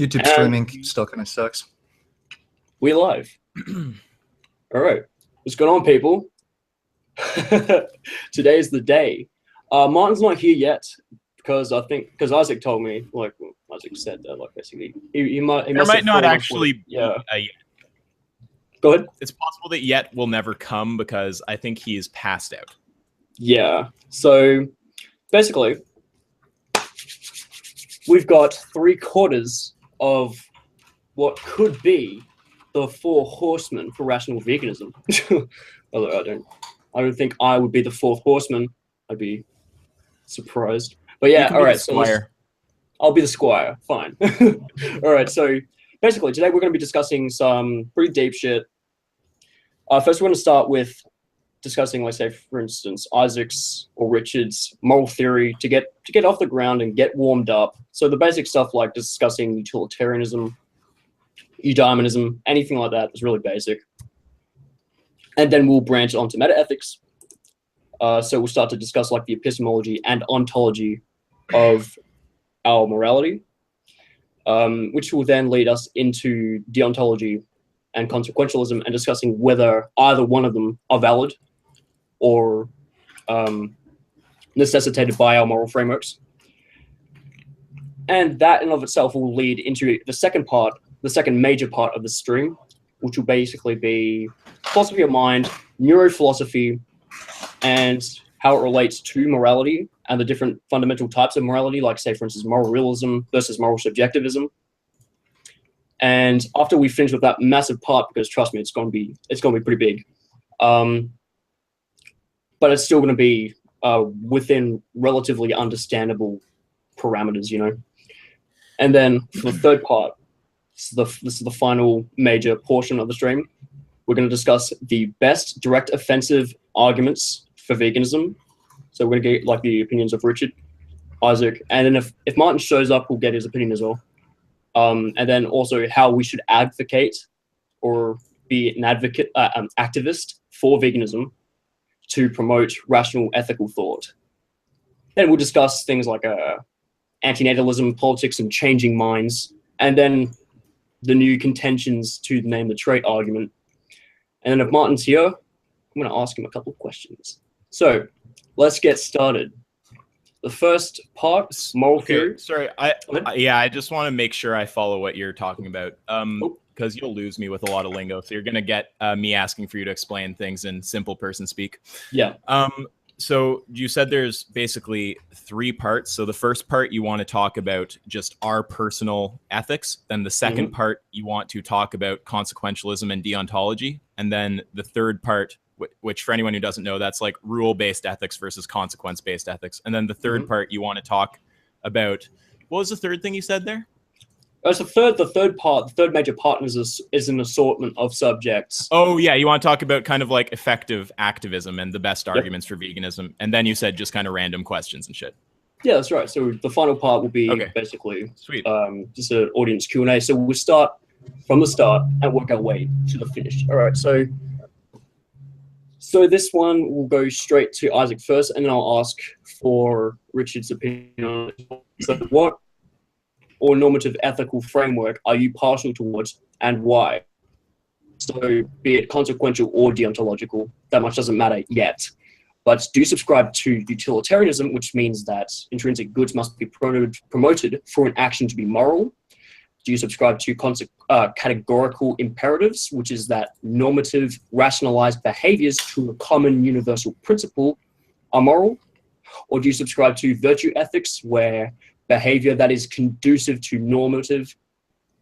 YouTube And streaming still kind of sucks. we're live. All right. What's going on, people? Today is the day. Martin's not here yet because Isaac told me, like Isaac said that, like basically he must not actually be a yet. Go ahead. It's possible that yet will never come because I think he's passed out. Yeah. So basically, we've got 3/4 of what could be the 4 horsemen for rational veganism. Although I don't think I would be the 4th horseman. I'd be surprised. But yeah, all right. So I'll be the squire. Fine. All right. So basically, today we're going to be discussing some pretty deep shit. First, we're going to start with discussing, let's say, for instance, Isaac's or Richard's moral theory to get off the ground and get warmed up. So the basic stuff like discussing utilitarianism, eudaimonism, anything like that is really basic. And then we'll branch onto metaethics. So we'll start to discuss like the epistemology and ontology of our morality, which will then lead us into deontology and consequentialism and discussing whether either one of them are valid or necessitated by our moral frameworks. And that in of itself will lead into the second major part of the stream, which will basically be philosophy of mind, neurophilosophy, and how it relates to morality and the different fundamental types of morality, like say, for instance, moral realism versus moral subjectivism. And after we finish with that massive part, because trust me, it's going to be pretty big, but it's still going to be within relatively understandable parameters, you know. And then for the third part, this is the final major portion of the stream. We're going to discuss the best direct offensive arguments for veganism. So we're going to get like the opinions of Richard, Isaac, and then if Martin shows up, we'll get his opinion as well. And then also how we should advocate or be an activist for veganism to promote rational ethical thought. Then we'll discuss things like antinatalism, politics, and changing minds, and then the new contentions to name the trait argument. And then if Martin's here, I'm going to ask him a couple of questions. So let's get started. The first part, moral theory. Sorry, I just want to make sure I follow what you're talking about, because you'll lose me with a lot of lingo. So you're going to get me asking for you to explain things in simple person speak. Yeah. So you said there's basically 3 parts. So the first part, you want to talk about just our personal ethics. Then the second part, you want to talk about consequentialism and deontology. And then the third part, which for anyone who doesn't know, that's like rule-based ethics versus consequence-based ethics. And then the third part, you want to talk about, what was the third thing you said there? The third major part is an assortment of subjects. Oh, yeah. You want to talk about kind of like effective activism and the best arguments for veganism. And then you said just kind of random questions and shit. Yeah, that's right. So the final part will be basically sweet. Just an audience Q&A. So we'll start from the start and work our way to the finish. All right. So this one will go straight to Isaac first, and then I'll ask for Richard's opinion. So what or normative ethical framework are you partial towards and why? So be it consequential or deontological, that much doesn't matter yet. But do you subscribe to utilitarianism, which means that intrinsic goods must be promoted for an action to be moral? Do you subscribe to categorical imperatives, which is that normative, rationalized behaviors to a common universal principle are moral? Or do you subscribe to virtue ethics, where behavior that is conducive to normative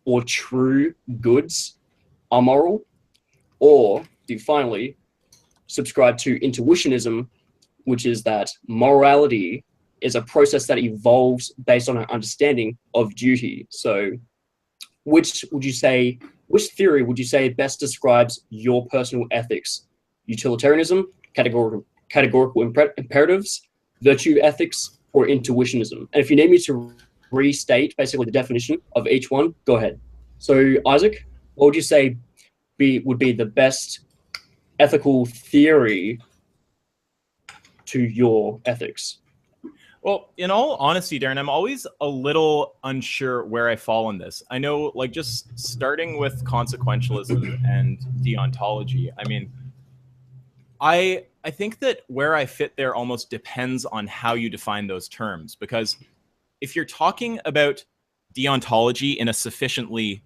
or true goods are moral? Or do you finally subscribe to intuitionism, which is that morality is a process that evolves based on our understanding of duty? So which theory would you say best describes your personal ethics? Utilitarianism, categorical imperatives, virtue ethics, or intuitionism? And if you need me to restate basically the definition of each one, go ahead. So Isaac, what would you say would be the best ethical theory to your ethics? Well, in all honesty, Darren, I'm always a little unsure where I fall in this. I know, like, just starting with consequentialism and deontology, I mean, I think that where I fit there almost depends on how you define those terms. Because if you're talking about deontology in a sufficiently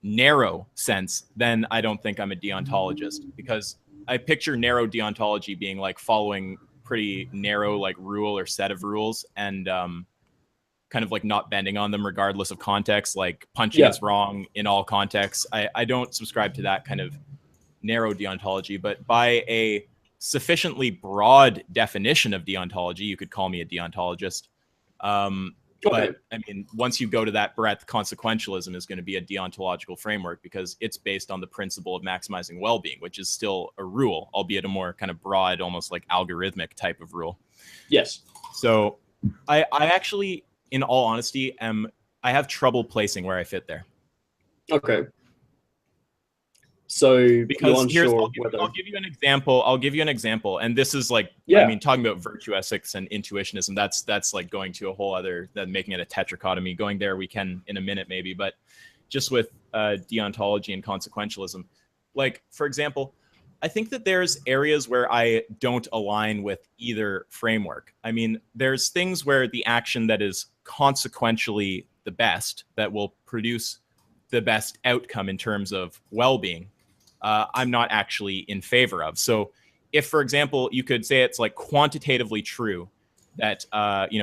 narrow sense, then I don't think I'm a deontologist, because I picture narrow deontology being like following pretty narrow like rule or set of rules, and kind of like not bending on them regardless of context, like punching Yeah. is wrong in all contexts. I don't subscribe to that kind of narrow deontology, but by a sufficiently broad definition of deontology, you could call me a deontologist. Okay. But I mean, once you go to that breadth, consequentialism is going to be a deontological framework, because it's based on the principle of maximizing well-being, which is still a rule, albeit a more kind of broad, almost like algorithmic type of rule. Yes. So I actually, in all honesty, I have trouble placing where I fit there. Okay. So Because unsure I'll give you an example. I'll give you an example, and this is like, Yeah. I mean, talking about virtue ethics and intuitionism. That's like going to a whole other, than making it a tetrachotomy. Going there, we can in a minute maybe, but just with deontology and consequentialism, like for example, I think that there's areas where I don't align with either framework. I mean, there's things where the action that is consequentially the best, that will produce the best outcome in terms of well-being, I'm not actually in favor of. So if, for example, you could say it's like quantitatively true that,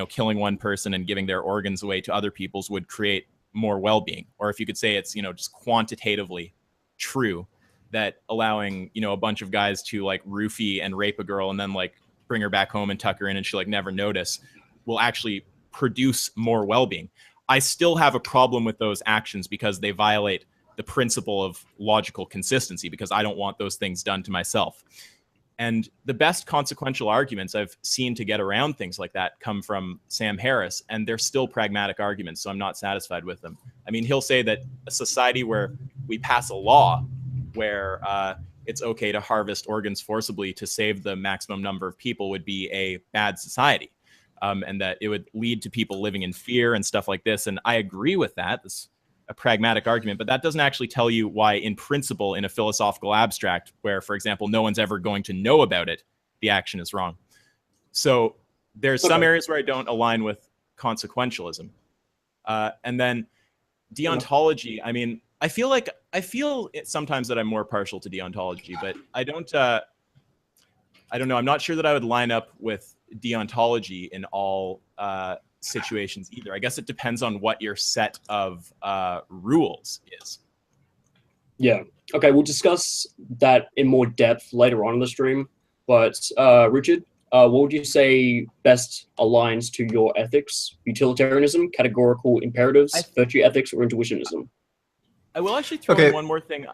killing one person and giving their organs away to other people's would create more well-being, or if you could say it's, just quantitatively true that allowing, a bunch of guys to like roofie and rape a girl and then like bring her back home and tuck her in and she like never notice will actually produce more well-being. I still have a problem with those actions because they violate the principle of logical consistency, because I don't want those things done to myself. And the best consequential arguments I've seen to get around things like that come from Sam Harris, and they're still pragmatic arguments, so I'm not satisfied with them. I mean, he'll say that a society where we pass a law where it's okay to harvest organs forcibly to save the maximum number of people would be a bad society, and that it would lead to people living in fear and stuff like this. And I agree with that. This a pragmatic argument, but that doesn't actually tell you why, in principle, in a philosophical abstract, where, for example, no one's ever going to know about it, the action is wrong. So there's some areas where I don't align with consequentialism. And then deontology, I mean, I feel sometimes that I'm more partial to deontology, but I don't know. I'm not sure that I would line up with deontology in all situations either. I guess it depends on what your set of rules is. Yeah. Okay, we'll discuss that in more depth later on in the stream. But Richard, what would you say best aligns to your ethics? Utilitarianism, categorical imperatives, virtue ethics, or intuitionism? I will actually throw in one more thing.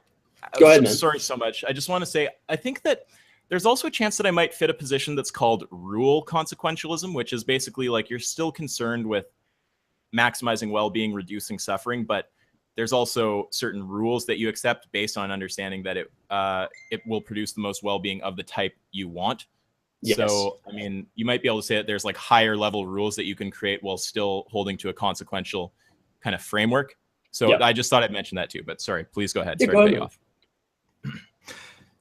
Go ahead, man. Sorry so much. I just want to say, I think that there's also a chance that I might fit a position that's called rule consequentialism, which is basically like you're still concerned with maximizing well-being, reducing suffering, but there's also certain rules that you accept based on understanding that it will produce the most well-being of the type you want. Yes. So, I mean, you might be able to say that there's like higher level rules that you can create while still holding to a consequential kind of framework. So I just thought I'd mention that too, but sorry, please go ahead. Sorry to cut you off.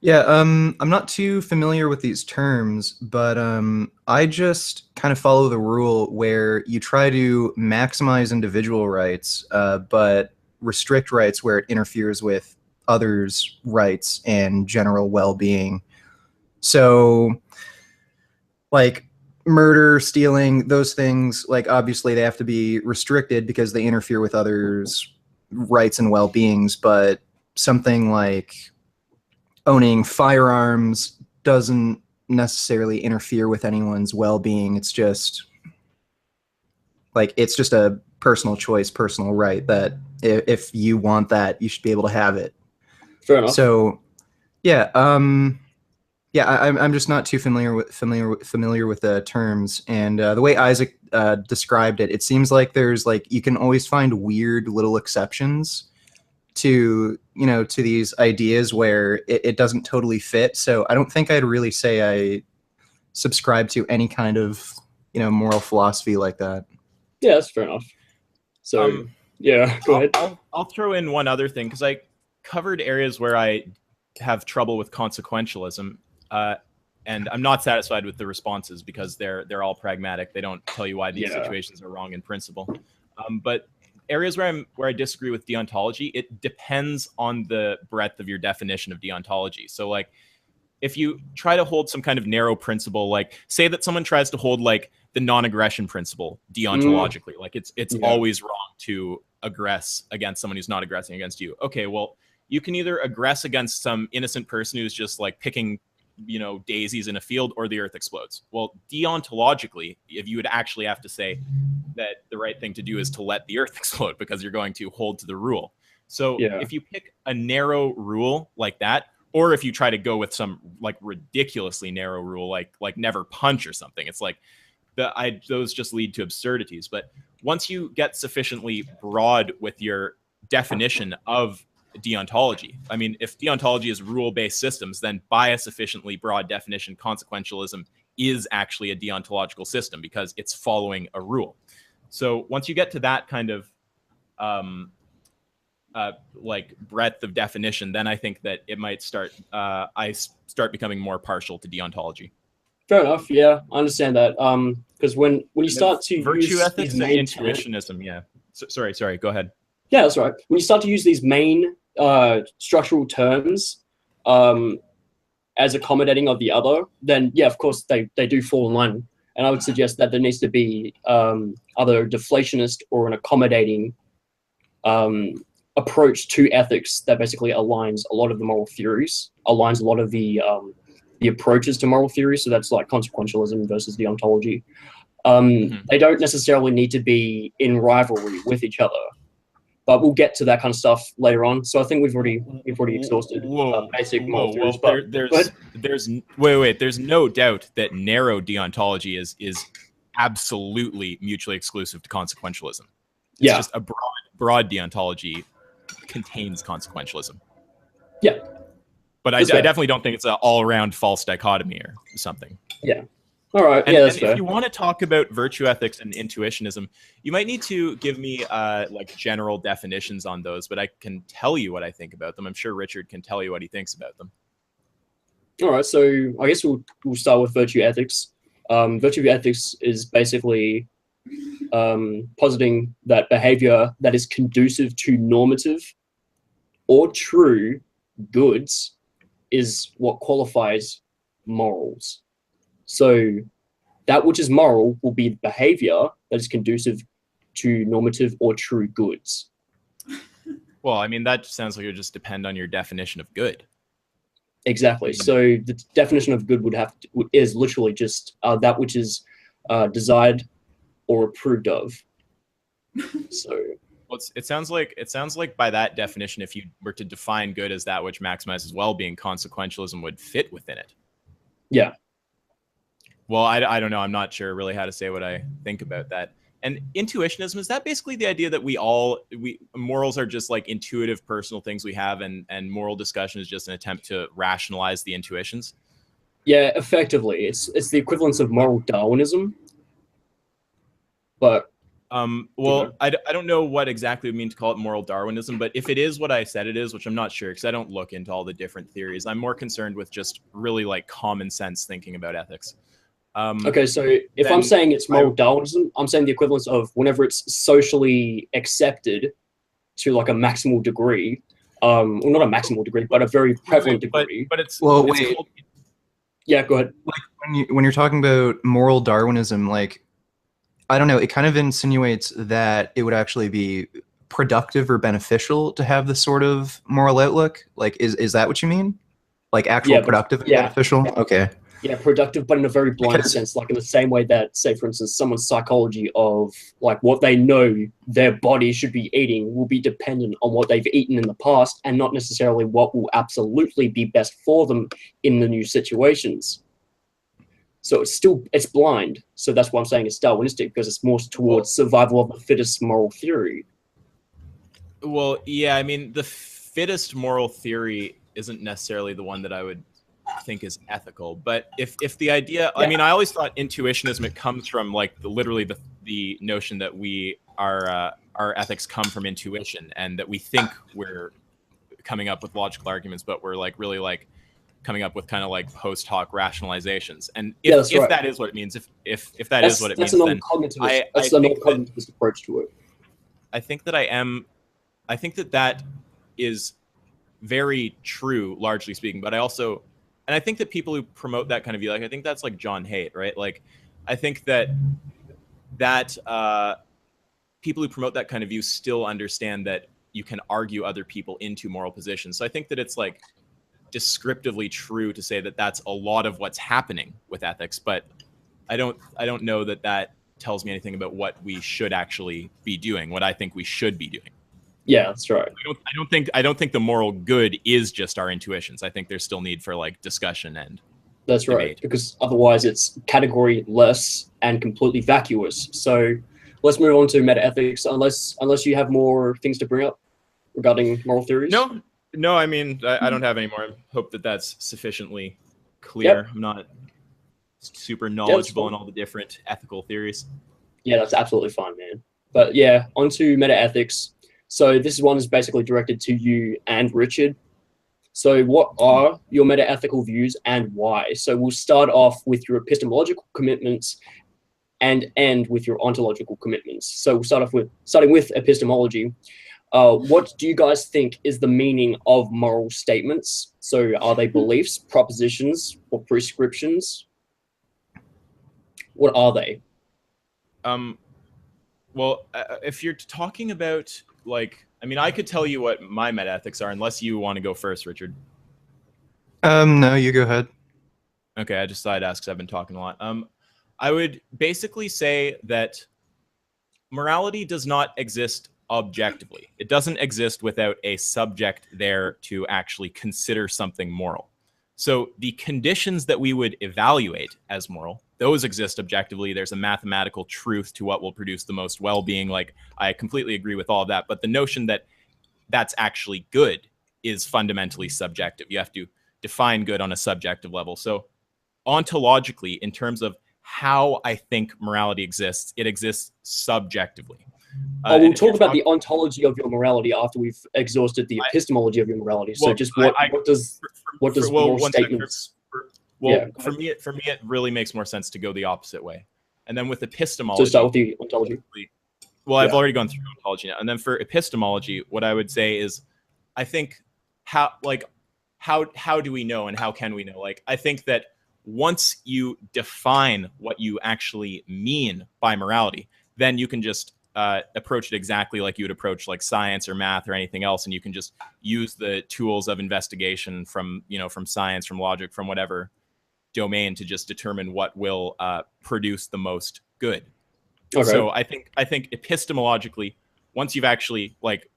Yeah, I'm not too familiar with these terms, but I just kind of follow the rule where you try to maximize individual rights, but restrict rights where it interferes with others' rights and general well-being. So, like murder, stealing, those things, like obviously they have to be restricted because they interfere with others' rights and well-beings, but something like owning firearms doesn't necessarily interfere with anyone's well-being. It's just like, it's just a personal choice, personal right that if you want that, you should be able to have it. Fair enough. So, yeah, I'm just not too familiar with the terms, and the way Isaac described it, it seems like there's like you can always find weird little exceptions to to these ideas where it doesn't totally fit. So I don't think I'd really say I subscribe to any kind of moral philosophy like that. Yeah, that's fair enough. So yeah, go ahead. I'll throw in one other thing, because I covered areas where I have trouble with consequentialism, and I'm not satisfied with the responses because they're all pragmatic. They don't tell you why these situations are wrong in principle. But areas where I disagree with deontology, it depends on the breadth of your definition of deontology. So like, if you try to hold some kind of narrow principle, like say that someone tries to hold like the non-aggression principle deontologically, like it's always wrong to aggress against someone who's not aggressing against you. Okay, well, you can either aggress against some innocent person who's just like picking, daisies in a field, or the earth explodes. Well, deontologically, if you would actually have to say that the right thing to do is to let the earth explode, because you're going to hold to the rule. So if you pick a narrow rule like that, or if you try to go with some like ridiculously narrow rule, like never punch or something, it's like those just lead to absurdities. But once you get sufficiently broad with your definition of deontology, I mean, if deontology is rule-based systems, then by a sufficiently broad definition, consequentialism is actually a deontological system because it's following a rule. So once you get to that kind of like breadth of definition, then I think that it might start. I start becoming more partial to deontology. Fair enough. Yeah, I understand that. Because when you start to virtue use ethics these and main intuitionism, sorry, go ahead. Yeah, that's right. When you start to use these main structural terms as accommodating of the other, then yeah, of course they do fall in line. And I would suggest that there needs to be either a deflationist or an accommodating approach to ethics that basically aligns a lot of the moral theories, aligns a lot of the approaches to moral theory. So that's like consequentialism versus deontology. They don't necessarily need to be in rivalry with each other, but we'll get to that kind of stuff later on. So I think we've already exhausted basic moral theories. Well, there's no doubt that narrow deontology is absolutely mutually exclusive to consequentialism. It's just a broad deontology contains consequentialism. Yeah. But I definitely don't think it's an all-around false dichotomy or something. Yeah. All right. And, yeah, that's and fair. if you want to talk about virtue ethics and intuitionism, you might need to give me like general definitions on those, but I can tell you what I think about them. I'm sure Richard can tell you what he thinks about them. All right. So I guess we'll start with virtue ethics. Virtue ethics is basically positing that behavior that is conducive to normative or true goods is what qualifies morals. So that which is moral will be behavior that is conducive to normative or true goods. Well, I mean, that sounds like it would just depend on your definition of good. Exactly. So the definition of good is literally just that which is desired or approved of. So well, it sounds like by that definition, if you were to define good as that which maximizes well-being, consequentialism would fit within it. Yeah. Well, I don't know. I'm not sure really how to say what I think about that. And intuitionism, is that basically the idea that morals are just like intuitive personal things we have, and moral discussion is just an attempt to rationalize the intuitions? Yeah, effectively. It's the equivalence of moral Darwinism. But well, I don't know what exactly it would mean to call it moral Darwinism, but if it is what I said it is, which I'm not sure because I don't look into all the different theories, I'm more concerned with just really like common sense thinking about ethics. Okay, so if I'm saying it's moral Darwinism, I'm saying the equivalence of whenever it's socially accepted to like a maximal degree, well, not a maximal degree, but a very prevalent degree. But it's wait. Yeah, go ahead. Like when you're talking about moral Darwinism, like I don't know, it kind of insinuates that it would actually be productive or beneficial to have this sort of moral outlook. Like, is that what you mean? Like actual productive and beneficial? Okay. Yeah, productive, but in a very blind sense, like in the same way that, say, for instance, someone's psychology of like what they know their body should be eating will be dependent on what they've eaten in the past and not necessarily what will absolutely be best for them in the new situations. So it's blind. So that's why I'm saying it's Darwinistic, because it's more towards survival of the fittest moral theory. Well, yeah, I mean, the fittest moral theory isn't necessarily the one that I would think is ethical. But if the idea, I mean, I always thought intuitionism, it comes from like literally the notion that our ethics come from intuition, and that we think we're coming up with logical arguments, but we're like really like coming up with kind of like post hoc rationalizations. And if that is what it means, if that is what it means, then that's a non-cognitivist approach to it. I think that is very true, largely speaking. But I think that people who promote that kind of view, like I think that's like John Haidt, right? Like I think that people who promote that kind of view still understand that you can argue other people into moral positions. So I think that it's like descriptively true to say that that's a lot of what's happening with ethics, but I don't know that tells me anything about what we should actually be doing, what I think we should be doing. Yeah, that's right. I don't think the moral good is just our intuitions. I think there's still need for like discussion and that's debate. Right, because otherwise it's category-less and completely vacuous. So let's move on to metaethics, unless you have more things to bring up regarding moral theories. No, I mean, I don't have any more. I hope that that's sufficiently clear. I'm not super knowledgeable in all the different ethical theories. Yeah, that's absolutely fine, man. But yeah, onto metaethics. So this one is basically directed to you and Richard. So what are your metaethical views and why? So we'll start off with your epistemological commitments and end with your ontological commitments. So we'll starting with epistemology. What do you guys think is the meaning of moral statements? So are they beliefs, propositions, or prescriptions? What are they? Well, if you're talking about like, I mean, I could tell you what my metaethics are, unless you want to go first, Richard. No, you go ahead. Okay, I just thought I'd ask because I've been talking a lot. I would basically say that morality does not exist objectively. It doesn't exist without a subject there to actually consider something moral. So the conditions that we would evaluate as moral, those exist objectively. There's a mathematical truth to what will produce the most well-being. Like, I completely agree with all of that. But the notion that that's actually good is fundamentally subjective. You have to define good on a subjective level. So ontologically, in terms of how I think morality exists, it exists subjectively. We'll talk about the ontology of your morality after we've exhausted the epistemology of your morality. So just what does moral statements? For me, it really makes more sense to go the opposite way. And then with epistemology, so start with the ontology. Well, I've already gone through ontology now. And then for epistemology, what I would say is, I think how do we know and how can we know? Like, I think that once you define what you actually mean by morality, then you can just approach it exactly like you would approach like science or math or anything else, and you can just use the tools of investigation from science, from logic, from whatever domain to just determine what will produce the most good. Okay. So I think epistemologically, once you've actually like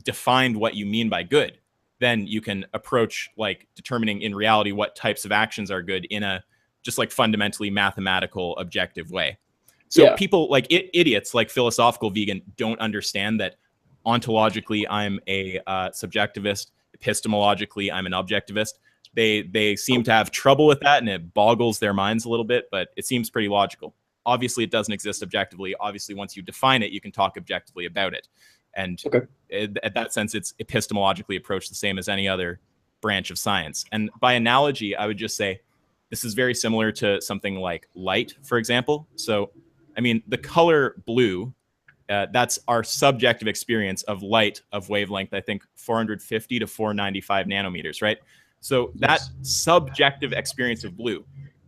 defined what you mean by good, then you can approach like determining in reality what types of actions are good in a just like fundamentally mathematical, objective way. So people like idiots, like philosophical vegan, don't understand that ontologically I'm a subjectivist, epistemologically I'm an objectivist. They seem to have trouble with that, and it boggles their minds a little bit, but it seems pretty logical. Obviously, it doesn't exist objectively. Obviously, once you define it, you can talk objectively about it. And at that sense, it's epistemologically approached the same as any other branch of science. And by analogy, I would just say this is very similar to something like light, for example. So, I mean, the color blue, that's our subjective experience of light of wavelength, I think 450 to 495 nanometers, right? So that subjective experience of blue,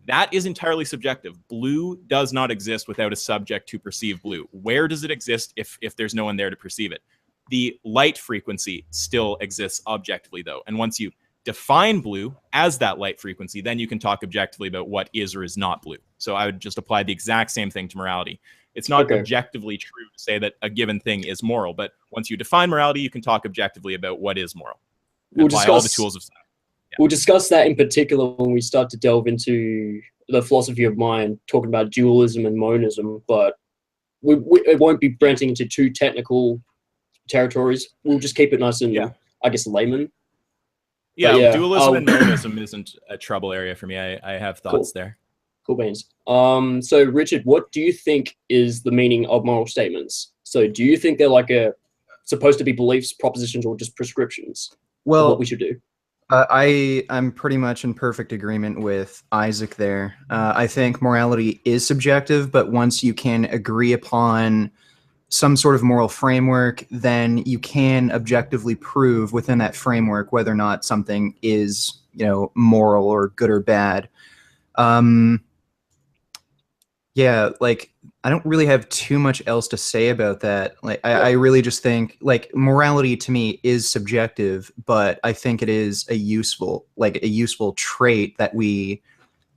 that is entirely subjective. Blue does not exist without a subject to perceive blue. Where does it exist if there's no one there to perceive it? The light frequency still exists objectively, though. And once you define blue as that light frequency, then you can talk objectively about what is or is not blue. So I would just apply the exact same thing to morality. It's not objectively true to say that a given thing is moral, but once you define morality, you can talk objectively about what is moral. Apply all the tools of science. We'll discuss that in particular when we start to delve into the philosophy of mind, talking about dualism and monism, but it won't be branching into too technical territories. We'll just keep it nice and, I guess, layman. Yeah, yeah, dualism and monism isn't a trouble area for me. I have thoughts cool. there. Cool beans. So Richard, what do you think is the meaning of moral statements? So do you think they're like supposed to be beliefs, propositions, or just prescriptions of what we Well, should do? I'm pretty much in perfect agreement with Isaac there. I think morality is subjective, but once you can agree upon some sort of moral framework, then you can objectively prove within that framework whether or not something is, moral or good or bad. Um, yeah, like I don't really have too much else to say about that. Like I Yeah, really just think like morality to me is subjective, but I think it is a useful trait that we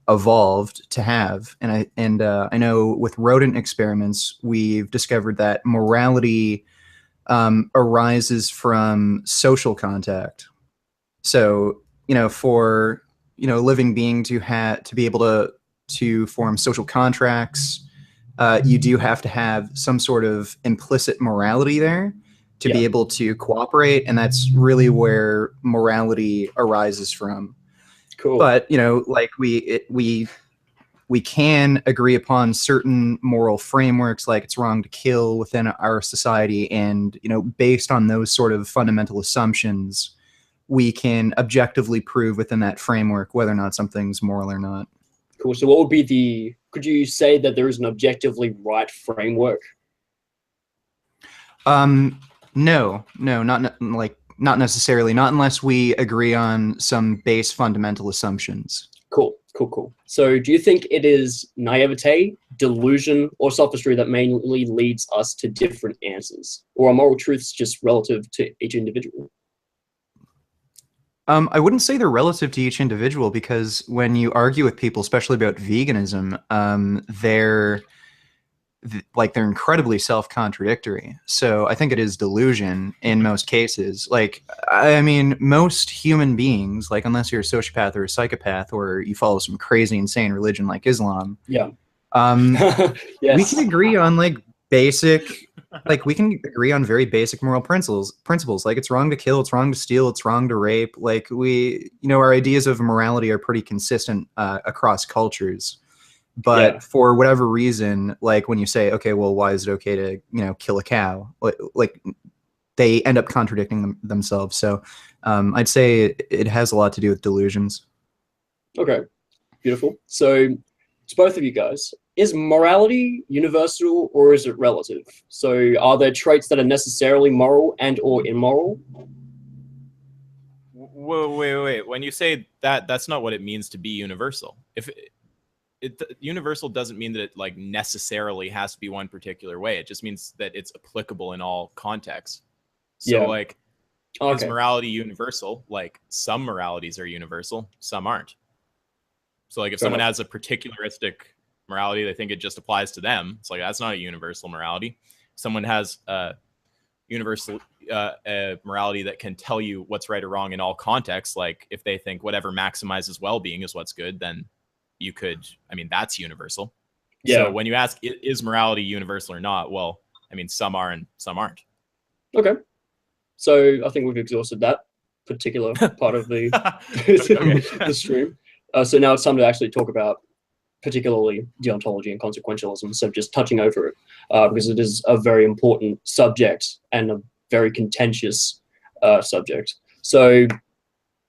evolved to have. And I know with rodent experiments, we've discovered that morality arises from social contact. So, for a living being to be able to form social contracts, you do have to have some sort of implicit morality there to yeah, be able to cooperate, and that's really where morality arises from. cool. But like we can agree upon certain moral frameworks, like it's wrong to kill within our society, and based on those sort of fundamental assumptions, we can objectively prove within that framework whether or not something's moral or not. Cool. So what would be could you say that there is an objectively right framework? No, no, not necessarily, not unless we agree on some base fundamental assumptions. Cool, cool, cool. So do you think it is naivete, delusion, or sophistry that mainly leads us to different answers? Or are moral truths just relative to each individual? I wouldn't say they're relative to each individual, because when you argue with people, especially about veganism, they're incredibly self-contradictory. So I think it is delusion in most cases. Like, I mean, most human beings, like unless you're a sociopath or a psychopath or you follow some crazy, insane religion like Islam, Yeah. um, we Yes. can agree on we can agree on very basic moral principles. Like it's wrong to kill, it's wrong to steal, it's wrong to rape. Like our ideas of morality are pretty consistent across cultures. Yeah. But for whatever reason, like when you say, okay, well, why is it okay to kill a cow? Like they end up contradicting themselves. So I'd say it has a lot to do with delusions. Okay. Beautiful. So to both of you guys, is morality universal or is it relative? So are there traits that are necessarily moral and or immoral? Wait. When you say that, that's not what it means to be universal. If universal doesn't mean that it like necessarily has to be one particular way. It just means that it's applicable in all contexts. So Yeah. like, is Okay. morality universal? Like some moralities are universal, some aren't. So like if Fair someone enough. has a particularistic morality, they think it just applies to them. It's like that's not a universal morality. Someone has a universal morality that can tell you what's right or wrong in all contexts. Like if they think whatever maximizes well-being is what's good, then that's universal. So Yeah. when you ask, is morality universal or not? Well, some are and some aren't. Okay. So I think we've exhausted that particular part of the Okay. the stream. So now it's time to actually talk about particularly deontology and consequentialism. So just touching over it because it is a very important subject and a very contentious subject. So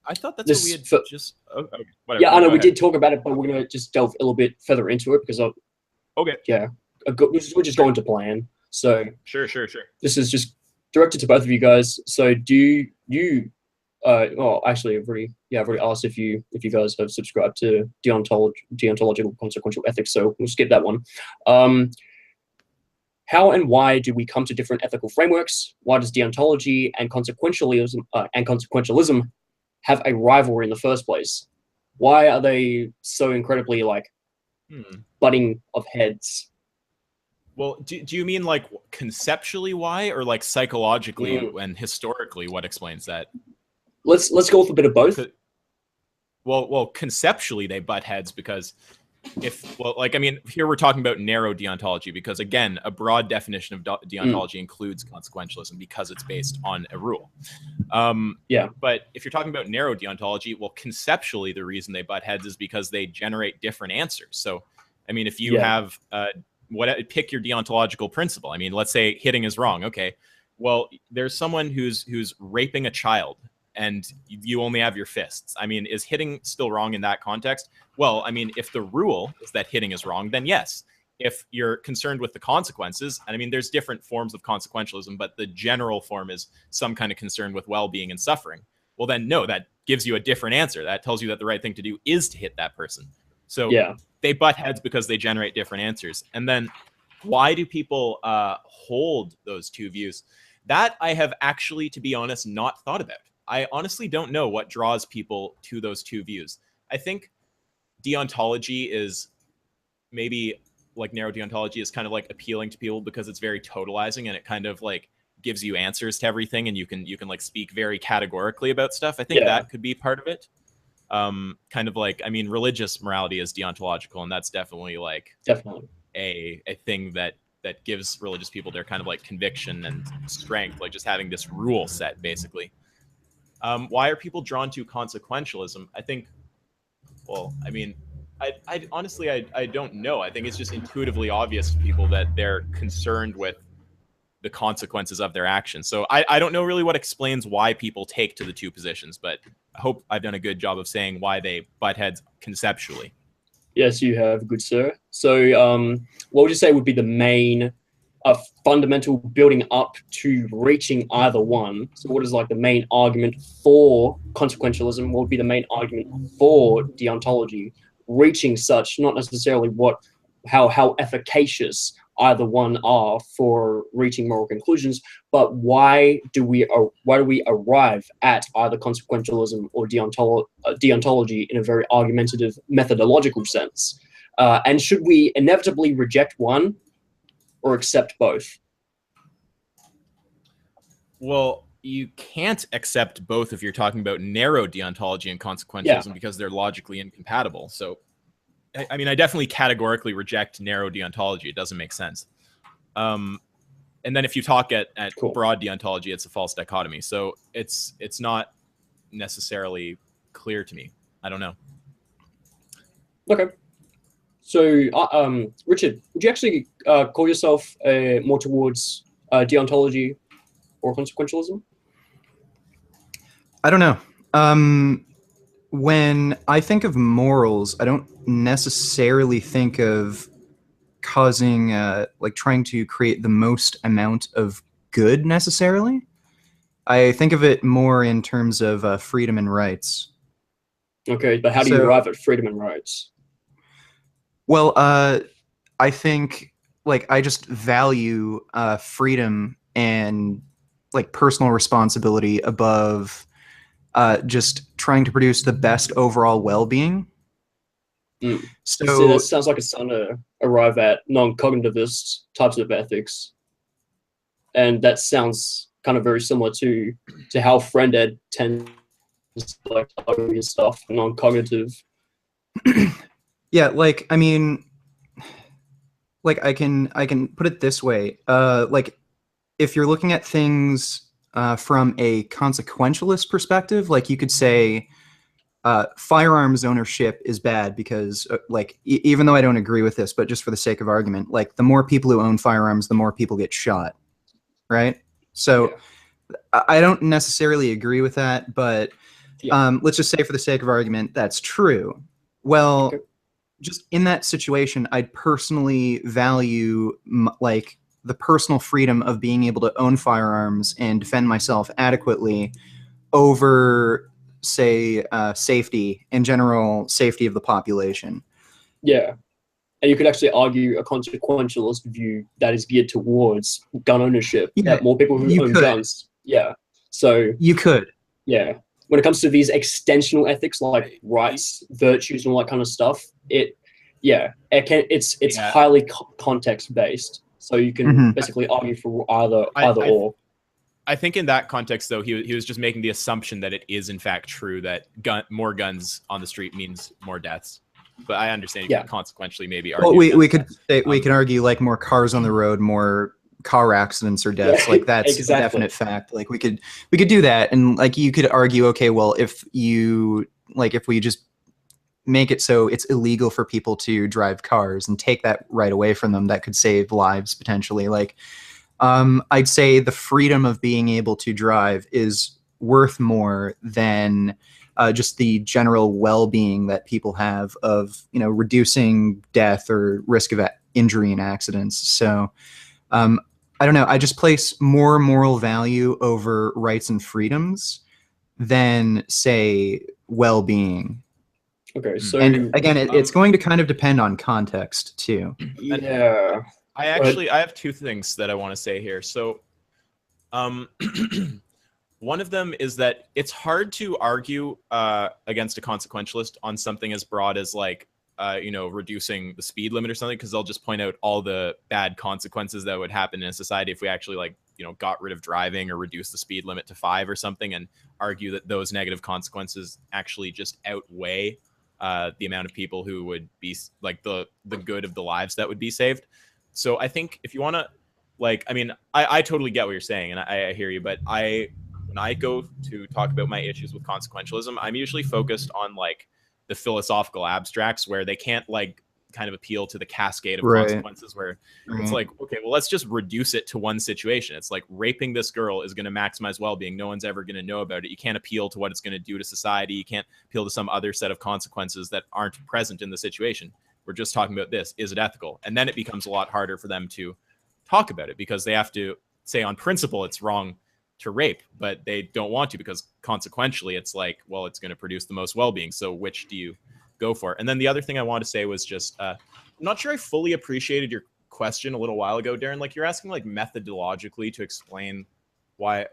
I thought that's what we had just. Okay, whatever. yeah, No, I know go we ahead. did talk about it, but we're gonna just delve a little bit further into it because Okay. yeah, we're just going to plan. So Sure. this is just directed to both of you guys. So do you well, actually, I've already asked if you guys have subscribed to deontological consequential ethics, so we'll skip that one. How and why do we come to different ethical frameworks? Why does deontology and consequentialism have a rivalry in the first place? Why are they so incredibly like butting of heads? Well, do you mean like conceptually why, or like psychologically and historically what explains that? Let's go with a bit of both. Well, conceptually they butt heads because here we're talking about narrow deontology because, again, a broad definition of deontology includes consequentialism because it's based on a rule. But if you're talking about narrow deontology, well, conceptually, the reason they butt heads is because they generate different answers. So, I mean, if you have pick your deontological principle. I mean, let's say hitting is wrong. Okay, well, there's someone who's raping a child, and you only have your fists. I mean, is hitting still wrong in that context? Well, I mean, if the rule is that hitting is wrong, then yes. If you're concerned with the consequences, and I mean, there's different forms of consequentialism, but the general form is some kind of concern with well-being and suffering. Well, then no, that gives you a different answer. That tells you that the right thing to do is to hit that person. So they butt heads because they generate different answers. And then why do people hold those two views? That I have actually, to be honest, not thought about. I honestly don't know what draws people to those two views. I think deontology is maybe like narrow deontology is kind of like appealing to people because it's very totalizing and it kind of like gives you answers to everything and you can like speak very categorically about stuff. I think that could be part of it. Kind of like, I mean, religious morality is deontological, and that's definitely like a thing that gives religious people their kind of like conviction and strength, like just having this rule set basically. Why are people drawn to consequentialism? I think, well, I mean, I honestly, I don't know. I think it's just intuitively obvious to people that they're concerned with the consequences of their actions. So I don't know really what explains why people take to the two positions, but I hope I've done a good job of saying why they butt heads conceptually. Yes, you have, good sir. So what would you say would be the main fundamental building up to reaching either one? So what is like the main argument for consequentialism? What would be the main argument for deontology? Reaching such, not necessarily how efficacious either one are for reaching moral conclusions, but why do we arrive at either consequentialism or deontology in a very argumentative methodological sense? And should we inevitably reject one or accept both? Well, you can't accept both if you're talking about narrow deontology and consequentialism because they're logically incompatible. So, I mean, I definitely categorically reject narrow deontology. It doesn't make sense. And then if you talk at broad deontology, it's a false dichotomy. So it's not necessarily clear to me. I don't know. Okay. So, Richard, would you actually call yourself more towards deontology or consequentialism? I don't know. When I think of morals, I don't necessarily think of causing, like trying to create the most amount of good necessarily. I think of it more in terms of freedom and rights. Okay, but how do you arrive at freedom and rights? Well, I think like I just value freedom and like personal responsibility above just trying to produce the best overall well-being. So that sounds like it's trying to arrive at non-cognitivist types of ethics, and that sounds kind of very similar to how friend ed tends to like and stuff, non-cognitive. Yeah, like I mean, like I can put it this way. Like if you're looking at things from a consequentialist perspective, like you could say firearms ownership is bad because like even though I don't agree with this, but just for the sake of argument, like the more people who own firearms, the more people get shot, right? So I don't necessarily agree with that, but let's just say for the sake of argument, that's true. Well, just in that situation, I'd personally value like the personal freedom of being able to own firearms and defend myself adequately over, say, safety in general, safety of the population. Yeah. And you could actually argue a consequentialist view that is geared towards gun ownership, that more people who own guns. Yeah. So you could. Yeah. When it comes to these extensional ethics like rights, virtues, and all that kind of stuff, it's highly context based. So you can basically argue for either or. I think in that context, though, he was just making the assumption that it is in fact true that more guns on the street means more deaths. but I understand you Yeah. can consequentially maybe Well, argue. we could say, we can argue like more cars on the road, more car accidents or deaths. Yeah, Like that's exactly. a definite fact. Like we could do that, and like you could argue, okay, well, if we just make it so it's illegal for people to drive cars and take that right away from them, that could save lives potentially. Like, I'd say the freedom of being able to drive is worth more than just the general well-being that people have of, reducing death or risk of injury and accidents. So I don't know. I just place more moral value over rights and freedoms than, say, well-being. Okay, so And again, it's going to kind of depend on context too. yeah, I have two things that I want to say here. So, one of them is that it's hard to argue against a consequentialist on something as broad as like, reducing the speed limit or something, because they'll just point out all the bad consequences that would happen in a society if we actually got rid of driving or reduced the speed limit to 5 or something, and argue that those negative consequences actually just outweigh the amount of people who would be like the good of the lives that would be saved. So I think if you want to, I totally get what you're saying, and I hear you, but when I go to talk about my issues with consequentialism, I'm usually focused on like the philosophical abstracts where they can't kind of appeal to the cascade of consequences where it's like, okay, well, let's just reduce it to one situation. It's like raping this girl is going to maximize well-being. No one's ever going to know about it. You can't appeal to what it's going to do to society. You can't appeal to some other set of consequences that aren't present in the situation. We're just talking about this. Is it ethical? And then it becomes a lot harder for them to talk about it because they have to say on principle it's wrong to rape, but they don't want to because consequentially it's like, well, it's going to produce the most well-being. So which do you go for? And then the other thing I want to say was just, I'm not sure I fully appreciated your question a little while ago, Darren. Like you're asking like methodologically to explain why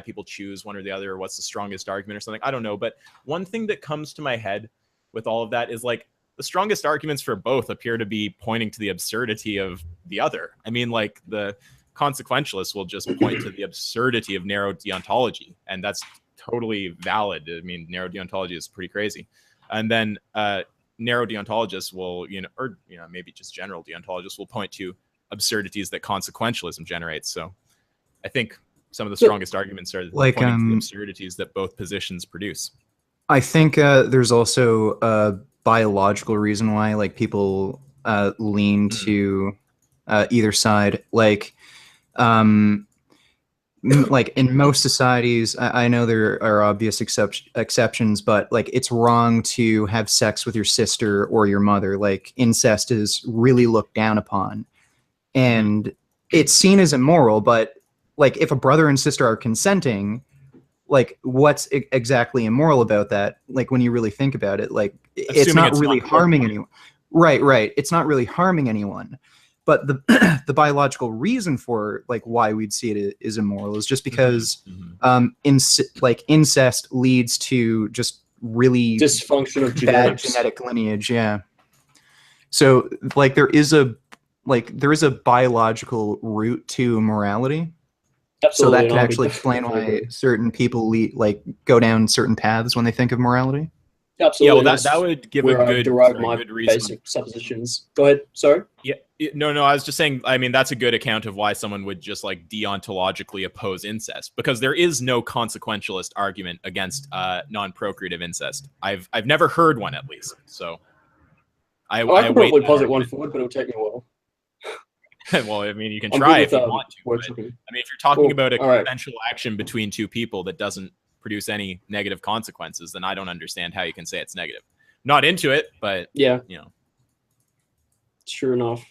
people choose one or the other, or what's the strongest argument or something. I don't know. But one thing that comes to my head with all of that is like the strongest arguments for both appear to be pointing to the absurdity of the other. I mean, like the consequentialists will just point to the absurdity of narrow deontology, and that's totally valid. I mean, narrow deontology is pretty crazy. And then narrow deontologists will, maybe just general deontologists will point to absurdities that consequentialism generates. So I think some of the strongest arguments are like pointing to the absurdities that both positions produce. I think there's also a biological reason why like people lean to either side. Like in most societies, I know there are obvious exceptions, but like it's wrong to have sex with your sister or your mother. Like incest is really looked down upon, and it's seen as immoral. But like if a brother and sister are consenting, like what's exactly immoral about that? Like when you really think about it, like it's not really harming anyone. Right. It's not really harming anyone. But the biological reason for like why we'd see it is immoral is just because incest leads to just really dysfunction of bad genetic lineage. Yeah. So like there is a biological root to morality. Absolutely, so that can actually explain why certain people go down certain paths when they think of morality. Absolutely. Yeah, well, that would give a good reason. Basic suppositions. Go ahead. Sorry. Yeah. No. I was just saying. I mean, that's a good account of why someone would just like deontologically oppose incest, because there is no consequentialist argument against non-procreative incest. I've never heard one, at least. So I could probably posit one forward, but it'll take me a while. Well, I mean, you can try if you want to. But, I mean, if you're talking about a consensual action between two people that doesn't produce any negative consequences, then I don't understand how you can say it's negative. Not into it, but yeah, True enough.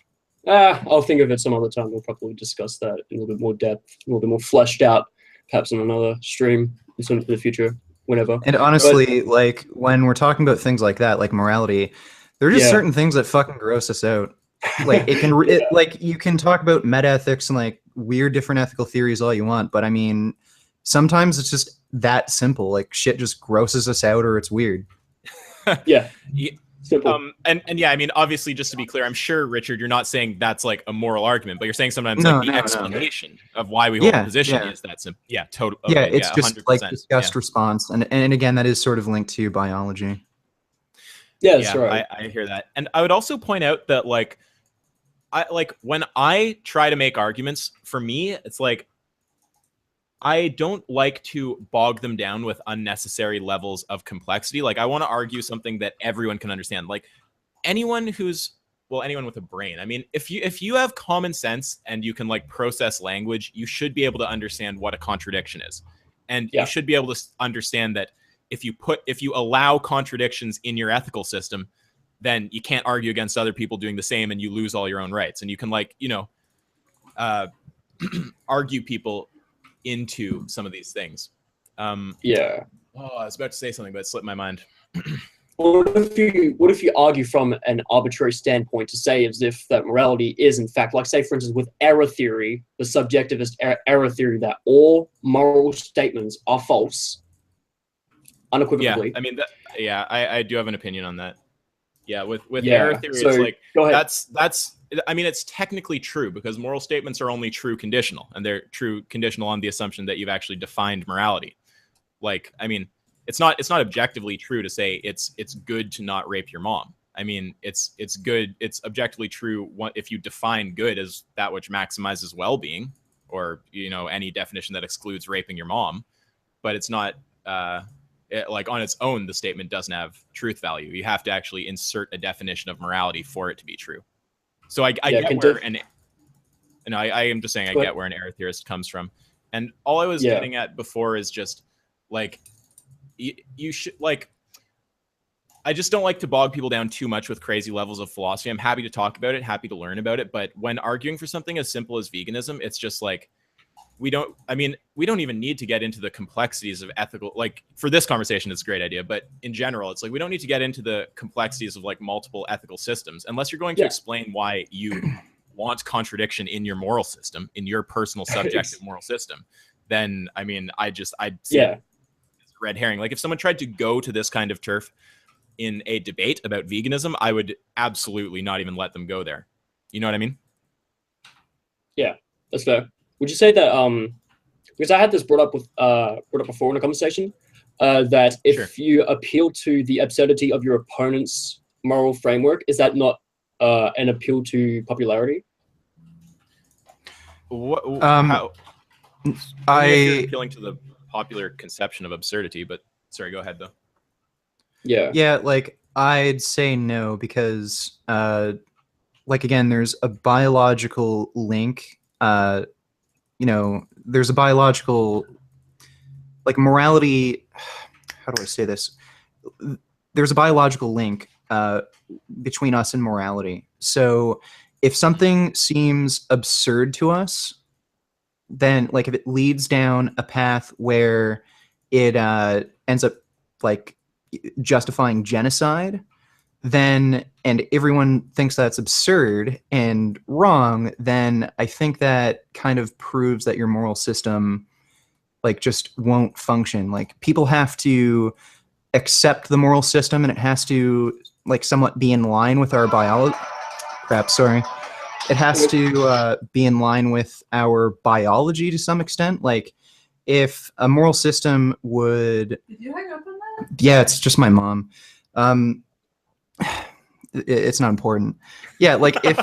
I'll think of it some other time. We'll probably discuss that in a little bit more depth, a little bit more fleshed out, perhaps in another stream in the future, whenever. And honestly, like when we're talking about things like that, like morality, there are just certain things that fucking gross us out. Like it can, like you can talk about meta ethics and like weird different ethical theories all you want, but I mean, sometimes it's just that simple. Like shit just grosses us out, or it's weird. Yeah. Simple. And yeah, I mean, obviously, just to be clear, I'm sure, Richard, you're not saying that's like a moral argument, but you're saying sometimes the explanation of why we hold the position is that simple. Yeah, totally. Okay, yeah, it's just 100%. Like disgust response, and again, that is sort of linked to biology. Yeah, that's Yeah, right. I hear that. And I would also point out that like when I try to make arguments, for me, it's like I don't like to bog them down with unnecessary levels of complexity. Like I want to argue something that everyone can understand. Like anyone who's anyone with a brain. I mean, if you have common sense and you can like process language, you should be able to understand what a contradiction is. And you Yeah, should be able to understand that if you allow contradictions in your ethical system, then you can't argue against other people doing the same and you lose all your own rights. And you can like, uh, argue people into some of these things. yeah. I was about to say something, but it slipped my mind. What if you argue from an arbitrary standpoint to say as if that morality is in fact, like say for instance with error theory, the subjectivist error theory, that all moral statements are false unequivocally. Yeah, I mean, I do have an opinion on that. Yeah, with error Yeah. theory, it's So like go ahead. that's. I mean, it's technically true because moral statements are only true conditional, and they're true conditional on the assumption that you've actually defined morality. Like, I mean, it's not objectively true to say it's good to not rape your mom. I mean, it's good. It's objectively true if you define good as that which maximizes well-being, or any definition that excludes raping your mom. But it's not. Like on its own, the statement doesn't have truth value. You have to actually insert a definition of morality for it to be true. So I Yeah, get where I am just saying I go get ahead. where an error theorist comes from. And all I was Yeah. getting at before is just like you should like I just don't like to bog people down too much with crazy levels of philosophy. I'm happy to talk about it, happy to learn about it, but when arguing for something as simple as veganism, it's just like we don't even need to get into the complexities of ethical, like for this conversation it's a great idea, but in general it's like we don't need to get into the complexities of like multiple ethical systems unless you're going to Yeah. explain why you want contradiction in your moral system, in your personal subjective moral system. Then I'd see Yeah. it as a red herring. Like if someone tried to go to this kind of turf in a debate about veganism, I would absolutely not even let them go there. You know what I mean? Yeah. That's fair. Would you say that because I had this brought up before in a conversation, that Sure. if you appeal to the absurdity of your opponent's moral framework, is that not an appeal to popularity? How? Only if you're I appealing to the popular conception of absurdity, but sorry, go ahead though. Yeah. Yeah, like I'd say no because like again, there's a biological link. There's a biological like morality. How do I say this? There's a biological link between us and morality. So if something seems absurd to us, then like if it leads down a path where it ends up like justifying genocide, then and everyone thinks that's absurd and wrong, then I think that kind of proves that your moral system like just won't function. Like people have to accept the moral system and it has to like somewhat be in line with our biology. Crap, sorry. It has to be in line with our biology to some extent. Like if a moral system would. Did you hang up on that? Yeah, it's just my mom. It's not important. Yeah, like if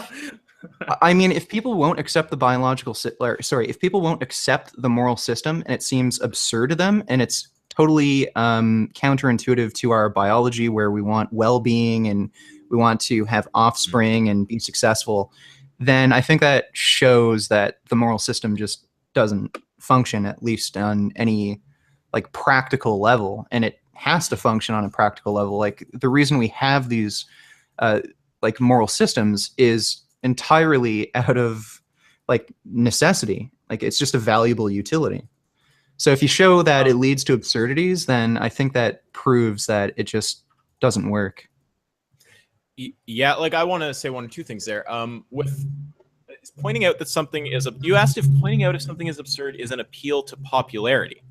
if people won't accept the if people won't accept the moral system and it seems absurd to them and it's totally counterintuitive to our biology where we want well-being and we want to have offspring and be successful, then I think that shows that the moral system just doesn't function, at least on any like practical level, and it has to function on a practical level. Like the reason we have these like moral systems is entirely out of like necessity. Like it's just a valuable utility. So if you show that it leads to absurdities, then I think that proves that it just doesn't work. Yeah, like I want to say one or two things there. With pointing out that something is you asked if pointing out if something is absurd is an appeal to popularity.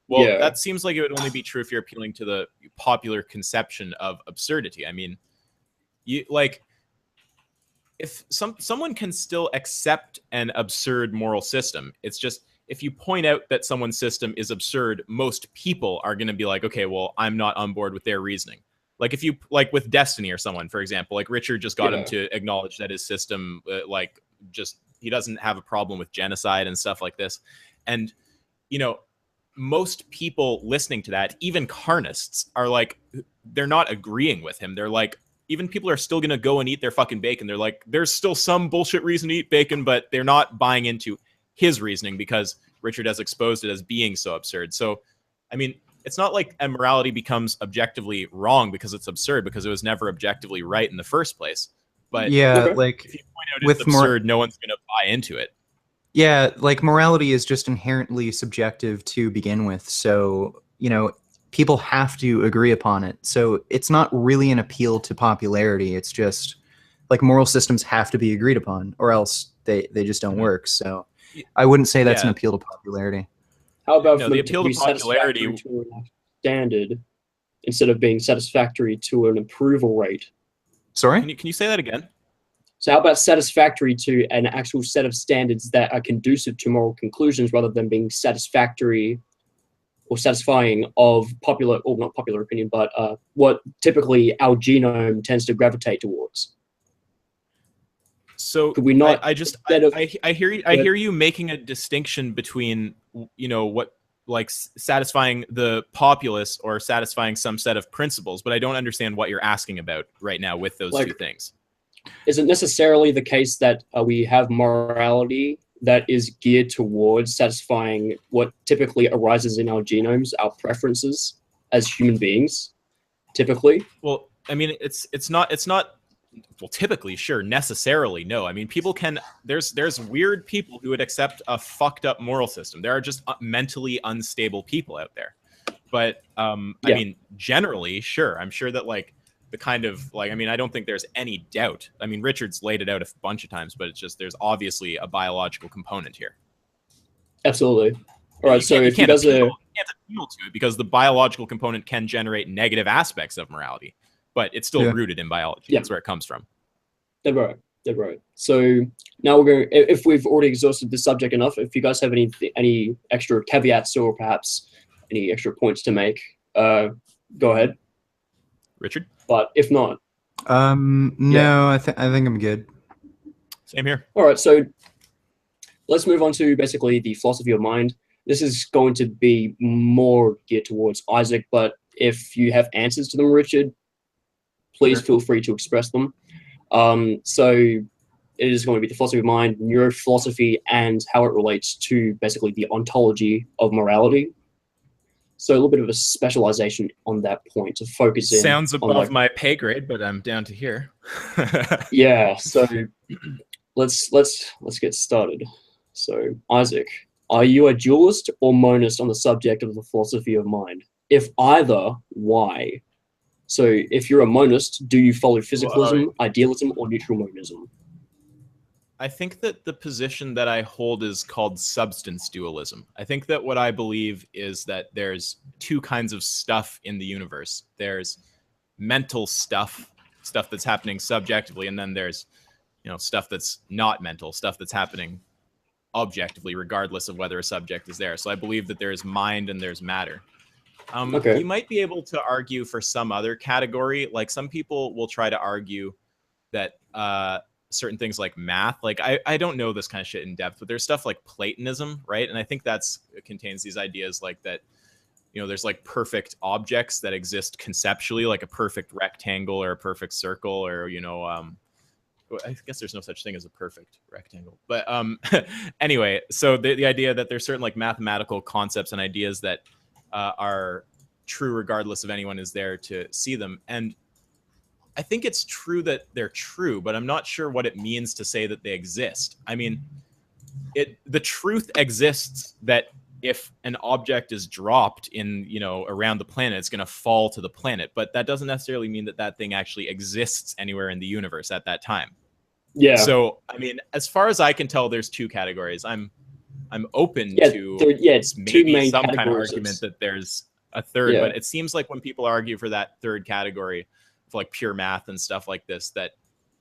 Well, Yeah. that seems like it would only be true if you're appealing to the popular conception of absurdity. I mean, you like if someone can still accept an absurd moral system. It's just if you point out that someone's system is absurd, most people are going to be like, okay, well, I'm not on board with their reasoning. Like if you like with Destiny or someone, for example, like Richard just got Yeah. him to acknowledge that his system, like just he doesn't have a problem with genocide and stuff like this. And you know, most people listening to that, even carnists, are like, they're not agreeing with him. They're like, even people are still gonna go and eat their fucking bacon. They're like, there's still some bullshit reason to eat bacon, but they're not buying into his reasoning because Richard has exposed it as being so absurd. So, I mean, it's not like immorality becomes objectively wrong because it's absurd, because it was never objectively right in the first place. But Yeah, Okay. like if you point out it's with more absurd, no one's going to buy into it. yeah, like morality is just inherently subjective to begin with. So, you know, people have to agree upon it. So it's not really an appeal to popularity. It's just like moral systems have to be agreed upon or else they just don't Mhm. work. So I wouldn't say that's an Yeah. appeal to popularity. How about No, for the them to appeal to be satisfactory popularity. to an standard instead of being satisfactory to an approval rate? Sorry? Can you say that again? So how about satisfactory to an actual set of standards that are conducive to moral conclusions rather than being satisfactory or satisfying of popular, or not popular opinion, but what typically our genome tends to gravitate towards? So Could we not, I just instead of, I hear you making a distinction between, you know, what like satisfying the populace or satisfying some set of principles, but I don't understand what you're asking about right now with those Like- two things. is it necessarily the case that we have morality that is geared towards satisfying what typically arises in our genomes, our preferences as human beings, typically? Well, I mean, it's not well, typically, sure, necessarily no. I mean, people can there's weird people who would accept a fucked up moral system. There are just mentally unstable people out there. But I Yeah. mean, generally, sure. I'm sure that like the kind of like, I mean, I don't think there's any doubt. I mean, Richard's laid it out a bunch of times, but it's just there's obviously a biological component here. Absolutely. All right, so if you can't guys are, you can't appeal to it because the biological component can generate negative aspects of morality, but it's still Yeah. rooted in biology. Yeah. That's where it comes from. they're right. They're right. So now we're going. If we've already exhausted the subject enough, if you guys have any extra caveats or perhaps any extra points to make, go ahead. Richard, But if not, No, I think I'm good. same here. all right. So let's move on to basically the philosophy of mind. This is going to be more geared towards Isaac, but if you have answers to them, Richard, please feel free to express them. So it is going to be the philosophy of mind, neurophilosophy, and how it relates to basically the ontology of morality. So a little bit of a specialization on that point to focus in. Sounds on, above like, my pay grade, but I'm down to here. yeah. So let's get started. So Isaac, are you a dualist or monist on the subject of the philosophy of mind? If either, why? So if you're a monist, do you follow physicalism, idealism, or neutral monism? I think that the position that I hold is called substance dualism. I think that what I believe is that there's two kinds of stuff in the universe. There's mental stuff that's happening subjectively, and then there's, you know, stuff that's not mental, stuff that's happening objectively, regardless of whether a subject is there. So I believe that there's mind and there's matter. Okay. You might be able to argue for some other category. Like some people will try to argue that certain things like math, like I don't know this kind of shit in depth, but there's stuff like Platonism, right? And I think it contains these ideas like that, you know, there's like perfect objects that exist conceptually, like a perfect rectangle or a perfect circle, or, you know, I guess there's no such thing as a perfect rectangle, but anyway, so the idea that there's certain like mathematical concepts and ideas that are true regardless of anyone is there to see them. And I think it's true that they're true, but I'm not sure what it means to say that they exist. I mean, the truth exists that if an object is dropped in, you know, around the planet, it's going to fall to the planet, but that doesn't necessarily mean that that thing actually exists anywhere in the universe at that time. Yeah. So, I mean, as far as I can tell, there's two categories. I'm open to it's two maybe main some kind of categories. argument that there's a third, Yeah. but it seems like when people argue for that third category of like pure math and stuff like this, that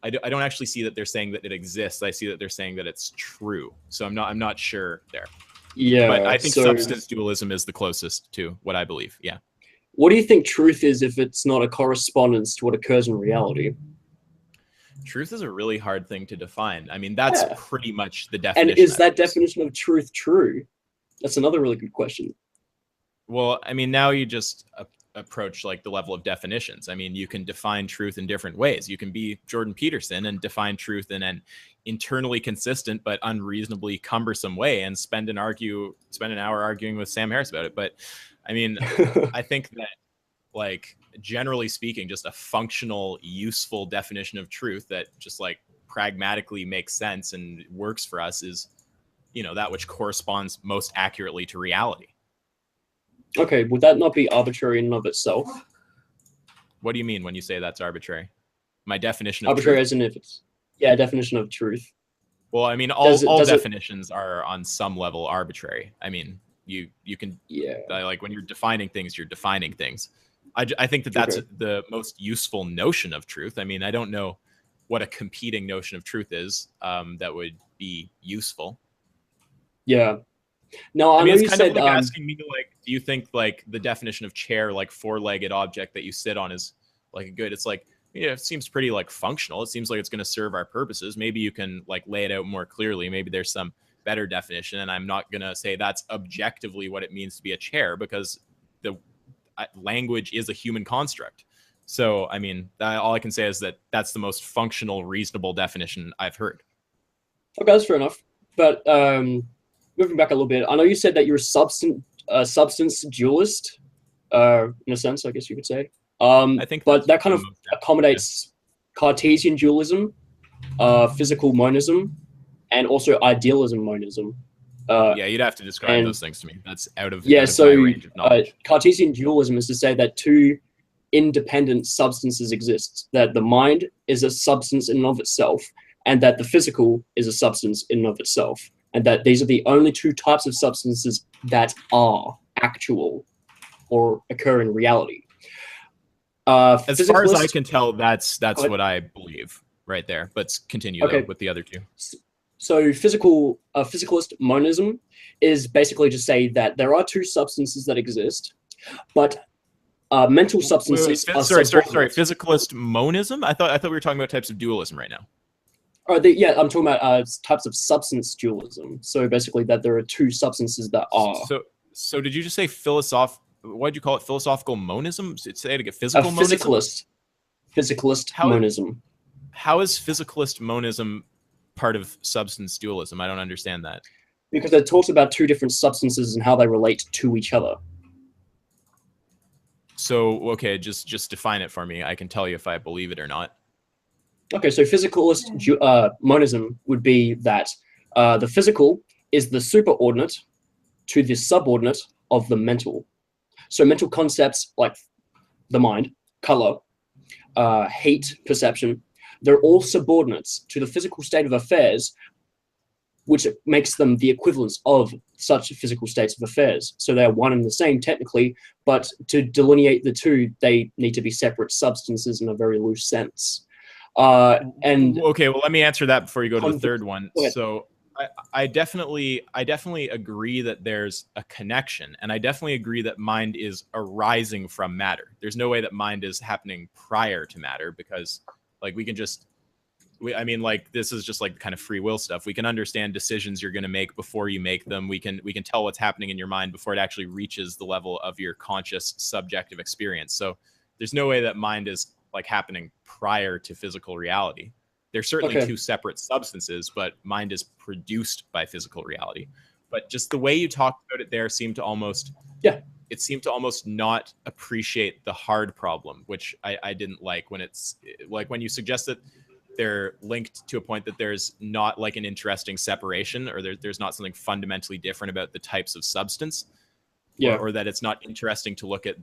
I don't actually see that they're saying that it exists. I see that they're saying that it's true. So I'm not sure there. Yeah. But I think so, substance dualism is the closest to what I believe. Yeah. what do you think truth is if it's not a correspondence to what occurs in reality? Truth is a really hard thing to define. I mean, that's pretty much the definition. And is that definition of truth true? That's another really good question. Well, I mean, now you just approach like the level of definitions. I mean, you can define truth in different ways. You can be Jordan Peterson and define truth in an internally consistent but unreasonably cumbersome way and spend an hour arguing with Sam Harris about it. But I mean, I think that, like, generally speaking, just a functional, useful definition of truth that just like pragmatically makes sense and works for us is, you know, that which corresponds most accurately to reality. Okay, would that not be arbitrary in and of itself? What do you mean when you say that's arbitrary? My definition of arbitrary truth? As in if it's, yeah, definition of truth. Well, I mean, all definitions are on some level arbitrary. I mean, you can, like, when you're defining things, you're defining things. I think that that's the most useful notion of truth. I mean, I don't know what a competing notion of truth is that would be useful. Yeah. No, I mean, know it's you kind said, of like asking me, like, do you think like the definition of chair, like four-legged object that you sit on, is like good? It's like, yeah, it seems pretty like functional. It seems like it's going to serve our purposes. Maybe you can like lay it out more clearly. Maybe there's some better definition, and I'm not going to say that's objectively what it means to be a chair, because the language is a human construct. So, I mean, all I can say is that that's the most functional, reasonable definition I've heard. Okay, that's fair enough. But moving back a little bit, I know you said that you're a substance dualist, in a sense, I guess you could say. I think, but that kind of accommodates Cartesian dualism, physical monism, and also idealism monism. Yeah, you'd have to describe those things to me. That's out of my range of knowledge. Cartesian dualism is to say that two independent substances exist, that the mind is a substance in and of itself, and that the physical is a substance in and of itself, and that these are the only two types of substances that are actual or occur in reality. As far as I can tell, that's what I believe right there. But continue though with the other two. So physicalist monism is basically to say that there are two substances that exist, but mental substances are sorry. Physicalist monism? I thought we were talking about types of dualism right now. Yeah, I'm talking about types of substance dualism. So basically that there are two substances that are. So did you just say why'd you call it philosophical monism? Say it again. Physical monism? Physicalist monism. How is physicalist monism part of substance dualism? I don't understand that. Because it talks about two different substances and how they relate to each other. So, okay, just define it for me. I can tell you if I believe it or not. Okay, so physicalist monism would be that the physical is the superordinate to the subordinate of the mental. So mental concepts like the mind, color, heat, perception, they're all subordinates to the physical state of affairs, which makes them the equivalents of such physical states of affairs. So they're one and the same technically, but to delineate the two, they need to be separate substances in a very loose sense. And okay, well, let me answer that before you go to the third one. So I definitely agree that there's a connection, and I definitely agree that mind is arising from matter. There's no way that mind is happening prior to matter, because like I mean, like, this is just like kind of free will stuff. We can understand decisions you're going to make before you make them. We can tell what's happening in your mind before it actually reaches the level of your conscious subjective experience. So there's no way that mind is like happening prior to physical reality. They're certainly two separate substances, but mind is produced by physical reality. But just the way you talked about it there seemed to almost not appreciate the hard problem, which I didn't like, when it's like when you suggest that they're linked to a point that there's not like an interesting separation, or there's not something fundamentally different about the types of substance, or that it's not interesting to look at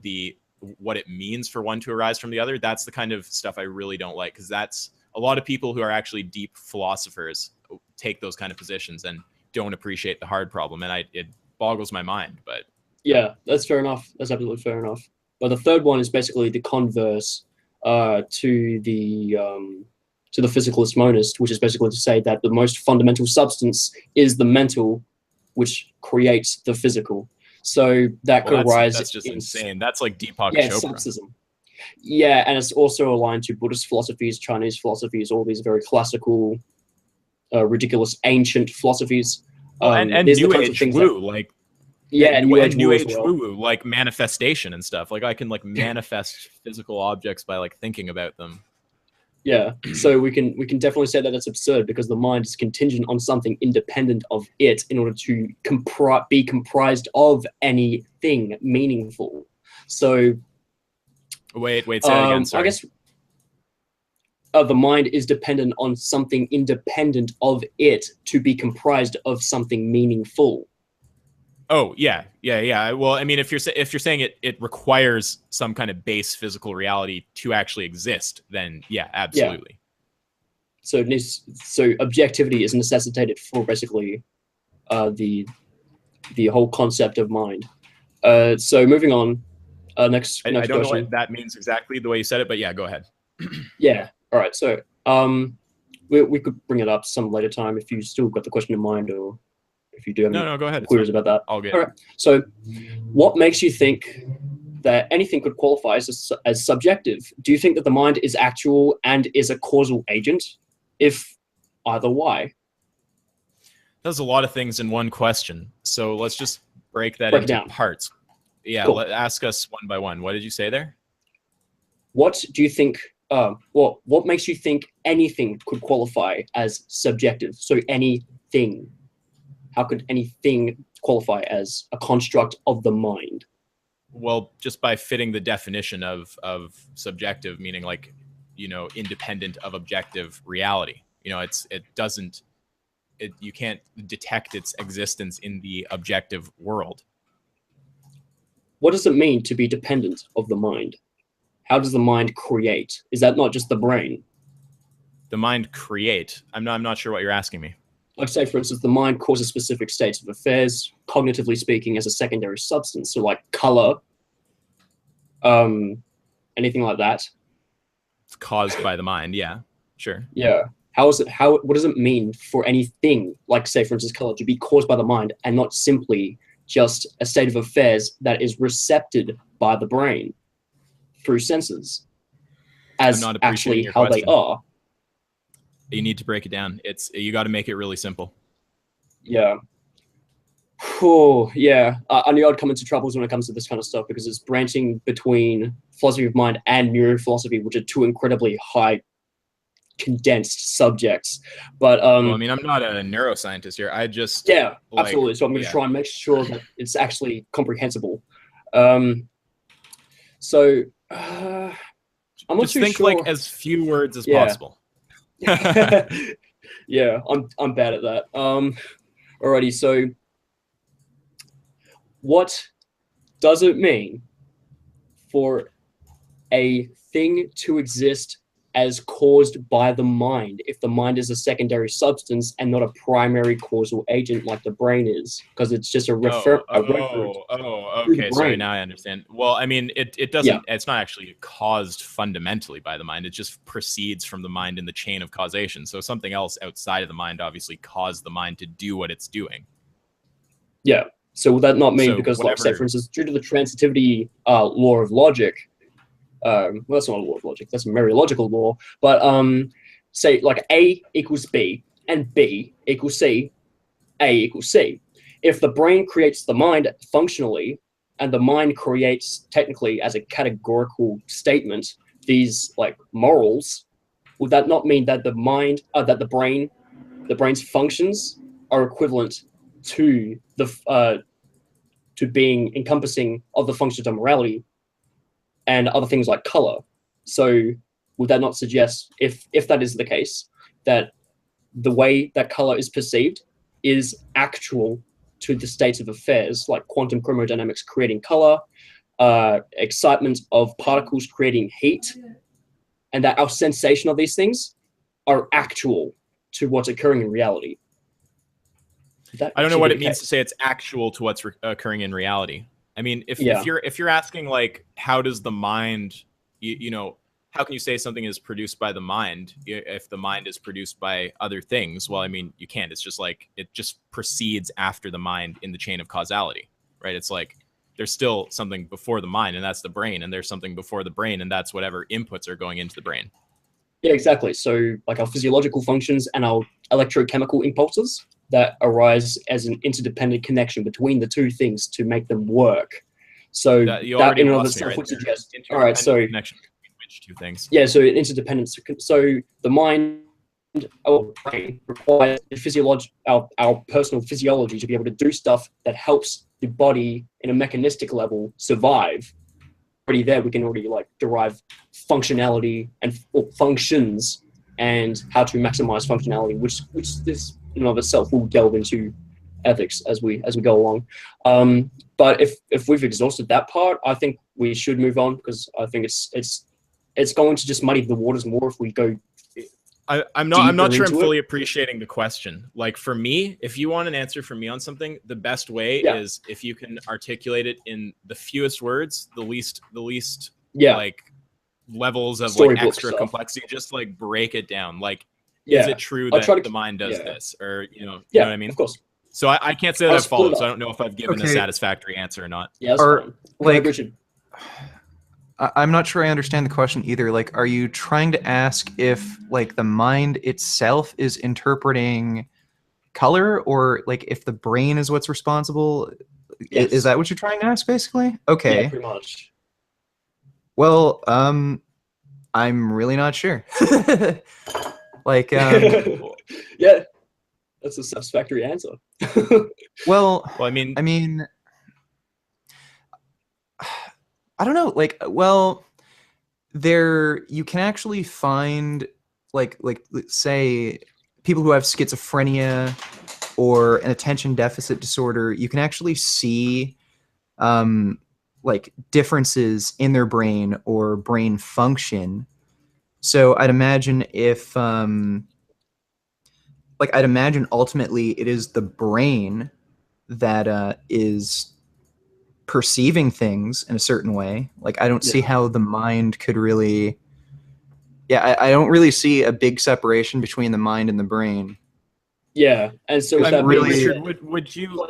what it means for one to arise from the other. That's the kind of stuff I really don't like, because that's a lot of people who are actually deep philosophers take those kind of positions and don't appreciate the hard problem, and it boggles my mind. But yeah, that's fair enough. That's absolutely fair enough. But the third one is basically the converse to the physicalist monist, which is basically to say that the most fundamental substance is the mental, which creates the physical. So that could arise that's just in insane. That's like Deepak Chopra. solipsism. Yeah, and it's also aligned to Buddhist philosophies, Chinese philosophies, all these very classical, ridiculous, ancient philosophies. Well, and these are New the kinds of Age things woo, like New Age New woo as Age well. woo woo, like manifestation and stuff. Like I can like manifest physical objects by like thinking about them. Yeah, so we can definitely say that that's absurd because the mind is contingent on something independent of it in order to be comprised of anything meaningful. So Wait, say that again. Sorry. I guess the mind is dependent on something independent of it to be comprised of something meaningful. Oh yeah. Well, I mean, if you're saying it requires some kind of base physical reality to actually exist, then yeah, absolutely. Yeah. So objectivity is necessitated for basically the whole concept of mind. So moving on, next I don't know question. what that means exactly the way you said it, but yeah, go ahead. Yeah. All right. So we could bring it up some later time if you still got the question in mind, or if you do have any go ahead. queries about that. All good. All right. So, what makes you think that anything could qualify as subjective? Do you think that the mind is actual and is a causal agent? If either, why? That's a lot of things in one question. So let's just break that Break it into down. parts. Yeah, Cool. ask us one by one. What did you say there? What do you think? What makes you think anything could qualify as subjective? So anything. How could anything qualify as a construct of the mind? Well, just by fitting the definition of subjective, meaning like, independent of objective reality. You can't detect its existence in the objective world. What does it mean to be dependent of the mind? How does the mind create? Is that not just the brain? The mind create? I'm not sure what you're asking me. Like, say, for instance, the mind causes specific states of affairs, cognitively speaking, as a secondary substance. So, like color, anything like that. It's caused by the mind. Yeah, sure. Yeah. What does it mean for anything, like, say, for instance, color, to be caused by the mind and not simply just a state of affairs that is recepted by the brain through senses as actually how they are? You need to break it down. You got to make it really simple. Yeah. Oh, yeah. I knew I'd come into troubles when it comes to this kind of stuff because it's branching between philosophy of mind and neurophilosophy, which are two incredibly high condensed subjects. But well, I mean, I'm not a neuroscientist here. I just absolutely. So I'm going to try and make sure that it's actually comprehensible. I'm not just too think sure. like as few words as possible. Yeah, I'm bad at that. Alrighty, so what does it mean for a thing to exist as caused by the mind if the mind is a secondary substance and not a primary causal agent like the brain is? Because it's just a reference. Okay. Sorry, now I understand. Well, I mean, it doesn't. It's not actually caused fundamentally by the mind. It just proceeds from the mind in the chain of causation. So something else outside of the mind obviously caused the mind to do what it's doing. Yeah. So would that not mean because, like, say, for instance, due to the transitivity law of logic, well, that's not a law of logic, that's a mereological law, but say like A equals B and B equals C, A equals C. If the brain creates the mind functionally and the mind creates technically as a categorical statement these like morals, would that not mean that the mind, that the brain's functions are equivalent to the to being encompassing of the functions of morality and other things like color? So would that not suggest, if that is the case, that the way that color is perceived is actual to the states of affairs, like quantum chromodynamics creating color, excitement of particles creating heat, and that our sensation of these things are actual to what's occurring in reality? I don't know what it means to say it's actual to what's occurring in reality. I mean, if you're asking like, how does the mind, how can you say something is produced by the mind if the mind is produced by other things? Well, I mean, you can't. It's just like it just proceeds after the mind in the chain of causality, right? It's like there's still something before the mind, and that's the brain, and there's something before the brain, and that's whatever inputs are going into the brain. Yeah, exactly. So like our physiological functions and our electrochemical impulses that arise as an interdependent connection between the two things to make them work. So That you that already in and of lost me itself right would there. suggest, all right, so Connection between which two things? yeah, so interdependence. So the mind or brain requires our personal physiology to be able to do stuff that helps the body in a mechanistic level survive. Already there, we can already like derive functionality and or functions and how to maximize functionality, which this in and of itself will delve into ethics as we go along. But if we've exhausted that part, I think we should move on, because I think it's going to just muddy the waters more if we go. I'm not sure I'm fully appreciating the question. Like for me, if you want an answer from me on something, the best way is if you can articulate it in the fewest words, the least like levels of like extra complexity, just like break it down. Like, is it true that the mind does this? Or you know what I mean? Of course. So I can't say that I've followed, so I don't know if I've given a satisfactory answer or not. Yeah, that's fine. Like, Richard. I'm not sure I understand the question either. Like, are you trying to ask if like the mind itself is interpreting color, or like if the brain is what's responsible? Yes. Is that what you're trying to ask, basically? Okay. Yeah, pretty much. Well, I'm really not sure. Like, yeah, that's a satisfactory answer. well, I mean, I don't know. Like, well, you can actually find like say people who have schizophrenia or an attention deficit disorder. You can actually see like differences in their brain or brain function. So I'd imagine if I'd imagine ultimately it is the brain that is perceiving things in a certain way. Like, I don't see how the mind could really. Yeah, I don't really see a big separation between the mind and the brain. Yeah, and so with that really, Richard, would you?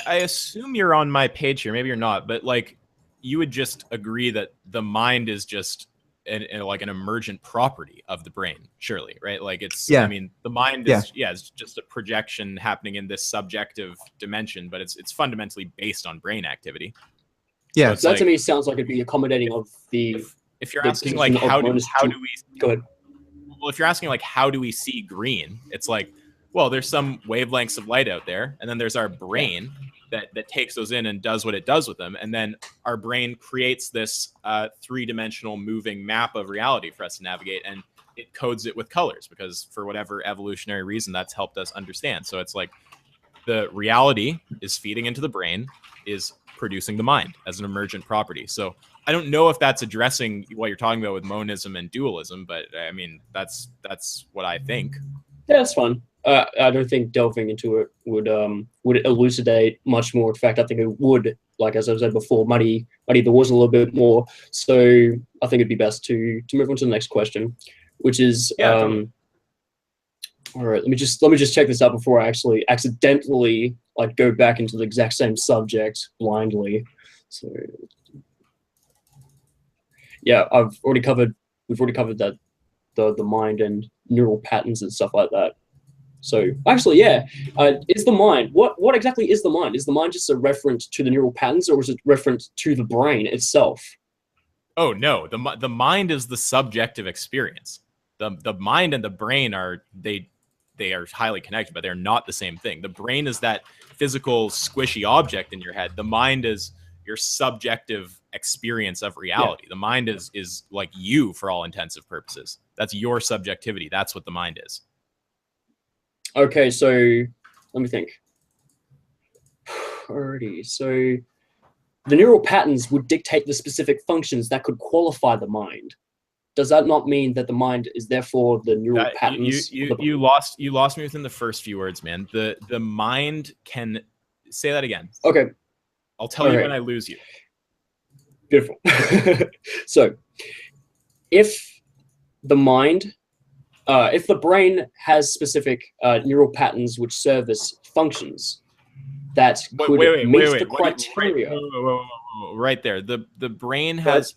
I assume you're on my page here. Maybe you're not, but like, you would just agree that the mind is just like an emergent property of the brain, surely, right? Like it's. I mean, the mind is it's just a projection happening in this subjective dimension, but it's fundamentally based on brain activity. Yeah, so that to me sounds like it'd be accommodating of the. If you're asking like how do we go ahead? Well, if you're asking like how do we see green, it's like, well, there's some wavelengths of light out there, and then there's our brain that takes those in and does what it does with them, and then our brain creates this three-dimensional moving map of reality for us to navigate, and it codes it with colors because for whatever evolutionary reason that's helped us understand. So it's like the reality is feeding into the brain, is producing the mind as an emergent property. So I don't know if that's addressing what you're talking about with monism and dualism, but I mean, that's what I think. Yeah, that's fun. I don't think delving into it would elucidate much more. In fact, I think it would, like as I said before, muddy the waters a little bit more. So I think it'd be best to move on to the next question, which is totally. All right. Let me just check this out before I actually accidentally like go back into the exact same subject blindly. So yeah, we've already covered that the mind and neural patterns and stuff like that. So actually, is the mind, what exactly is the mind? Is the mind just a reference to the neural patterns, or is it reference to the brain itself? Oh no, the mind is the subjective experience. The mind and the brain are they are highly connected, but they're not the same thing. The brain is that physical squishy object in your head. The mind is your subjective experience of reality. The mind is like you for all intensive purposes. That's your subjectivity. That's what the mind is. Okay, so let me think. Alrighty, so the neural patterns would dictate the specific functions that could qualify the mind. Does that not mean that the mind is therefore the neural patterns? You lost me within the first few words, man. The mind can say that again. Okay, I'll tell you when I lose you. Beautiful. So, if the mind, if the brain has specific neural patterns which serve as functions, that could meet the criteria. Right there. The brain has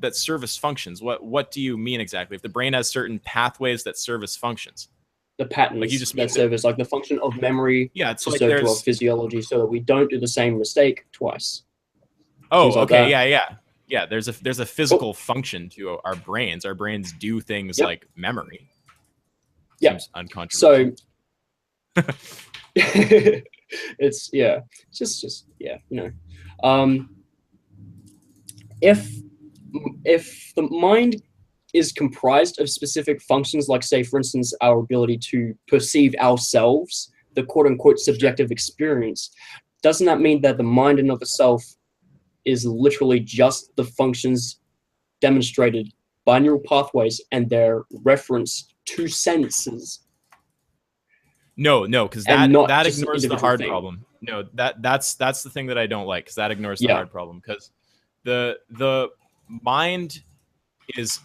that service functions. What do you mean exactly? If the brain has certain pathways that service functions, the patterns like you just that serve as like the function of memory, yeah, it's to like serve to our physiology, so that we don't do the same mistake twice. Oh, okay, yeah. There's a physical function to our brains. Our brains do things like memory. Seems uncontroversial. So it's just if the mind is comprised of specific functions, like, say, for instance, our ability to perceive ourselves, the quote-unquote subjective experience, doesn't that mean that the mind in of itself is literally just the functions demonstrated by neural pathways and their reference to senses? No, because that ignores the hard problem. No, that's the thing that I don't like, because that ignores the hard problem. Because the mind is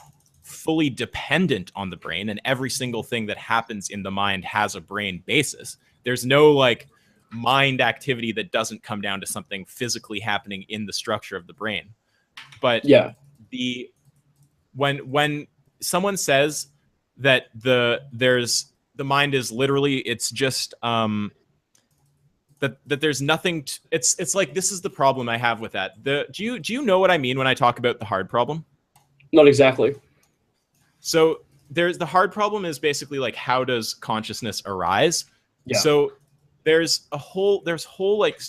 fully dependent on the brain, and every single thing that happens in the mind has a brain basis. There's no like mind activity that doesn't come down to something physically happening in the structure of the brain. But when someone says that the mind is literally, it's just that there's nothing it's like, this is the problem I have with that. Do you know what I mean when I talk about the hard problem? Not exactly. So there's the hard problem is basically like, how does consciousness arise? So there's whole like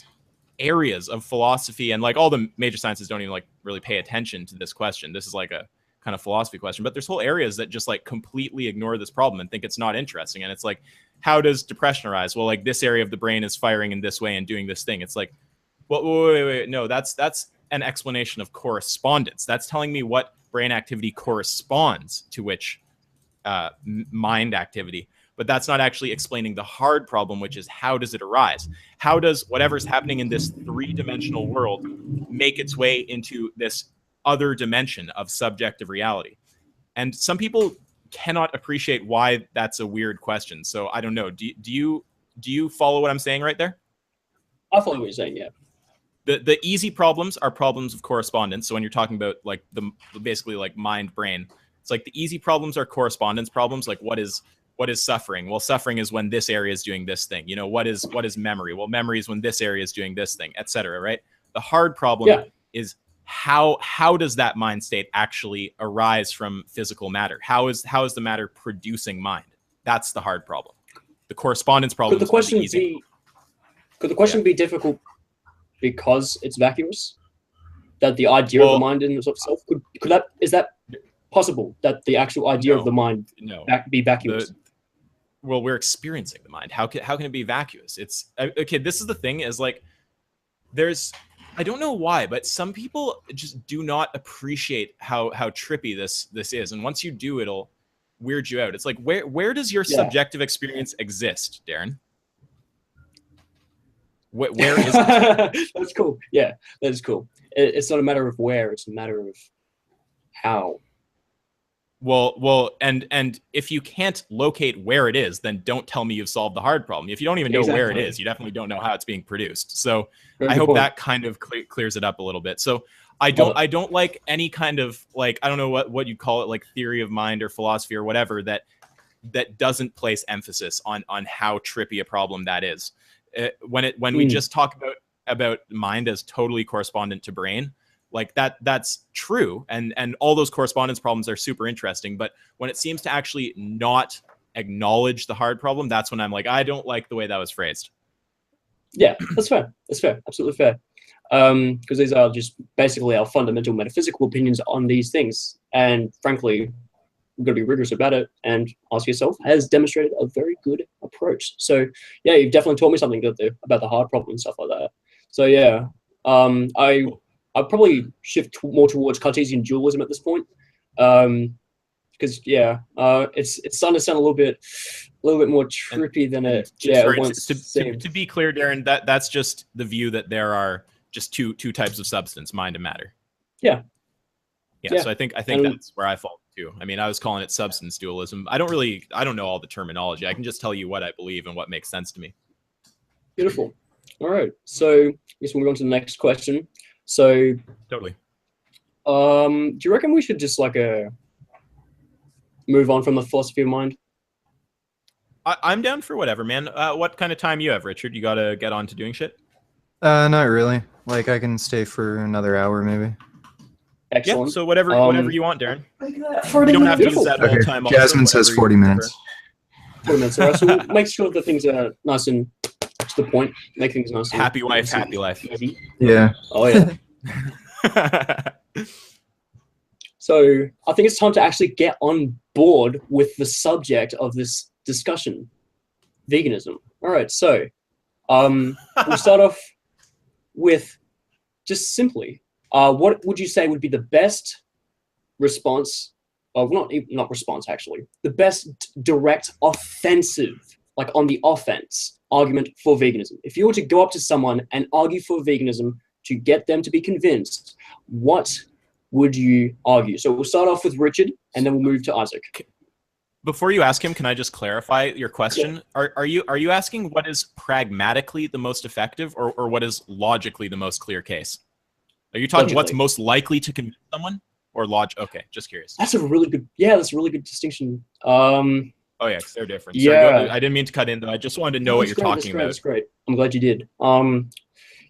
areas of philosophy, and like all the major sciences don't even like really pay attention to this question. This is like a kind of philosophy question, but there's whole areas that just like completely ignore this problem and think it's not interesting. And it's like, how does depression arise? Well, like this area of the brain is firing in this way and doing this thing. It's like, well, wait. No, that's an explanation of correspondence. That's telling me what brain activity corresponds to which mind activity. But that's not actually explaining the hard problem, which is, how does it arise? How does whatever's happening in this three-dimensional world make its way into this other dimension of subjective reality? And some people cannot appreciate why that's a weird question. So I don't know. Do you follow what I'm saying right there? I follow what you're saying, yeah. The easy problems are problems of correspondence. So when you're talking about like basically like mind brain, it's like the easy problems are correspondence problems. Like what is suffering? Well, suffering is when this area is doing this thing. You know, what is memory? Well, memory is when this area is doing this thing, etc. Right? The hard problem is how does that mind state actually arise from physical matter? How is the matter producing mind? That's the hard problem. The correspondence problem. Could the question be difficult because it's vacuous? That the idea of the mind in itself is that possible? That the actual idea of the mind be vacuous? Well, we're experiencing the mind. How can it be vacuous? It's okay. This is the thing, is like, I don't know why, but some people just do not appreciate how trippy this is. And once you do, it'll weird you out. It's like, where does your subjective experience exist, Darren? Where is it? That's cool. Yeah, that is cool. It's not a matter of where, it's a matter of how. Well, and if you can't locate where it is, then don't tell me you've solved the hard problem. If you don't even know where it is, you definitely don't know how it's being produced. So I hope that kind of clears it up a little bit. So I don't like any kind of, like, I don't know what you'd call it, like theory of mind or philosophy or whatever, that doesn't place emphasis on how trippy a problem that is. When we just talk about mind as totally correspondent to brain, like that's true, and all those correspondence problems are super interesting, but when it seems to actually not acknowledge the hard problem, that's when I'm like, I don't like the way that was phrased. Yeah, that's fair. Absolutely fair. Because these are just basically our fundamental metaphysical opinions on these things, and frankly, you've got to be rigorous about it and ask yourself, has demonstrated a very good approach. So yeah, you've definitely taught me something about the hard problem and stuff like that. So yeah, I'd probably shift more towards Cartesian dualism at this point, because it's starting to sound a little bit more trippy than it once seemed. To be clear, Darren, that's just the view that there are just two types of substance, mind and matter. Yeah. So I think that's where I fall too. I mean, I was calling it substance dualism. I don't know all the terminology. I can just tell you what I believe and what makes sense to me. Beautiful. All right. So I guess we'll move on to the next question. So, Totally. do you reckon we should just like move on from the philosophy of mind? I'm down for whatever, man. What kind of time you have, Richard? You gotta get on to doing shit? Not really. Like, I can stay for another hour, maybe. Excellent. Yeah, so whatever you want, Darren. You don't have to Beautiful. use that whole Okay. time. Also, Jasmine says whatever 40 you minutes. 40 minutes. All right. So we'll make sure that things are nice and to the point. Make things nice. And Happy wife, happy life. easy. Yeah. Oh yeah. So I think it's time to actually get on board with the subject of this discussion, veganism. All right. So we'll start off with just simply, what would you say would be the best response? Not response, actually. The best direct offensive, like on the offense, argument for veganism. If you were to go up to someone and argue for veganism to get them to be convinced, what would you argue? So we'll start off with Richard, and then we'll move to Isaac. Before you ask him, can I just clarify your question? Yeah. Are you asking what is pragmatically the most effective, or what is logically the most clear case? Are you talking Logically. What's most likely to convince someone, or Okay, just curious. That's a really good distinction. Oh yeah, 'cause they're different. Yeah. Sorry, I didn't mean to cut in though. I just wanted to know what you're talking about. That's great. I'm glad you did.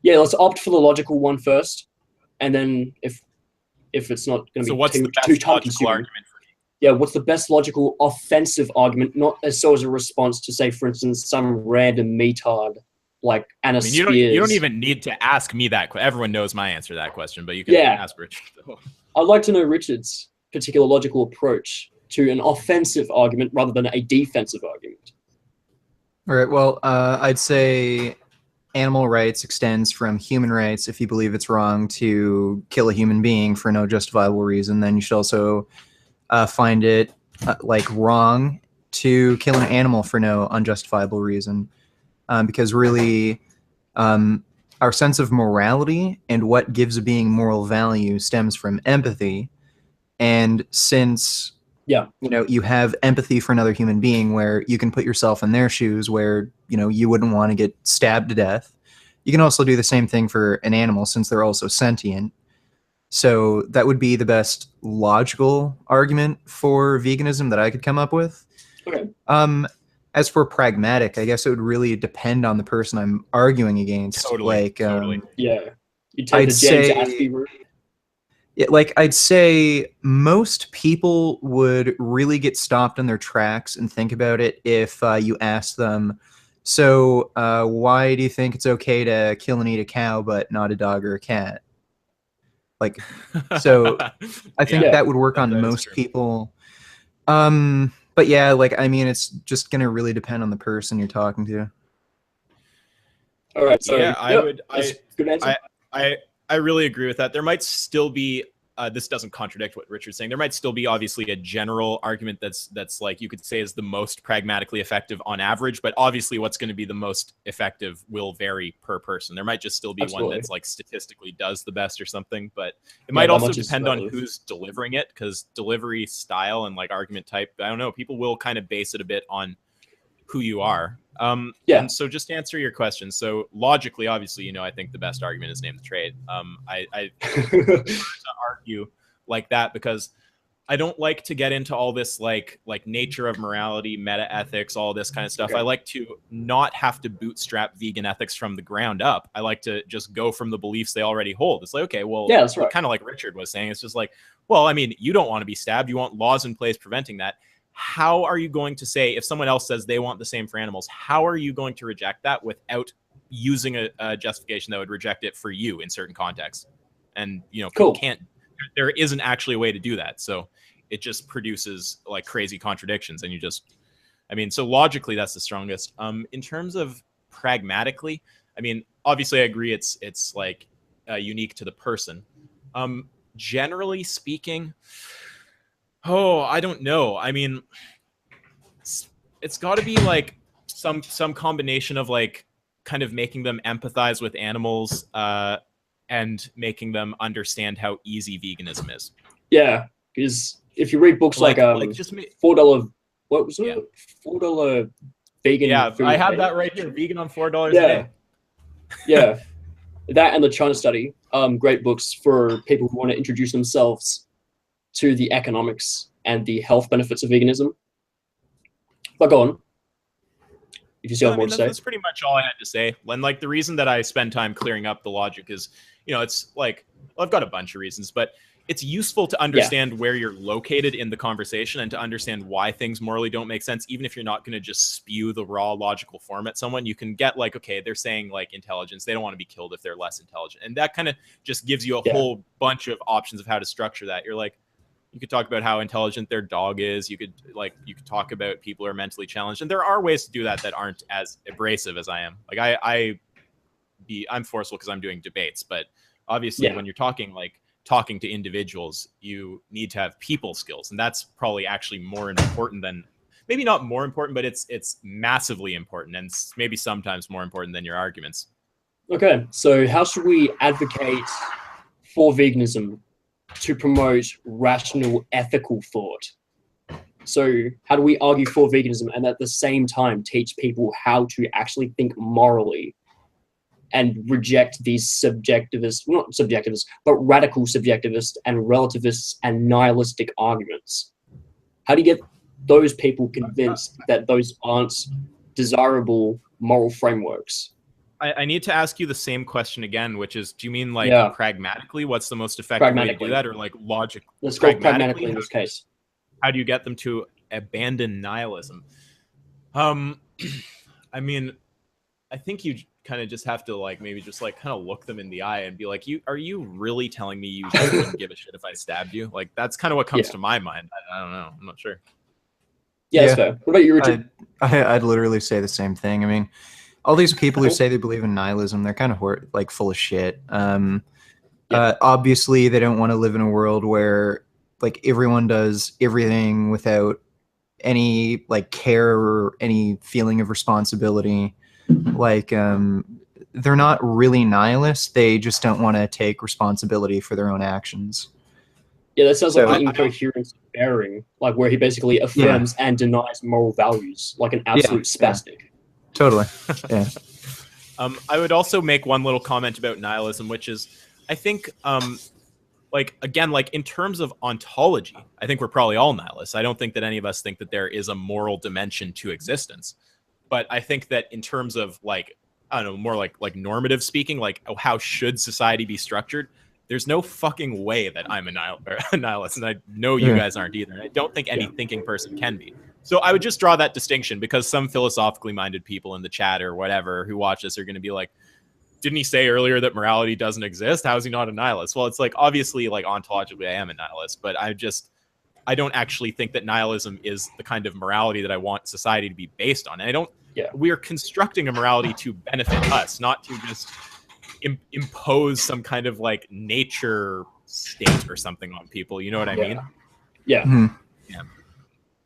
Yeah, let's opt for the logical one first, and then if it's not going to be what's too the best time logical consuming, argument for you? yeah, what's the best logical offensive argument, not as a response to, say, for instance, some random metard like Anna Spears. You don't even need to ask me that. Everyone knows my answer to that question, but you can ask Richard. I'd like to know Richard's particular logical approach to an offensive argument rather than a defensive argument. All right. Well, I'd say animal rights extends from human rights. If you believe it's wrong to kill a human being for no justifiable reason, then you should also find it like wrong to kill an animal for no unjustifiable reason. Because really, our sense of morality and what gives a being moral value stems from empathy. And since you have empathy for another human being where you can put yourself in their shoes where, you wouldn't want to get stabbed to death. You can also do the same thing for an animal since they're also sentient. So that would be the best logical argument for veganism that I could come up with. Okay. As for pragmatic, I guess it would really depend on the person I'm arguing against. Totally. Yeah. You take the James Aspie route. Yeah, like I'd say most people would really get stopped in their tracks and think about it if you asked them, so why do you think it's okay to kill and eat a cow but not a dog or a cat? Like, so I think that would work on most people. But yeah, like, I mean, it's just going to really depend on the person you're talking to. All right. So yeah, good answer. I really agree with that. There might still be, this doesn't contradict what Richard's saying. There might still be obviously a general argument that's like you could say is the most pragmatically effective on average, but obviously what's going to be the most effective will vary per person. There might just still be one that's like statistically does the best or something, but it might also depend on who's delivering it, because delivery style and like argument type, I don't know, people will kind of base it a bit on who you are. And so just to answer your question, so logically, obviously, I think the best argument is name the trade. I prefer to argue like that because I don't like to get into all this like nature of morality, meta ethics, all this kind of stuff. I like to not have to bootstrap vegan ethics from the ground up. I like to just go from the beliefs they already hold. It's like, okay, well, that's right. Kind of like Richard was saying, it's just like, well, I mean, you don't want to be stabbed. You want laws in place preventing that. How are you going to say, if someone else says they want the same for animals, how are you going to reject that without using a justification that would reject it for you in certain contexts? And, people can't, there isn't actually a way to do that. So it just produces like crazy contradictions. And so logically that's the strongest. In terms of pragmatically, I mean, obviously I agree it's like unique to the person. Generally speaking, I don't know. I mean, it's got to be like some combination of like kind of making them empathize with animals and making them understand how easy veganism is. Yeah, because if you read books like just $4, what was it? $4 vegan. Yeah, food, I have that right here. Vegan on $4 a day. Yeah, that and the China Study, great books for people who want to introduce themselves to the economics and the health benefits of veganism. But go on, if you still No, have I more mean to say. that's pretty much all I had to say. And like the reason that I spend time clearing up the logic is, it's like, well, I've got a bunch of reasons, but it's useful to Yeah, understand where you're located in the conversation and to understand why things morally don't make sense. Even if you're not going to just spew the raw logical form at someone, you can get like, okay, they're saying like intelligence. They don't want to be killed if they're less intelligent. And that kind of just gives you a yeah, whole bunch of options of how to structure that. You're like, you could talk about how intelligent their dog is. You could talk about people who are mentally challenged. And there are ways to do that that aren't as abrasive as I am. Like I'm forceful because I'm doing debates, but obviously yeah. when you're talking to individuals, you need to have people skills, and that's probably actually more important than, maybe not more important, but it's massively important, and maybe sometimes more important than your arguments. Okay, so how should we advocate for veganism to promote rational, ethical thought? So how do we argue for veganism and at the same time teach people how to actually think morally and reject these subjectivist, well, not subjectivist, but radical subjectivist and relativists and nihilistic arguments? How do you get those people convinced that those aren't desirable moral frameworks? I need to ask you the same question again, which is, do you mean like Yeah, pragmatically? What's the most effective way to do pragmatically. that, or like logic? Let's go pragmatically Pragmatically, in this case. how do you get them to abandon nihilism? Um, I mean, I think you kind of just have to like maybe just like kind of look them in the eye and be like, are you really telling me you just wouldn't give a shit if I stabbed you? Like that's kind of what comes Yeah, to my mind. I don't know. I'm not sure. yeah, that's Yeah, fair. What about you, Richard? I'd literally say the same thing. I mean, all these people who Cool. say they believe in nihilism, they're kind of like full of shit. Yeah, Obviously, they don't want to live in a world where like everyone does everything without any like care or any feeling of responsibility. Like, they're not really nihilists. They just don't want to take responsibility for their own actions. yeah, that sounds like So, the incoherence of bearing, like where he basically yeah, affirms and denies moral values, like an yeah, absolute yeah, spastic. totally. Yeah. I would also make one little comment about nihilism, which is, I think, like again, like in terms of ontology, I think we're probably all nihilists. I don't think that any of us think that there is a moral dimension to existence. But I think that in terms of like, I don't know, more like normative speaking, like, oh, how should society be structured? There's no fucking way that I'm a nihilist, and I know you Yeah. guys aren't either. And I don't think any Yeah, thinking person can be. So I would just draw that distinction, because some philosophically minded people in the chat or whatever who watch this are going to be like, didn't he say earlier that morality doesn't exist? How is he not a nihilist? Well, it's like, obviously, like ontologically, I am a nihilist, but I don't actually think that nihilism is the kind of morality that I want society to be based on. And I don't, yeah, we are constructing a morality to benefit us, not to just impose some kind of like nature state or something on people. You know what I yeah, mean? yeah. Mhm. Yeah.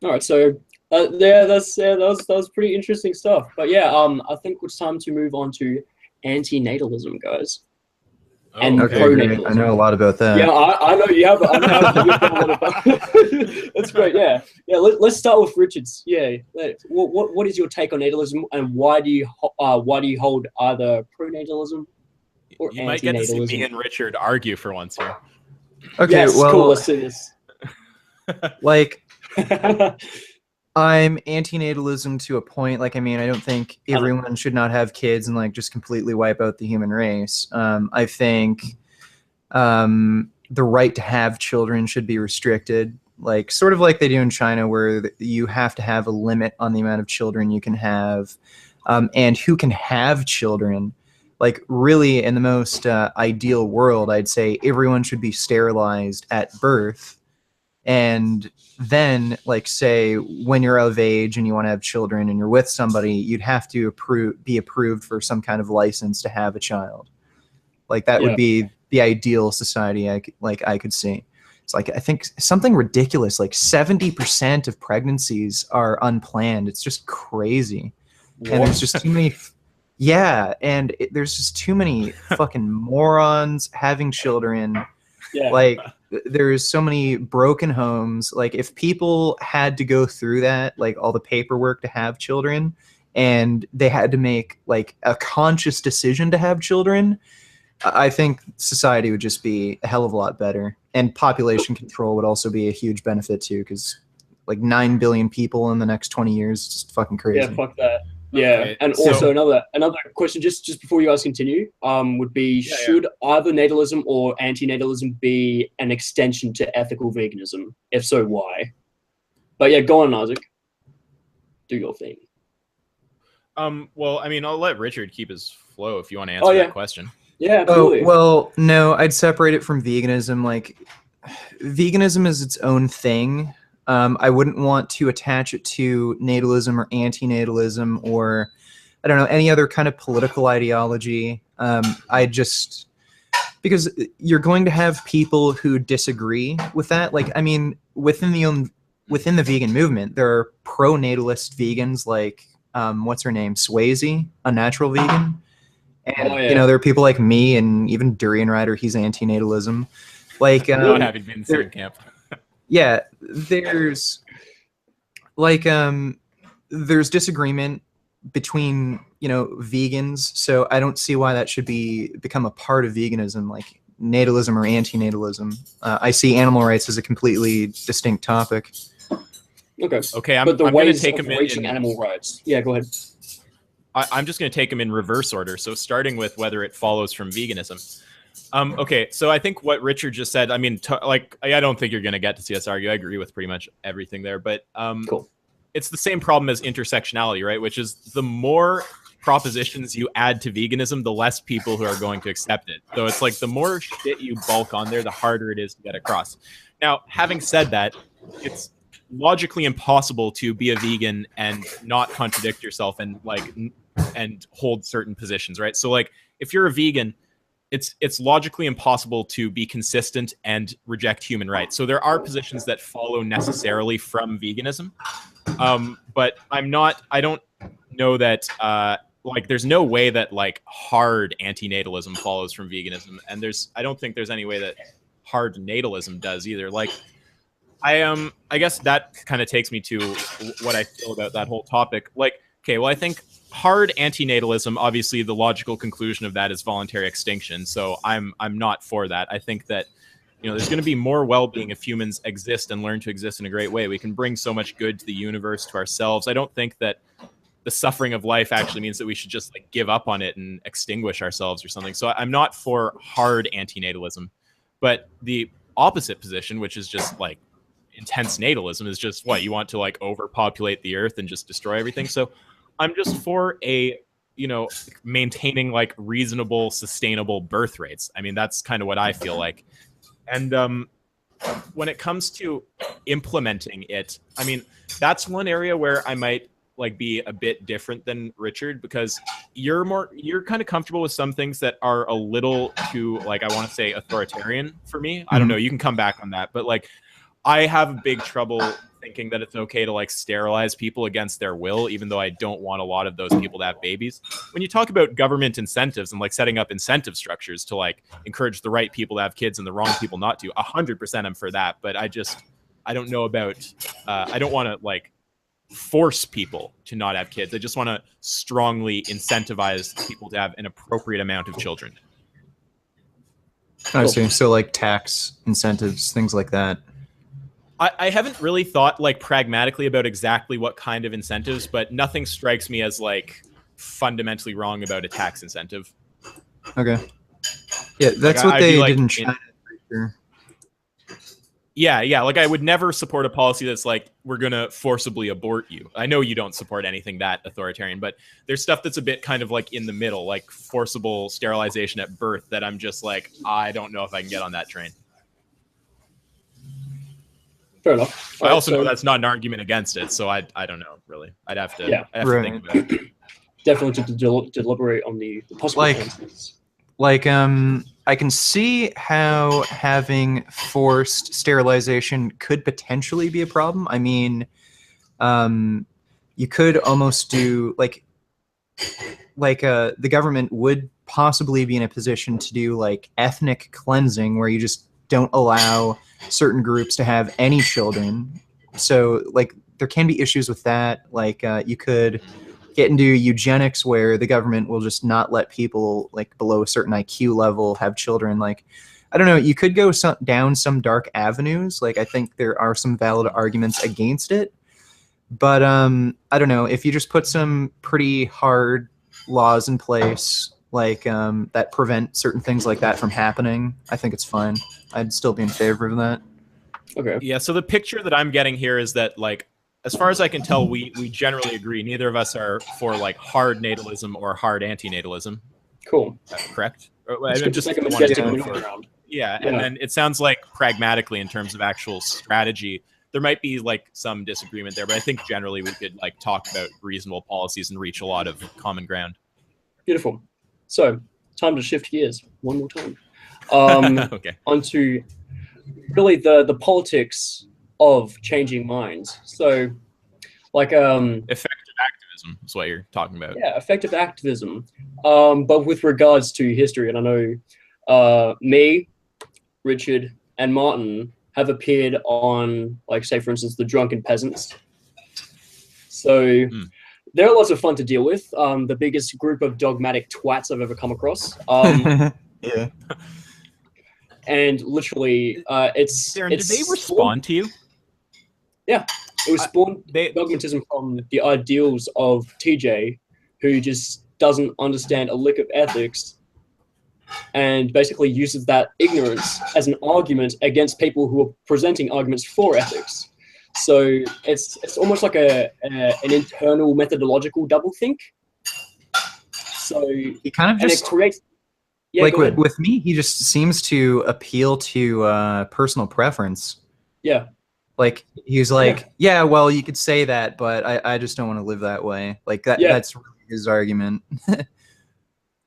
All right, so that was pretty interesting stuff. But yeah, I think it's time to move on to antinatalism, guys, Oh, and Okay, okay. great. I know a pronatalism. lot about Yeah, that. I know you have. I know you've got a lot of. That's great. Yeah, yeah. Let's start with Richard's. Yeah. What is your take on natalism, and why do you hold either pronatalism or You might get to see me antinatalism? and Richard argue for once here. Okay, Yes, cool. well, Let's do this. like I I'm antinatalism to a point. Like, I mean, I don't think know. everyone should not have kids and like just completely wipe out the human race. I think the right to have children should be restricted, like sort of like they do in China, where you have to have a limit on the amount of children you can have, and who can have children. Like, really, in the most ideal world, I'd say everyone should be sterilized at birth, and then, like, say when you're of age and you want to have children and you're with somebody, you'd have to be approved for some kind of license to have a child. Like, that would Yeah, be the ideal society I could see. It's like, I think something ridiculous, like 70% of pregnancies are unplanned. It's just crazy. And there's what? just too many, yeah, and there's just too many fucking morons having children. Yeah, Like, there's so many broken homes. Like, if people had to go through that, like all the paperwork to have children, and they had to make like a conscious decision to have children, I think society would just be a hell of a lot better. And population control would also be a huge benefit too, because like 9 billion people in the next 20 years is just fucking crazy. Yeah, fuck that. Yeah, Okay, and so- also another question, just before you guys continue, would be should either natalism or antinatalism be an extension to ethical veganism? If so, why? But yeah, go on, Isaac. Do your thing. Well, I mean, I'll let Richard keep his flow if you want to answer that question. Yeah, absolutely. Oh, well, no, I'd separate it from veganism. Like, veganism is its own thing. I wouldn't want to attach it to natalism or antinatalism or, I don't know, any other kind of political ideology. Because you're going to have people who disagree with that. Like, I mean, within the vegan movement, there are pro-natalist vegans like, what's her name, Swayze, a natural vegan. And, you know, there are people like me and even Durian Rider, he's anti-natalism. Like, not having been in the same camp. Yeah, there's there's disagreement between, you know, vegans, so I don't see why that should become a part of veganism, like natalism or anti-natalism. I see animal rights as a completely distinct topic. Okay, I'm but the going ways to take of him reaching in animal rights. Yeah, go ahead. I'm just going to take them in reverse order. So starting with whether it follows from veganism. Okay, so I think what Richard just said, I mean, I don't think you're going to get to see us argue. I agree with pretty much everything there. But cool. It's the same problem as intersectionality, right? Which is the more propositions you add to veganism, the less people who are going to accept it. So it's like the more shit you bulk on there, the harder it is to get across. Now, having said that, it's logically impossible to be a vegan and not contradict yourself and hold certain positions, right? So like if you're a vegan, it's logically impossible to be consistent and reject human rights. So there are positions that follow necessarily from veganism, but I don't know that there's no way that like hard antinatalism follows from veganism, and I don't think there's any way that hard natalism does either. Like I guess that kind of takes me to what I feel about that whole topic. Like, okay, well, I think hard antinatalism, obviously the logical conclusion of that is voluntary extinction. So I'm not for that. I think that, you know, there's going to be more well-being if humans exist and learn to exist in a great way. We can bring so much good to the universe, to ourselves. I don't think that the suffering of life actually means that we should just like give up on it and extinguish ourselves or something. So I'm not for hard antinatalism, but the opposite position, which is just like intense natalism, is just what you want to like overpopulate the earth and just destroy everything. So I'm just for maintaining like reasonable, sustainable birth rates. I mean, that's kind of what I feel like. And when it comes to implementing it, I mean, that's one area where I might like be a bit different than Richard, because you're kind of comfortable with some things that are a little too, like, I want to say authoritarian for me. I don't know. You can come back on that, but like, I have big trouble thinking that it's okay to like sterilize people against their will, even though I don't want a lot of those people to have babies. When you talk about government incentives and like setting up incentive structures to like encourage the right people to have kids and the wrong people not to, 100% I'm for that. But I don't know about, I don't want to like force people to not have kids. I just want to strongly incentivize people to have an appropriate amount of children. I see. So like tax incentives, things like that. I haven't really thought like pragmatically about exactly what kind of incentives, but nothing strikes me as like fundamentally wrong about a tax incentive. Okay. Yeah, that's like, what they did in China. Sure. Yeah. Like I would never support a policy that's like, we're going to forcibly abort you. I know you don't support anything that authoritarian, but there's stuff that's a bit kind of like in the middle, like forcible sterilization at birth, that I'm just like, I don't know if I can get on that train. Fair enough. I also know that's not an argument against it, so I don't know, really. I'd have to think about it. Definitely to deliberate on the possible consequences. Like, I can see how having forced sterilization could potentially be a problem. I mean, you could almost do, the government would possibly be in a position to do, like, ethnic cleansing, where you just don't allow certain groups to have any children. So like there can be issues with that. Like you could get into eugenics where the government will just not let people like below a certain IQ level have children. Like, I don't know, you could go down some dark avenues. Like, I think there are some valid arguments against it. But I don't know, if you just put some pretty hard laws in place, like that prevent certain things like that from happening, I think it's fine. I'd still be in favor of that. Okay. Yeah, so the picture that I'm getting here is that, like, as far as I can tell, we generally agree. Neither of us are for like hard natalism or hard anti-natalism. Cool. Correct? It's I good just to take a wanted to majestic confirm. ground. Yeah, and then it sounds like pragmatically in terms of actual strategy, there might be like some disagreement there, but I think generally we could like talk about reasonable policies and reach a lot of common ground. Beautiful. So, time to shift gears one more time. Okay. Onto really the politics of changing minds. So, like Effective activism is what you're talking about. yeah, effective activism. But with regards to history, and I know me, Richard, and Martin have appeared on, like, say, for instance, the Drunken Peasants. So they're lots of fun to deal with. The biggest group of dogmatic twats I've ever come across. Yeah. And literally, Darren, did they respond to you? Yeah, it was spawned dogmatism from the ideals of TJ, who just doesn't understand a lick of ethics, and basically uses that ignorance as an argument against people who are presenting arguments for ethics. So it's almost like an internal methodological doublethink. So He kind of just it creates. Yeah, like with me, he just seems to appeal to personal preference. Yeah. Like he's like, yeah, well, you could say that, but I just don't want to live that way. Like that. Yeah. That's really his argument.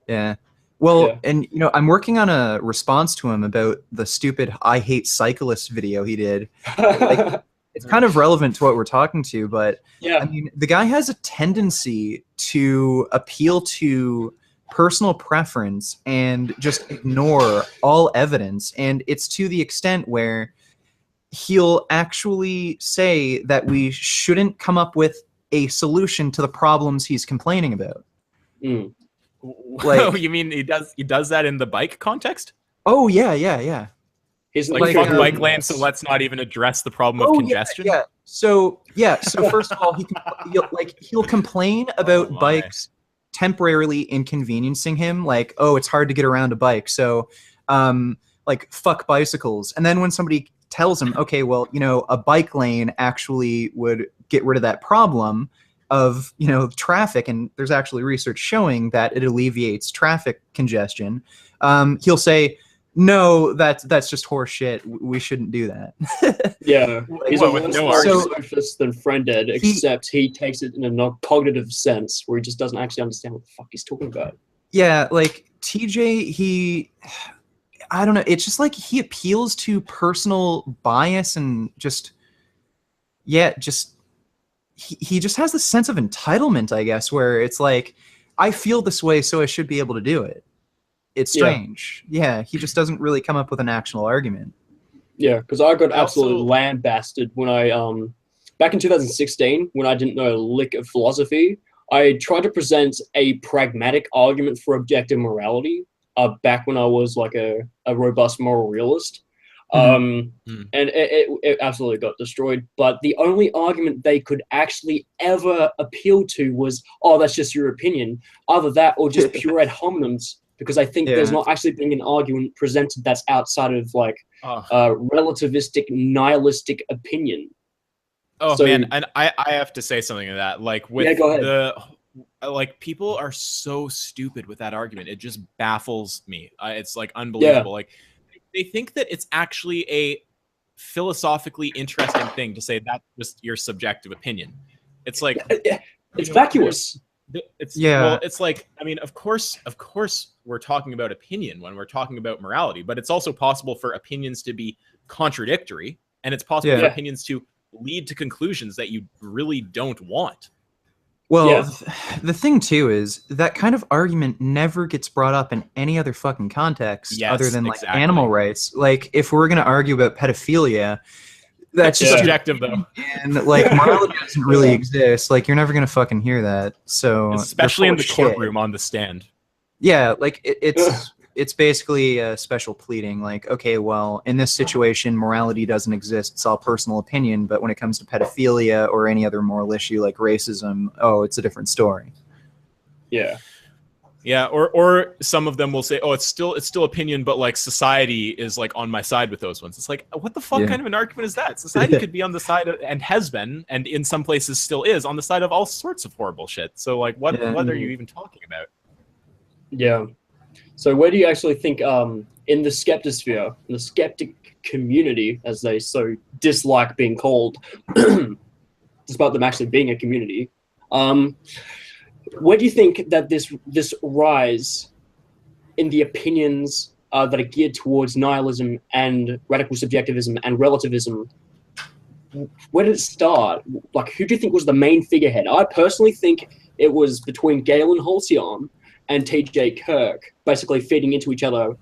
Yeah. Well, and you know, I'm working on a response to him about the stupid "I hate cyclists" video he did. Like, it's kind of relevant to what we're talking to, but yeah, I mean, the guy has a tendency to appeal to personal preference and just ignore all evidence, and it's to the extent where he'll actually say that we shouldn't come up with a solution to the problems he's complaining about. Like, oh, you mean he does that in the bike context? Oh yeah. He's like fuck bike lanes, so let's not even address the problem of congestion. Yeah. So first of all, he'll complain about bikes temporarily inconveniencing him, like, oh, it's hard to get around a bike, so like, fuck bicycles. And then when somebody tells him, okay, well, you know, a bike lane actually would get rid of that problem of, you know, traffic, and there's actually research showing that it alleviates traffic congestion, he'll say, no, that's just horse shit. We shouldn't do that. Yeah, he's a with no sophist than Friended, except he takes it in a non-cognitive sense where he just doesn't actually understand what the fuck he's talking about. Yeah, like TJ, I don't know. It's just like he appeals to personal bias and just he just has this sense of entitlement, I guess, where it's like, I feel this way, so I should be able to do it. It's strange. Yeah, he just doesn't really come up with an actual argument. Yeah, because I got absolutely lambasted when I back in 2016, when I didn't know a lick of philosophy. I tried to present a pragmatic argument for objective morality back when I was like a robust moral realist. And it absolutely got destroyed. But the only argument they could actually ever appeal to was, oh, that's just your opinion. Either that or just pure ad hominems, because I think there's not actually being an argument presented that's outside of like relativistic, nihilistic opinion. Oh, so, man, and I have to say something to that. Like, with like, people are so stupid with that argument. It just baffles me. It's like unbelievable. Like, they think that it's actually a philosophically interesting thing to say that's just your subjective opinion. It's like, it's vacuous. Well, it's like, I mean, of course we're talking about opinion when we're talking about morality, but it's also possible for opinions to be contradictory, and it's possible for opinions to lead to conclusions that you really don't want. Well, the thing too is that kind of argument never gets brought up in any other fucking context other than like animal rights. Like, if we're going to argue about pedophilia, That's It's just subjective though. and like morality doesn't really exist. Like you're never gonna fucking hear that. So they're Especially full in of the shit. courtroom on the stand. Yeah, like it's basically a special pleading. Like, okay, well, in this situation, morality doesn't exist. It's all personal opinion. But when it comes to pedophilia or any other moral issue like racism, oh, it's a different story. Yeah. Yeah, or some of them will say, "Oh, it's still opinion, but like society is like on my side with those ones." It's like, what the fuck kind of an argument is that? Society could be on the side of, and has been, and in some places still is, on the side of all sorts of horrible shit. So like, what are you even talking about? Yeah. So where do you actually think in the skeptosphere, in the skeptic community, as they so dislike being called, despite them actually being a community, where do you think that this rise in the opinions that are geared towards nihilism and radical subjectivism and relativism, where did it start? Like, who do you think was the main figurehead? I personally think it was between Galen Halcyon and T.J. Kirk, basically feeding into each other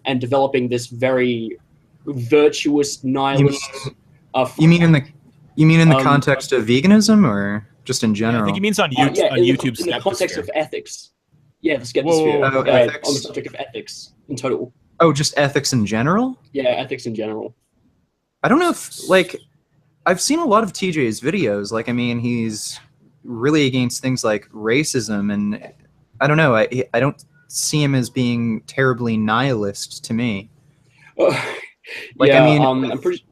and developing this very virtuous nihilist. You mean in the context of veganism, or just in general? Yeah, I think he means on YouTube. On YouTube, in the context of ethics. Yeah, the skeptosphere on the subject of ethics in total. Oh, just ethics in general? Yeah, ethics in general. I don't know if, like, I've seen a lot of TJ's videos. Like, I mean, he's really against things like racism, and I don't know. I don't see him as being terribly nihilist to me. Like, yeah, I mean, I'm pretty.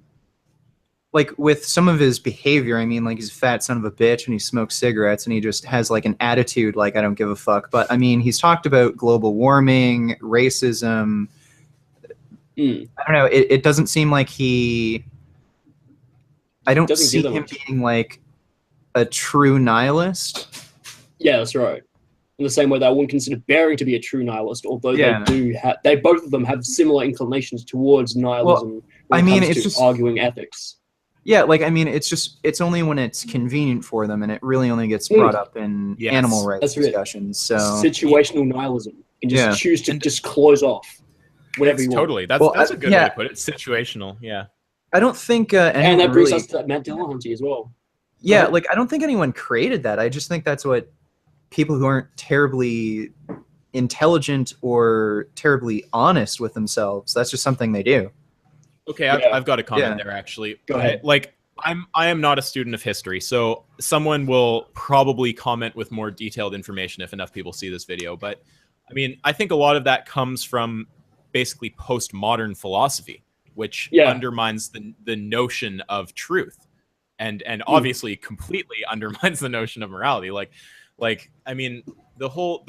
Like with some of his behavior, I mean, like he's a fat son of a bitch and he smokes cigarettes and he just has like an attitude like I don't give a fuck. But I mean, he's talked about global warming, racism. I don't know. It doesn't seem like I don't see him being like a true nihilist. Yeah, that's right. In the same way that I wouldn't consider Bering to be a true nihilist, although they both of them have similar inclinations towards nihilism. Well, I mean, it's just arguing ethics. Yeah, like, I mean, it's only when it's convenient for them, and it really only gets brought up in animal rights discussions. So situational nihilism. You can just choose to just close off whatever you want. Totally. That's a good way to put it. Situational, yeah. I don't think and that brings us to Matt Dillahunty as well. Yeah, like, I don't think anyone created that. I just think that's what people who aren't terribly intelligent or terribly honest with themselves, that's just something they do. Okay, I've got a comment there actually. Go ahead. Like I am not a student of history, so someone will probably comment with more detailed information if enough people see this video. But I mean, I think a lot of that comes from basically postmodern philosophy, which undermines the notion of truth, and obviously completely undermines the notion of morality. Like I mean, the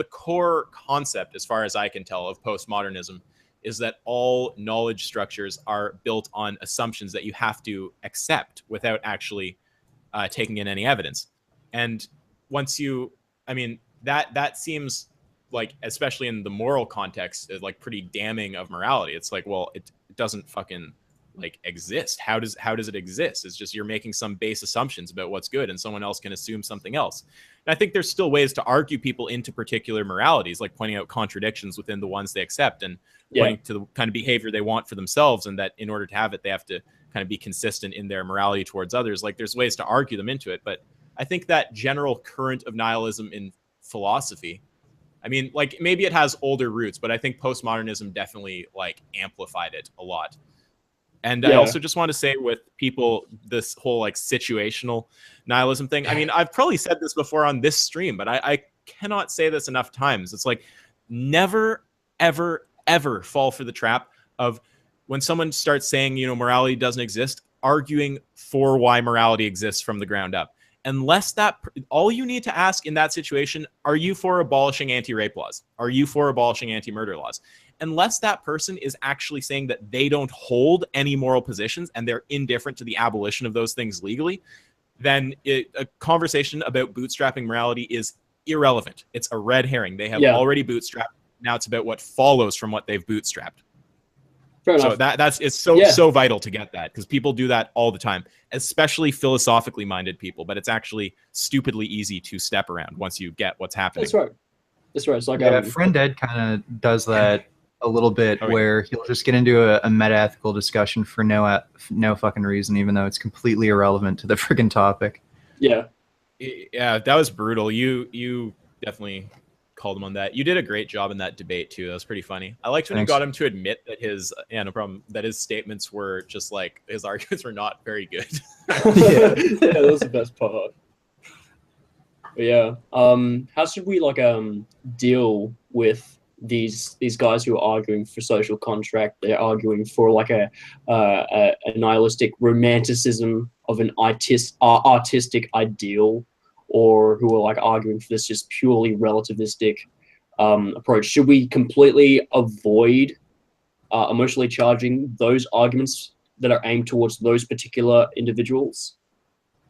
core concept, as far as I can tell, of postmodernism is that all knowledge structures are built on assumptions that you have to accept without actually taking in any evidence. And once I mean, that seems like, especially in the moral context, is like pretty damning of morality. It's like, well, it doesn't fucking like exist. How does it exist? It's just you're making some base assumptions about what's good, and someone else can assume something else. And I think there's still ways to argue people into particular moralities, like pointing out contradictions within the ones they accept and pointing to the kind of behavior they want for themselves, and that in order to have it, they have to kind of be consistent in their morality towards others. Like, there's ways to argue them into it. But I think that general current of nihilism in philosophy, I mean, like, maybe it has older roots, but I think postmodernism definitely like amplified it a lot. And I also just want to say with people, this whole like situational nihilism thing. I mean, I've probably said this before on this stream, but I cannot say this enough times. It's like, never, ever, ever fall for the trap of, when someone starts saying, you know, morality doesn't exist, arguing for why morality exists from the ground up. Unless all you need to ask in that situation, are you for abolishing anti-rape laws? Are you for abolishing anti-murder laws? Unless that person is actually saying that they don't hold any moral positions and they're indifferent to the abolition of those things legally, then a conversation about bootstrapping morality is irrelevant. It's a red herring. They have already bootstrapped. Now it's about what follows from what they've bootstrapped. Fair so enough. It's so vital to get that, because people do that all the time, especially philosophically minded people. But it's actually stupidly easy to step around once you get what's happening. That's right. It's like friend Ed kind of does that a little bit Oh, yeah. where he'll just get into a meta-ethical discussion for no fucking reason, even though it's completely irrelevant to the friggin' topic. Yeah. Yeah, that was brutal. You definitely called him on that. You did a great job in that debate too. That was pretty funny. I liked when you Thanks. got him to admit that his no problem, that his statements were just like his arguments were not very good. Yeah, that was the best part. But yeah, how should we like deal with these guys who are arguing for social contract? They're arguing for like a nihilistic romanticism of an artistic ideal, or who are like arguing for this just purely relativistic approach. Should we completely avoid emotionally charging those arguments that are aimed towards those particular individuals?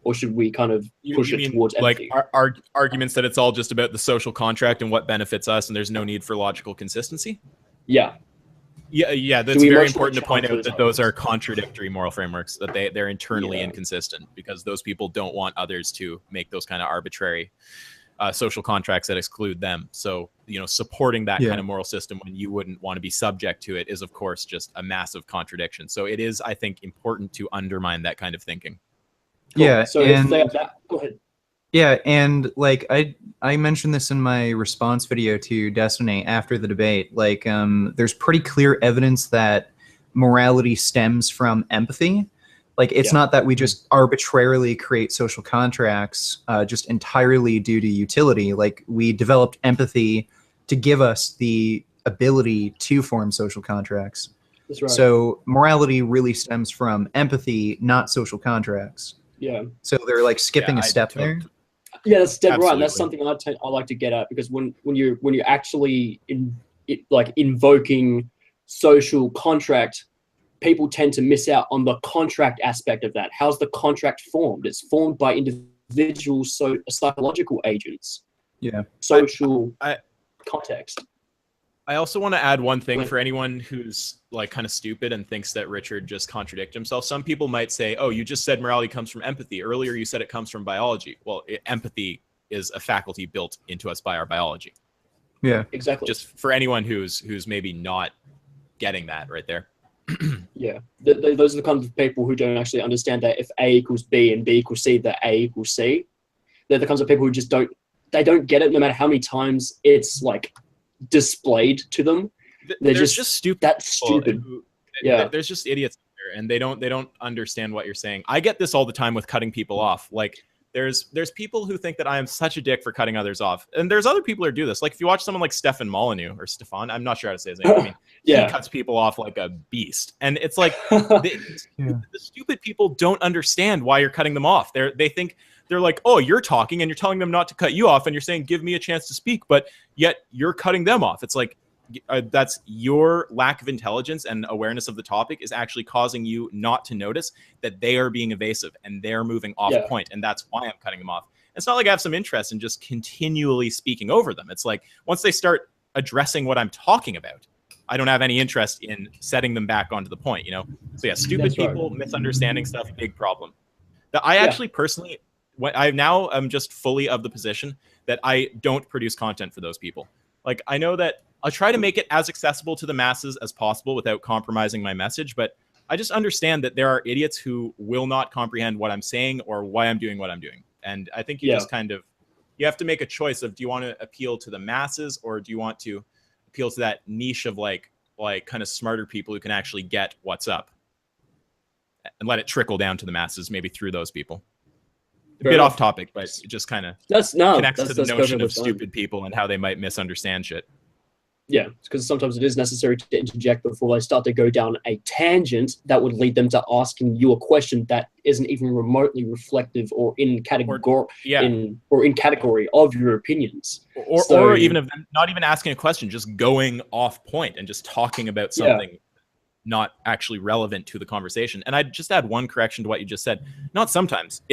Or should we kind of push you it mean towards like empathy? arguments that it's all just about the social contract and what benefits us, and there's no need for logical consistency? Yeah. Yeah, that's very important to point out that those are contradictory moral frameworks, that they're internally inconsistent, because those people don't want others to make those kind of arbitrary social contracts that exclude them. So, supporting that kind of moral system when you wouldn't want to be subject to it is, of course, just a massive contradiction. So it is, I think, important to undermine that kind of thinking. Cool. Yeah, so if they have that, go ahead. Yeah, and like I mentioned this in my response video to Destiny after the debate. Like, there's pretty clear evidence that morality stems from empathy. Like, it's not that we just arbitrarily create social contracts just entirely due to utility. Like, we developed empathy to give us the ability to form social contracts. That's right. So morality really stems from empathy, not social contracts. Yeah. So they're like skipping a step there. Yeah, that's dead right. Absolutely. That's something I like to get at, because when you're actually invoking social contract, people tend to miss out on the contract aspect of that. How's the contract formed? It's formed by individuals, so psychological agents. Yeah. Social context. I also want to add one thing for anyone who's like kind of stupid and thinks that Richard just contradicted himself. Some people might say, oh, you just said morality comes from empathy. Earlier, you said it comes from biology. Well, empathy is a faculty built into us by our biology. Yeah, exactly. Just for anyone who's maybe not getting that right there. Yeah, those are the kinds of people who don't actually understand that if A equals B and B equals C, that A equals C. They're the kinds of people who just don't get it, no matter how many times it's like displayed to them. They're just stupid. That's stupid. There's just idiots there, and they don't understand what you're saying. I get this all the time with cutting people off. Like there's people who think that I am such a dick for cutting others off, and there's other people who do this. Like if you watch someone like Stefan Molyneux or Stefan, I'm not sure how to say his name. I mean, he cuts people off like a beast, and it's like the stupid people don't understand why you're cutting them off. They think. They're like, oh, you're talking and you're telling them not to cut you off, and you're saying, give me a chance to speak, but yet you're cutting them off. It's like, that's your lack of intelligence and awareness of the topic is actually causing you not to notice that they are being evasive and they're moving off point, and that's why I'm cutting them off. It's not like I have some interest in just continually speaking over them. It's like, once they start addressing what I'm talking about, I don't have any interest in setting them back onto the point, So yeah, stupid people, misunderstanding stuff, big problem. I actually personally... I'm just fully of the position that I don't produce content for those people. Like, I know that I'll try to make it as accessible to the masses as possible without compromising my message, but I just understand that there are idiots who will not comprehend what I'm saying or why I'm doing what I'm doing. And I think you just you have to make a choice of, do you want to appeal to the masses, or do you want to appeal to that niche of like kind of smarter people who can actually get what's up and let it trickle down to the masses, maybe through those people. A bit off topic, but it just kind of connects to the notion of stupid people and how they might misunderstand shit. Yeah, because sometimes it is necessary to interject before they start to go down a tangent that would lead them to asking you a question that isn't even remotely reflective or in category in category of your opinions. Or even of them not even asking a question, just going off point and just talking about something not actually relevant to the conversation. And I'd just add one correction to what you just said. Not sometimes.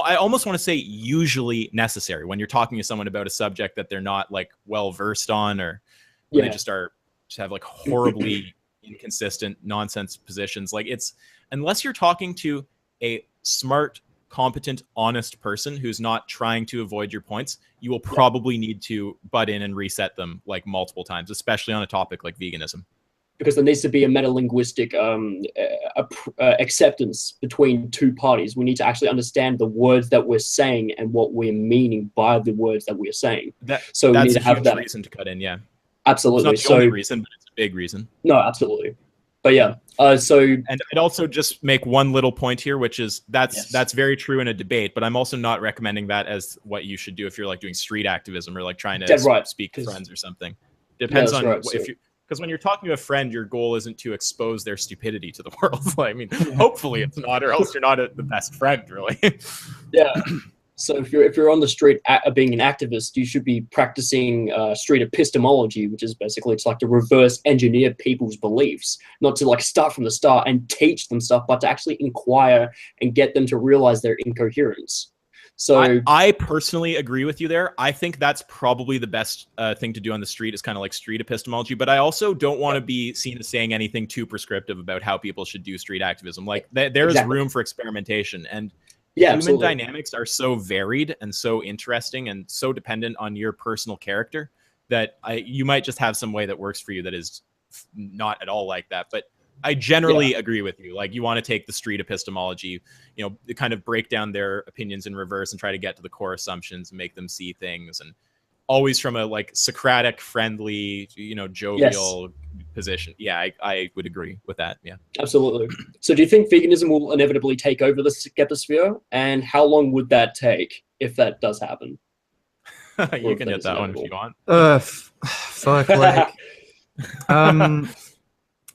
I almost want to say usually necessary when you're talking to someone about a subject that they're not like well versed on, or they just have like horribly inconsistent nonsense positions. Like, it's, unless you're talking to a smart, competent, honest person who's not trying to avoid your points, you will probably need to butt in and reset them like multiple times, especially on a topic like veganism. Because there needs to be a meta-linguistic acceptance between two parties. We need to actually understand the words that we're saying and what we're meaning by the words that we're saying. So we need to have that reason to cut in. Yeah, absolutely. It's not the only reason, but it's a big reason. No, absolutely. But yeah, and I'd also just make one little point here, which is that's very true in a debate, but I'm also not recommending that as what you should do if you're like doing street activism or like trying to speak to friends or something. Depends on if you. Because when you're talking to a friend, your goal isn't to expose their stupidity to the world. I mean, hopefully it's not, or else you're not the best friend, really. Yeah. So if you're on the street being an activist, you should be practicing street epistemology, which is basically it's like to reverse engineer people's beliefs, not to like start from the start and teach them stuff, but to actually inquire and get them to realize their incoherence. So I personally agree with you there. I think that's probably the best thing to do on the street is kind of like street epistemology. But I also don't want to be seen as saying anything too prescriptive about how people should do street activism. Like there's room for experimentation, and human dynamics are so varied and so interesting and so dependent on your personal character that you might just have some way that works for you that is not at all like that. But I generally agree with you. Like you want to take the street epistemology, kind of break down their opinions in reverse and try to get to the core assumptions and make them see things, and always from a like Socratic, friendly, jovial position. Yeah, I would agree with that. Yeah, absolutely. So do you think veganism will inevitably take over the skeptosphere, and how long would that take if that does happen? You can hit that one if you want. Fuck, like,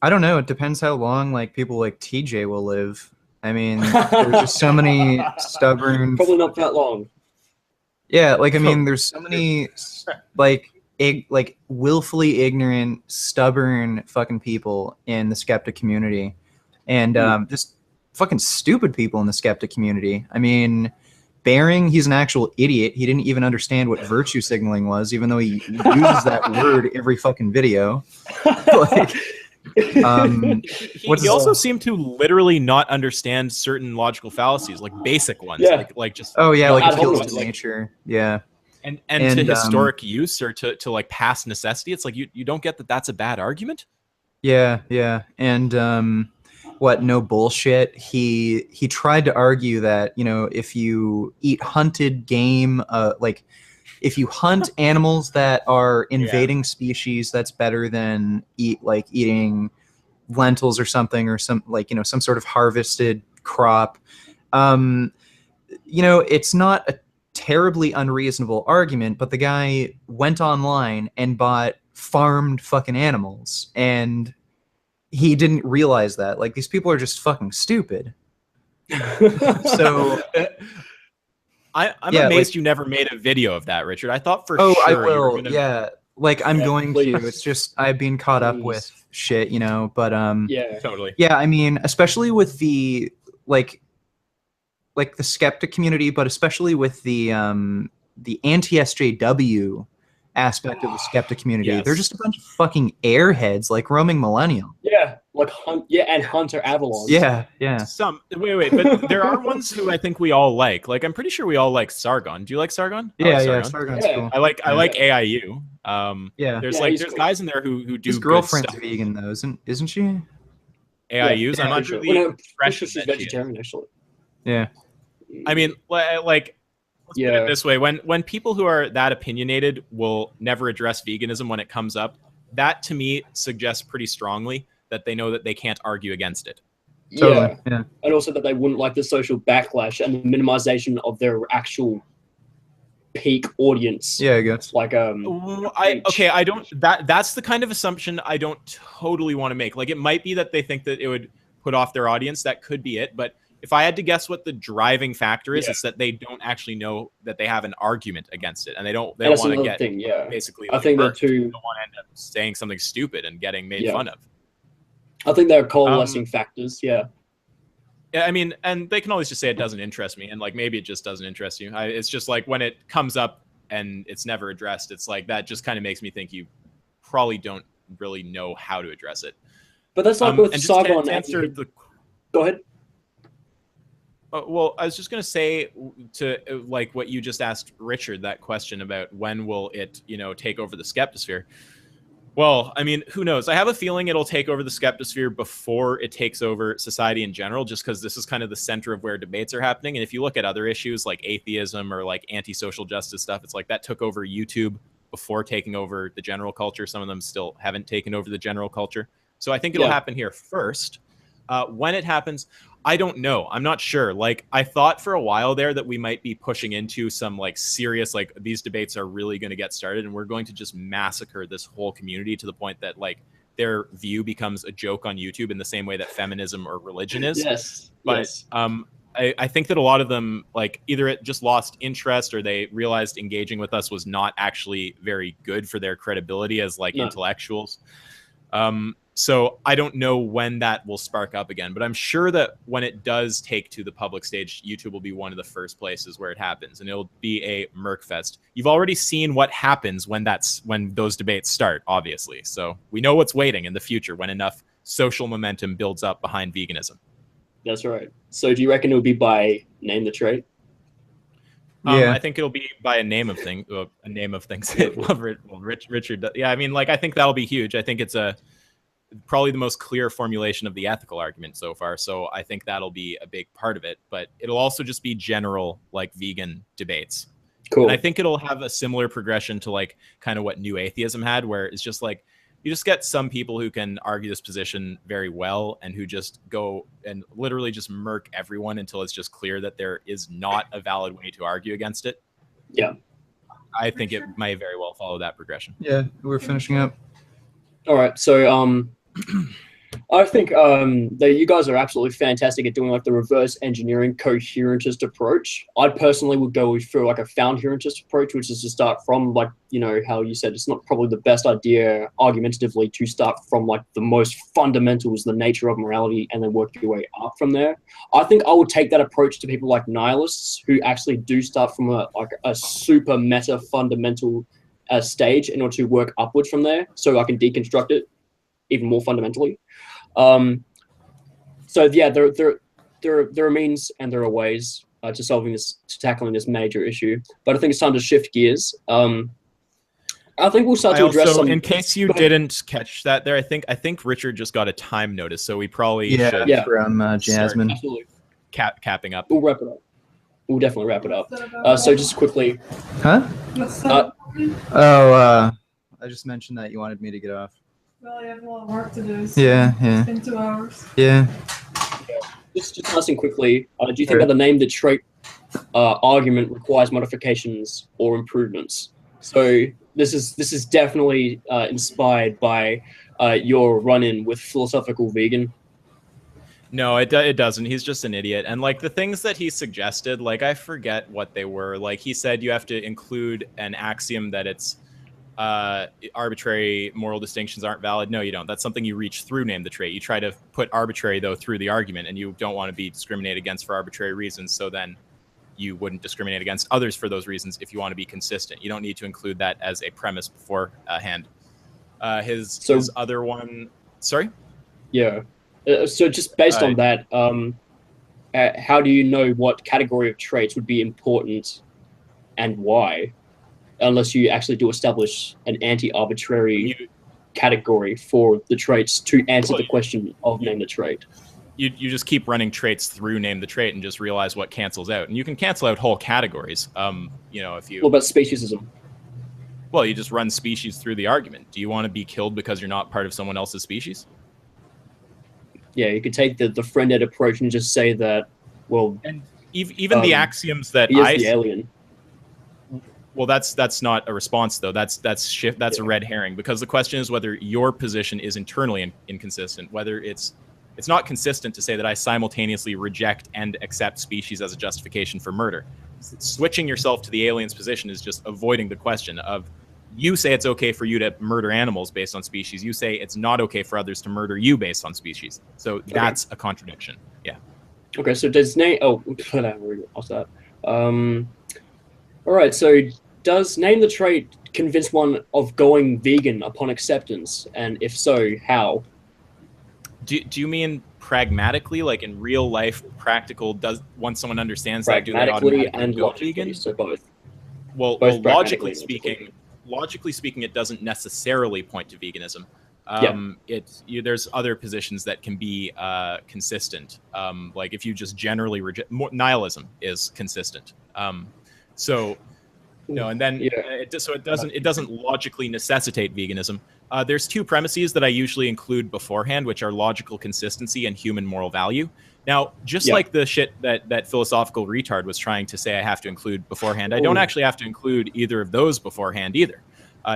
I don't know. It depends how long like people like TJ will live. I mean, there's just so many stubborn. Probably not that long. Yeah, like I mean, there's so many like willfully ignorant, stubborn fucking people in the skeptic community, and just fucking stupid people in the skeptic community. I mean, Bering, he's an actual idiot. He didn't even understand what virtue signaling was, even though he uses that word every fucking video. Like, he also seemed to literally not understand certain logical fallacies, like basic ones, like just like appeals to nature, and to historic use or to like past necessity. It's like you don't get that that's a bad argument. Yeah, and no bullshit. He tried to argue that if you eat hunted game, like if you hunt animals that are invading species, that's better than eating lentils or something, or some some sort of harvested crop. It's not a terribly unreasonable argument, but the guy went online and bought farmed fucking animals, and he didn't realize that. Like, these people are just fucking stupid. So I'm amazed you never made a video of that, Richard. I thought for sure. I will. Like I'm going to. It's just I've been caught up with shit, but totally. Yeah, I mean, especially with the like the skeptic community, but especially with the anti-SJW aspect of the skeptic community. Yes. They're just a bunch of fucking airheads, like roaming millennial. Yeah, like and Hunter Avalon. Yeah. Wait, but there are ones who I think we all like. Like I'm pretty sure we all like Sargon. Do you like Sargon? Yeah, Sargon's cool. I like AIU. There's guys in there who do. His girlfriend's good stuff. Vegan though, isn't she? AIU's. I'm not really she's vegetarian actually. Yeah. I mean, like. Let's put it this way: when people who are that opinionated will never address veganism when it comes up, that to me suggests pretty strongly that they know that they can't argue against it. Totally. Yeah. And also that they wouldn't like the social backlash and the minimization of their actual peak audience. Yeah, I guess. Like I don't. That's the kind of assumption I don't totally want to make. Like it might be that they think that it would put off their audience. That could be it, but. If I had to guess what the driving factor is, it's that they don't actually know that they have an argument against it, and they don't want to get basically. I think that too. They don't want to end up saying something stupid and getting made fun of. I think they're coalescing factors. Yeah. Yeah, I mean, and they can always just say it doesn't interest me, and like maybe it just doesn't interest you. It's just like when it comes up and it's never addressed, it's like that just kind of makes me think you probably don't really know how to address it. But that's like with and Sargon. To answer the. Go ahead. Well, I was just going to say to like what you just asked Richard, that question about when will it, take over the skeptosphere. Well, I mean, who knows? I have a feeling it'll take over the skeptosphere before it takes over society in general, just because this is kind of the center of where debates are happening. And if you look at other issues like atheism or like anti-social justice stuff, it's like that took over YouTube before taking over the general culture. Some of them still haven't taken over the general culture. So I think it'll happen here first. When it happens, I don't know. I'm not sure. Like, I thought for a while there that we might be pushing into some like serious, like these debates are really going to get started and we're going to just massacre this whole community to the point that like their view becomes a joke on YouTube in the same way that feminism or religion is. Yes. But yes. I think that a lot of them, like, either it just lost interest or they realized engaging with us was not actually very good for their credibility as like intellectuals. So I don't know when that will spark up again, but I'm sure that when it does take to the public stage, YouTube will be one of the first places where it happens, and it'll be a Merkfest. You've already seen what happens when those debates start, obviously. So we know what's waiting in the future when enough social momentum builds up behind veganism. That's right. So do you reckon it would be by name the trait? Yeah. I think it'll be by a name of things. Richard. Yeah, I mean, like, I think that'll be huge. I think it's probably the most clear formulation of the ethical argument so far. So I think that'll be a big part of it, but it'll also just be general like vegan debates. Cool. And I think it'll have a similar progression to like kind of what New Atheism had, where it's just like, you just get some people who can argue this position very well and who just go and literally just murk everyone until it's just clear that there is not a valid way to argue against it. Yeah. I think it may very well follow that progression. Yeah, we're finishing up. All right. So I think that you guys are absolutely fantastic at doing like the reverse engineering coherentist approach. I personally would go for like a found-herentist approach, which is to start from like, how you said it's not probably the best idea argumentatively to start from like the most fundamentals, the nature of morality, and then work your way up from there. I think I would take that approach to people like nihilists who actually do start from a super meta fundamental stage in order to work upwards from there, so I can deconstruct it even more fundamentally. So yeah, there are means and there are ways to tackling this major issue. But I think it's time to shift gears. I think we'll start to address some. In case you didn't catch that there, I think Richard just got a time notice, so we probably should. Yeah, from Jasmine. Absolutely. Capping up. We'll wrap it up. We'll definitely wrap it up. So just quickly. Huh? I just mentioned that you wanted me to get off. Well, you have a lot of work to do. So Yeah. It's been 2 hours. Yeah. Just asking quickly, do you think that the name the trait argument requires modifications or improvements? So this is definitely inspired by your run-in with Philosophical Vegan. No, it doesn't. He's just an idiot. And like the things that he suggested, like I forget what they were. Like he said you have to include an axiom that it's arbitrary moral distinctions aren't valid. No, you don't. That's something you reach through name the trait. You try to put arbitrary though through the argument, and you don't want to be discriminated against for arbitrary reasons. So then you wouldn't discriminate against others for those reasons if you want to be consistent. You don't need to include that as a premise beforehand. His other one, sorry? Yeah. So just based on that, how do you know what category of traits would be important and why? Unless you actually do establish an anti-arbitrary category for the traits to answer the question of name the trait. You just keep running traits through name the trait and just realize what cancels out. And you can cancel out whole categories. If you... What about speciesism? Well, you just run species through the argument. Do you want to be killed because you're not part of someone else's species? Yeah, you could take the friend-ed approach and just say that, well... And even the axioms that he is the alien. Well, that's not a response though. That's a red herring, because the question is whether your position is internally inconsistent. Whether it's not consistent to say that I simultaneously reject and accept species as a justification for murder. Switching yourself to the alien's position is just avoiding the question of, you say it's okay for you to murder animals based on species. You say it's not okay for others to murder you based on species. So that's a contradiction. Yeah. Okay. So does name? Oh, what's that? All right. So does name the trait convince one of going vegan upon acceptance? And if so, how? Do you mean pragmatically, like in real life, practical? Does once someone understands that, do they Pragmatically automatically and go logically, vegan? so both. Well, Both logically pragmatically and speaking, it doesn't necessarily point to veganism. Yeah. There's other positions that can be consistent. Like if you just generally reject, nihilism is consistent. So no, and then Yeah. it doesn't logically necessitate veganism. There's two premises that I usually include beforehand, which are logical consistency and human moral value. Now, just Yeah. like the shit that philosophical retard was trying to say I have to include beforehand, I don't actually have to include either of those beforehand either.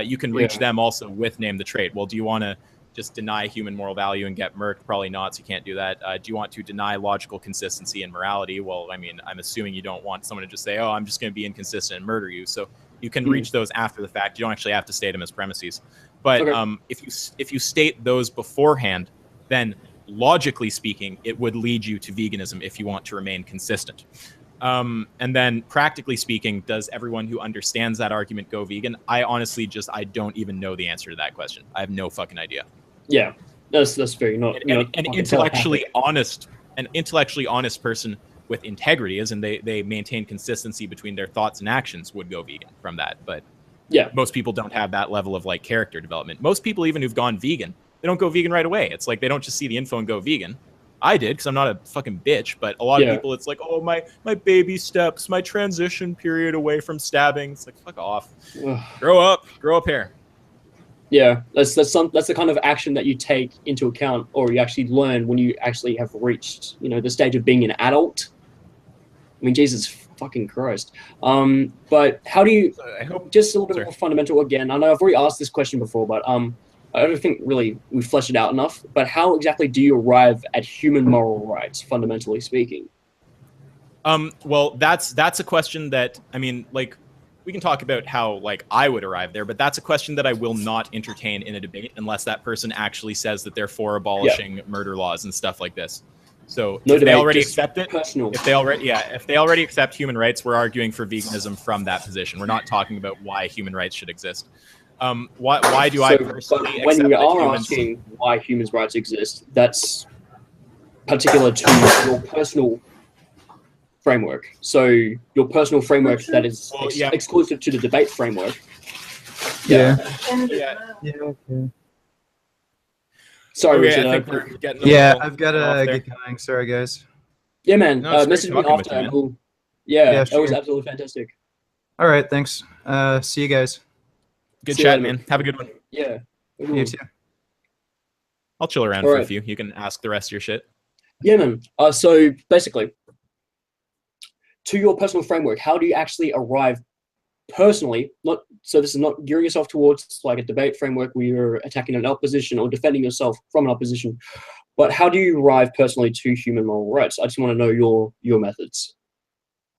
You can reach them also with name the trait. Well, do you want to just deny human moral value and get murked? Probably not, so you can't do that. Do you want to deny logical consistency and morality? Well, I mean, I'm assuming you don't want someone to just say, oh, I'm just going to be inconsistent and murder you. So you can reach those after the fact. You don't actually have to state them as premises. But if you state those beforehand, then logically speaking, it would lead you to veganism if you want to remain consistent. And then practically speaking, does everyone who understands that argument go vegan? I honestly I don't even know the answer to that question. I have no fucking idea. Yeah, that's very not. An intellectually honest person with integrity, as in they maintain consistency between their thoughts and actions, would go vegan from that. But yeah, most people don't have that level of like character development. Most people, even who've gone vegan, they don't go vegan right away. It's like they don't just see the info and go vegan. I did, because I'm not a fucking bitch, but a lot of people, it's like, oh, my baby steps, my transition period away from stabbing. It's like, fuck off. Grow up here. Yeah, that's the kind of action that you take into account, or you actually learn when you actually have reached, the stage of being an adult. I mean, Jesus fucking Christ. But how do you? I hope, just a little bit more fundamental again. I know I've already asked this question before, but I don't think really we fleshed it out enough. But how exactly do you arrive at human moral rights, fundamentally speaking? Well, that's a question that, I mean, like, we can talk about how like I would arrive there, but that's a question that I will not entertain in a debate unless that person actually says that they're for abolishing murder laws and stuff like this. So if they already accept it, if they already accept human rights, we're arguing for veganism from that position. We're not talking about why human rights should exist. Why do I personally when accept we are humans... asking why human rights exist, that's particular to your personal framework. So your personal framework that is exclusive to the debate framework. Yeah. Okay. Sorry, Richard. I think we're getting I've got to get going. Sorry, guys. Yeah, man. No, message me after. and we'll... That was absolutely fantastic. All right, thanks. See you guys. Good chat, man. Have a good one. Yeah. You too. I'll chill around for a few. You can ask the rest of your shit. Yeah, man. So basically, to your personal framework, how do you actually arrive personally? So this is not gearing yourself towards like a debate framework where you're attacking an opposition or defending yourself from an opposition, but how do you arrive personally to human moral rights? I just want to know your methods.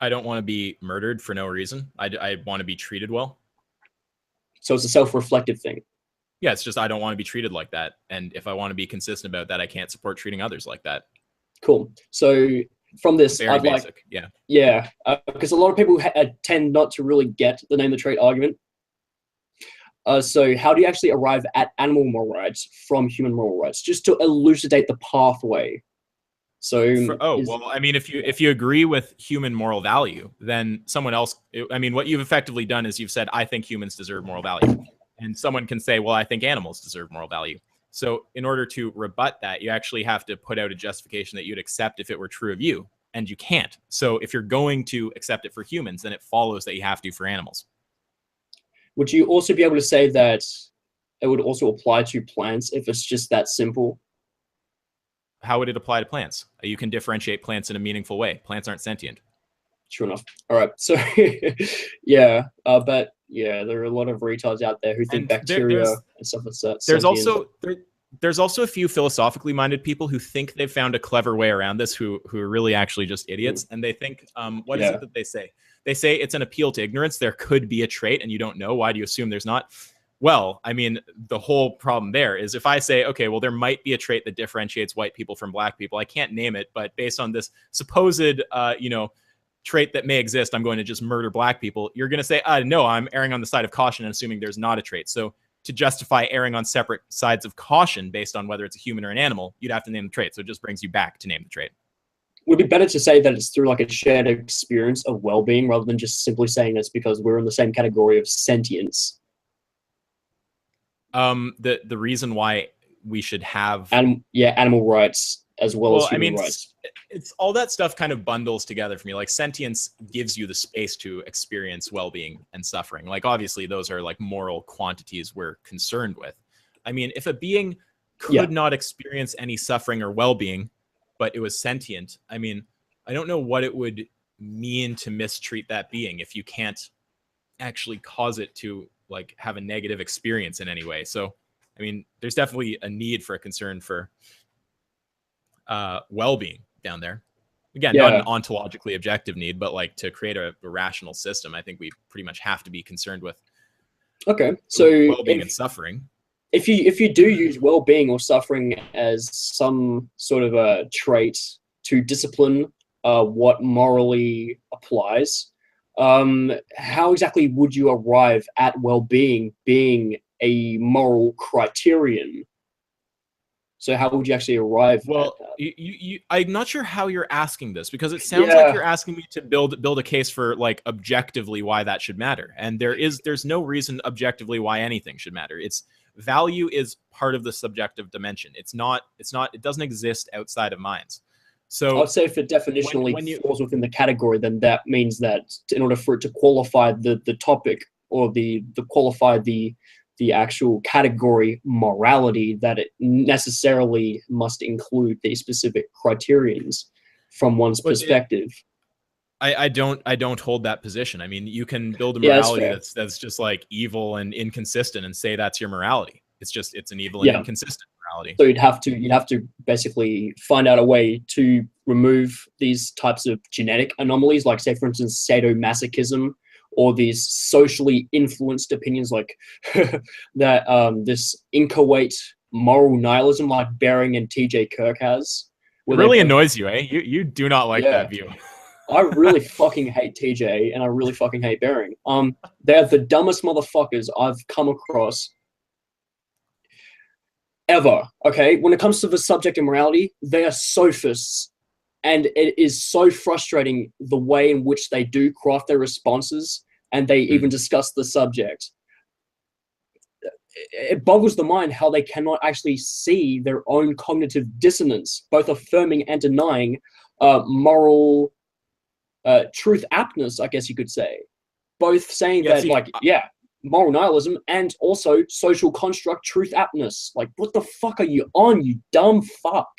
I don't want to be murdered for no reason. I want to be treated well. So it's a self-reflective thing. Yeah, it's just I don't want to be treated like that. And if I want to be consistent about that, I can't support treating others like that. Cool. So from this, very basic. Because a lot of people tend not to really get the name the trait argument. So how do you actually arrive at animal moral rights from human moral rights? Just to elucidate the pathway. So well, I mean, if you agree with human moral value, then someone else, I mean, what you've effectively done is you've said, I think humans deserve moral value. And someone can say, well, I think animals deserve moral value. So in order to rebut that, you actually have to put out a justification that you'd accept if it were true of you, and you can't. So if you're going to accept it for humans, then it follows that you have to for animals. Would you also be able to say that it would also apply to plants if it's just that simple? How would it apply to plants? You can differentiate plants in a meaningful way. Plants aren't sentient. True enough. All right. So, but there are a lot of retards out there who think bacteria and stuff like that. There's also a few philosophically minded people who think they've found a clever way around this, who are really actually just idiots. And they think, what is it that they say? They say it's an appeal to ignorance. There could be a trait and you don't know. Why do you assume there's not? Well, I mean, the whole problem there is if I say, okay, well, there might be a trait that differentiates white people from black people. I can't name it, but based on this supposed, trait that may exist, I'm going to just murder black people. You're going to say, no, I'm erring on the side of caution and assuming there's not a trait. So to justify erring on separate sides of caution based on whether it's a human or an animal, you'd have to name the trait. So it just brings you back to name the trait. Would it be better to say that it's through like a shared experience of well-being rather than just simply saying it's because we're in the same category of sentience? The reason why we should have animal rights as well as human rights. It's all that stuff kind of bundles together for me. Like sentience gives you the space to experience well-being and suffering. Like obviously those are like moral quantities we're concerned with. I mean, if a being could not experience any suffering or well-being, but it was sentient, I mean, I don't know what it would mean to mistreat that being if you can't actually cause it to like have a negative experience in any way. So, I mean, there's definitely a need for a concern for well-being down there. Again, not an ontologically objective need, but like to create a rational system, I think we pretty much have to be concerned with so well-being and suffering. If you do use well-being or suffering as some sort of a trait to discipline what morally applies, how exactly would you arrive at well-being being a moral criterion? So how would you actually arrive at that? I'm not sure how you're asking this, because it sounds like you're asking me to build a case for like objectively why that should matter. And there's no reason objectively why anything should matter. Value is part of the subjective dimension. It doesn't exist outside of minds. So I would say if it definitionally falls within the category, then that means that in order for it to qualify the topic or the qualify the actual category morality, that it necessarily must include the specific criterions from one's perspective. I don't hold that position. I mean, you can build a morality that's just like evil and inconsistent and say that's your morality. It's an evil and inconsistent morality. So you'd have to basically find out a way to remove these types of genetic anomalies, like say for instance sadomasochism, or these socially influenced opinions like that this inchoate moral nihilism like Bering and T.J. Kirk has. It really annoys you, eh? You do not like that view. I really fucking hate TJ and I really fucking hate Bering. They're the dumbest motherfuckers I've come across ever. Okay, when it comes to the subject of morality, they are sophists, and it is so frustrating the way in which they do craft their responses, and they even discuss the subject. It boggles the mind how they cannot actually see their own cognitive dissonance, both affirming and denying moral truth aptness, I guess you could say. Both saying moral nihilism and also social construct truth aptness. Like, what the fuck are you on, you dumb fuck?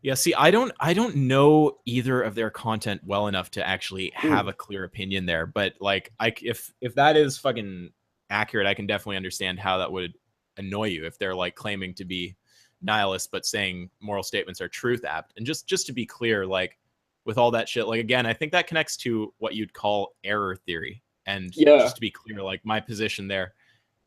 Yeah, see, I don't know either of their content well enough to actually have a clear opinion there. But like, if that is fucking accurate, I can definitely understand how that would annoy you if they're like claiming to be nihilists but saying moral statements are truth apt. And just to be clear, like with all that shit, like again, I think that connects to what you'd call error theory. And just to be clear, like my position there,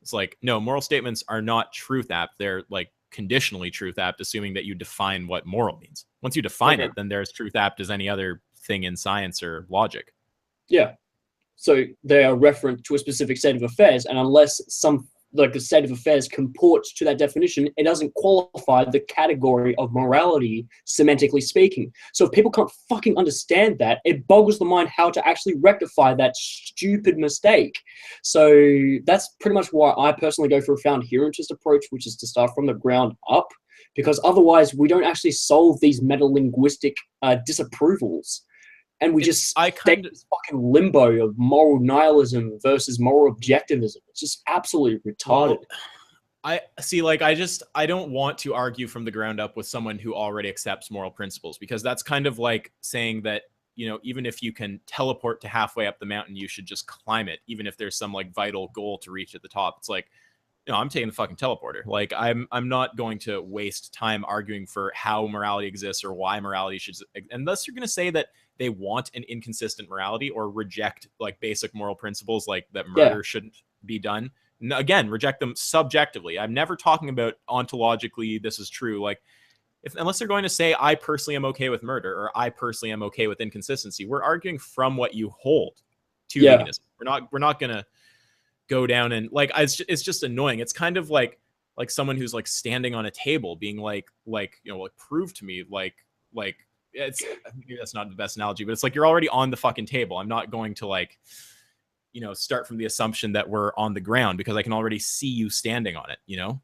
it's like, no, moral statements are not truth apt. They're like conditionally truth apt, assuming that you define what moral means. Once you define it, then they're as truth apt as any other thing in science or logic. Yeah. So they are referent to a specific state of affairs, and unless the state of affairs comports to that definition, it doesn't qualify the category of morality, semantically speaking. So if people can't fucking understand that, it boggles the mind how to actually rectify that stupid mistake. So that's pretty much why I personally go for a found hero-interest approach, which is to start from the ground up, because otherwise we don't actually solve these meta-linguistic disapprovals. And we stay in this fucking limbo of moral nihilism versus moral objectivism. It's just absolutely retarded. I see, like, I don't want to argue from the ground up with someone who already accepts moral principles, because that's kind of like saying that, you know, even if you can teleport to halfway up the mountain, you should just climb it, even if there's some like vital goal to reach at the top. It's like, you know, I'm taking the fucking teleporter. Like, I'm not going to waste time arguing for how morality exists or why morality should, unless you're going to say that they want an inconsistent morality or reject like basic moral principles, like that murder shouldn't be done. Again, reject them subjectively. I'm never talking about ontologically this is true. Like, unless they're going to say I personally am okay with murder or I personally am okay with inconsistency, we're arguing from what you hold to veganism. We're not going to go down and like it's just annoying. It's kind of like someone who's like standing on a table being like you know, like prove to me like it's, maybe that's not the best analogy, but it's like you're already on the fucking table. I'm not going to like, you know, start from the assumption that we're on the ground because I can already see you standing on it, you know?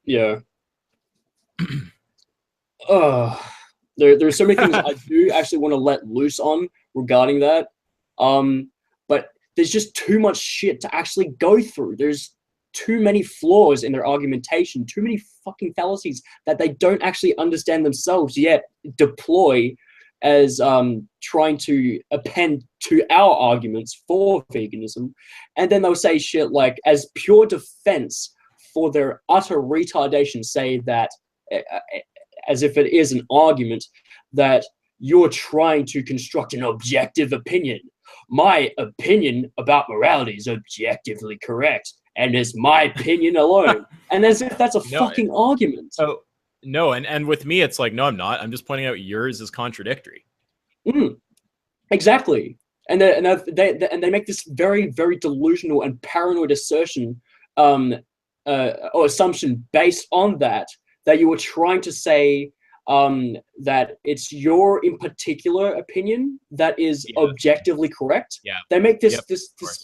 Yeah. There's so many things I do actually want to let loose on regarding that. But there's just too much shit to actually go through. There's too many flaws in their argumentation, too many fucking fallacies that they don't actually understand themselves yet deploy as trying to append to our arguments for veganism. And then they'll say shit like, as pure defense for their utter retardation, say that as if it is an argument that you're trying to construct an objective opinion. My opinion about morality is objectively correct, and it's my opinion alone. And as if that's a fucking argument. Oh, no, and with me, it's like, no, I'm not. I'm just pointing out yours is contradictory. Exactly. And they make this very, very delusional and paranoid assertion or assumption based on that you were trying to say that it's your in particular opinion that is objectively correct. Yeah. They make this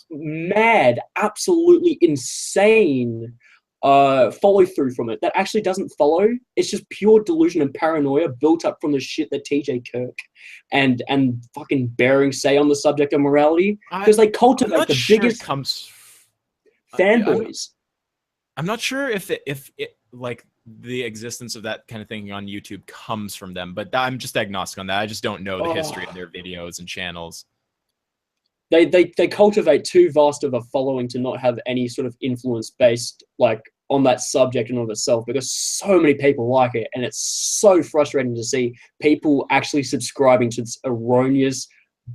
mad, absolutely insane follow through from it that actually doesn't follow. It's just pure delusion and paranoia built up from the shit that TJ Kirk and fucking Bering say on the subject of morality, because they cultivate the biggest fanboys. I'm not sure if it like the existence of that kind of thing on YouTube comes from them, but I'm just agnostic on that. I just don't know the history of their videos and channels. They cultivate too vast of a following to not have any sort of influence based like on that subject in and of itself, because so many people like it, and it's so frustrating to see people actually subscribing to this erroneous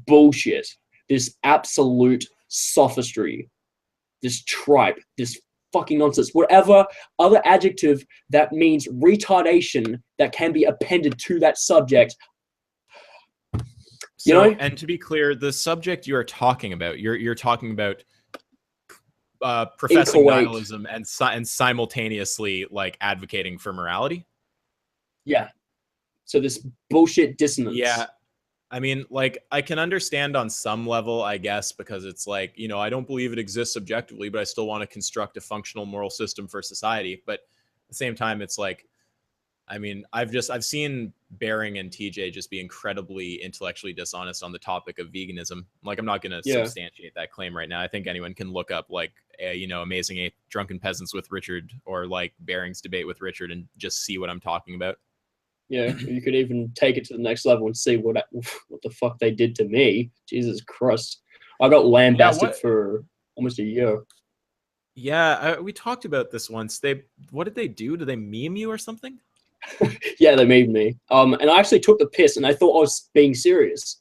bullshit, this absolute sophistry, this tripe, this fucking nonsense, whatever other adjective that means retardation that can be appended to that subject. You know? And to be clear, the subject you are talking about, you're talking about professing nihilism and simultaneously like advocating for morality. Yeah. So this bullshit dissonance. Yeah. I mean, like, I can understand on some level, I guess, because it's like, you know, I don't believe it exists objectively, but I still want to construct a functional moral system for society. But at the same time, it's like, I mean, I've seen Bering and TJ just be incredibly intellectually dishonest on the topic of veganism. Like, I'm not going to substantiate that claim right now. I think anyone can look up like, you know, Amazing Eight Drunken Peasants with Richard, or like Bering's debate with Richard, and just see what I'm talking about. Yeah, you could even take it to the next level and see what the fuck they did to me. Jesus Christ. I got lambasted for almost a year. Yeah, we talked about this once. What did they do? Did they meme you or something? Yeah, they memed me. And I actually took the piss, and I thought I was being serious.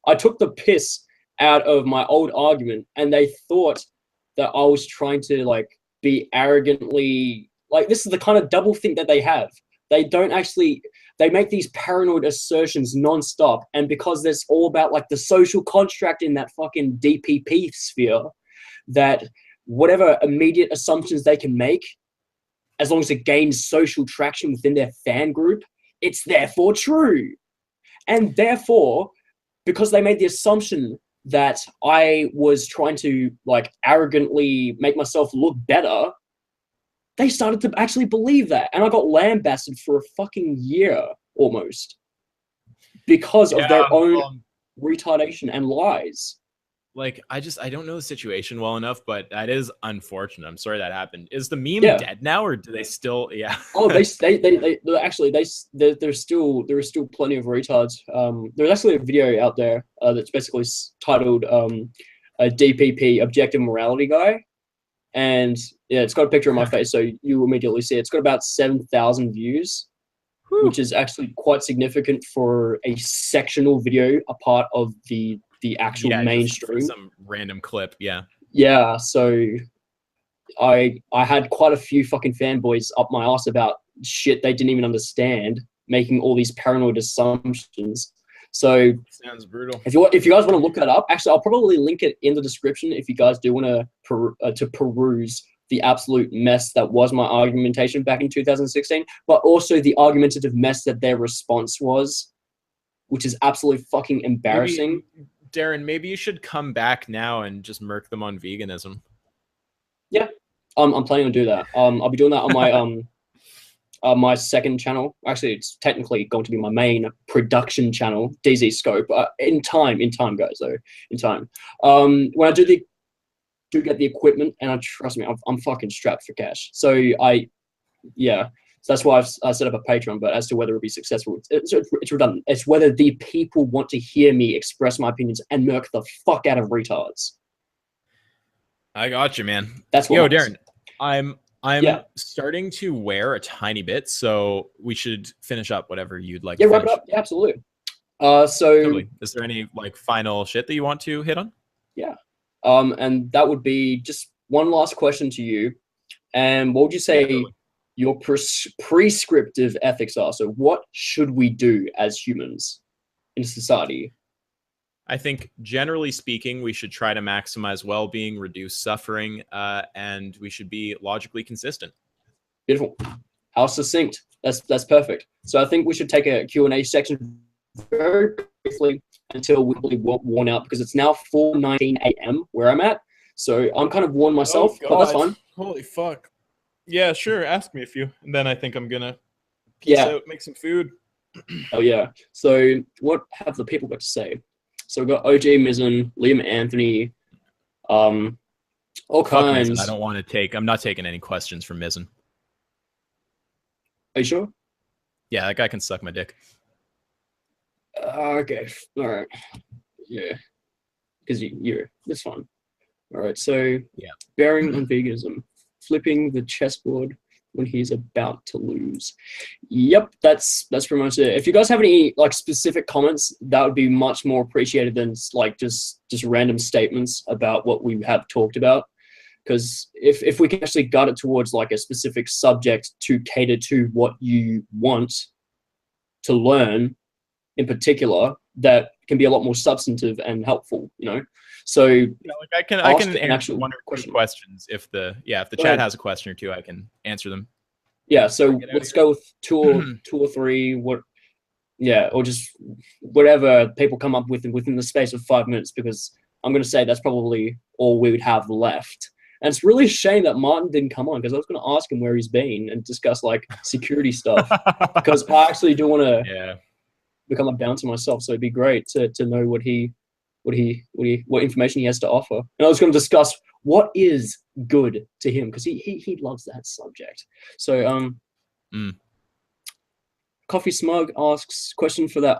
I took the piss out of my old argument, and they thought that I was trying to like be arrogantly like, this is the kind of double think that they have. They don't actually, they make these paranoid assertions nonstop. And because there's all about like the social construct in that fucking DPP sphere, that whatever immediate assumptions they can make, as long as it gains social traction within their fan group, it's therefore true. And therefore, because they made the assumption that I was trying to like arrogantly make myself look better, they started to actually believe that. And I got lambasted for a fucking year almost because of their own retardation and lies. Like, I don't know the situation well enough, but that is unfortunate. I'm sorry that happened. Is the meme dead now, or do they still? Yeah. Oh, they actually there's still plenty of retards. There's actually a video out there that's basically titled a DPP Objective Morality Guy. And yeah, it's got a picture of my face, so you immediately see it. It's got about 7,000 views, which is actually quite significant for a sectional video, a part of the actual mainstream. Some random clip, yeah. Yeah, so I had quite a few fucking fanboys up my ass about shit they didn't even understand, making all these paranoid assumptions. So Sounds brutal. if you guys want to look that up, actually, I'll probably link it in the description if you guys do want to peruse the absolute mess that was my argumentation back in 2016, but also the argumentative mess that their response was, which is absolutely fucking embarrassing. Darren, maybe you should come back now and just murk them on veganism. Yeah, I'm planning on doing that. I'll be doing that on my my second channel. Actually, it's technically going to be my main production channel, DZ Scope. In time, guys. Though in time, when I do get the equipment, and trust me, I'm fucking strapped for cash. So so that's why I set up a Patreon. But as to whether it'll be successful, it's redundant. It's whether the people want to hear me express my opinions and murk the fuck out of retards. I got you, man. That's what. Yo, Darren, I'm Yeah. starting to wear a tiny bit, so we should finish up whatever you'd like. Yeah, to wrap it finish. up. Yeah, absolutely. So Totally. Is there any like final shit that you want to hit on? yeah, and that would be just one last question to you. And what would you say totally. your prescriptive ethics are? So what should we do as humans in society? I think generally speaking, we should try to maximize well-being, reduce suffering, and we should be logically consistent. Beautiful. How succinct. That's perfect. So I think we should take a Q&A section very briefly until we're worn out, because it's now 4:19 a.m. where I'm at. So I'm kind of worn myself, but that's fine. Holy fuck. Yeah, sure. Ask me a few. And then I think I'm going to Yeah. make some food. Oh, yeah. So what have the people got to say? So we've got OJ Mizzen, Liam Anthony, all Fuck kinds. Mizzen. I don't want to take... I'm not taking any questions from Mizzen. Are you sure? Yeah, that guy can suck my dick. Okay. All right. Yeah. Because you're... That's fine. All right. So yeah. Bearing on veganism. Flipping the chessboard when he's about to lose. Yep, that's pretty much it. If you guys have any like specific comments, that would be much more appreciated than like just random statements about what we have talked about. Because if we can actually gut it towards like a specific subject to cater to what you want to learn in particular, that can be a lot more substantive and helpful, you know. So like I can answer one or two questions if the chat has a question or two, I can answer them. Yeah, so let's go with two or three. Or just whatever people come up with within the space of 5 minutes, because I'm going to say that's probably all we would have left. And it's really a shame that Martin didn't come on, because I was going to ask him where he's been and discuss like security stuff, because I actually do want to become a bouncer myself. So it'd be great to know what information he has to offer. And I was going to discuss what is good to him, because he loves that subject. So Coffee Smug asks question for that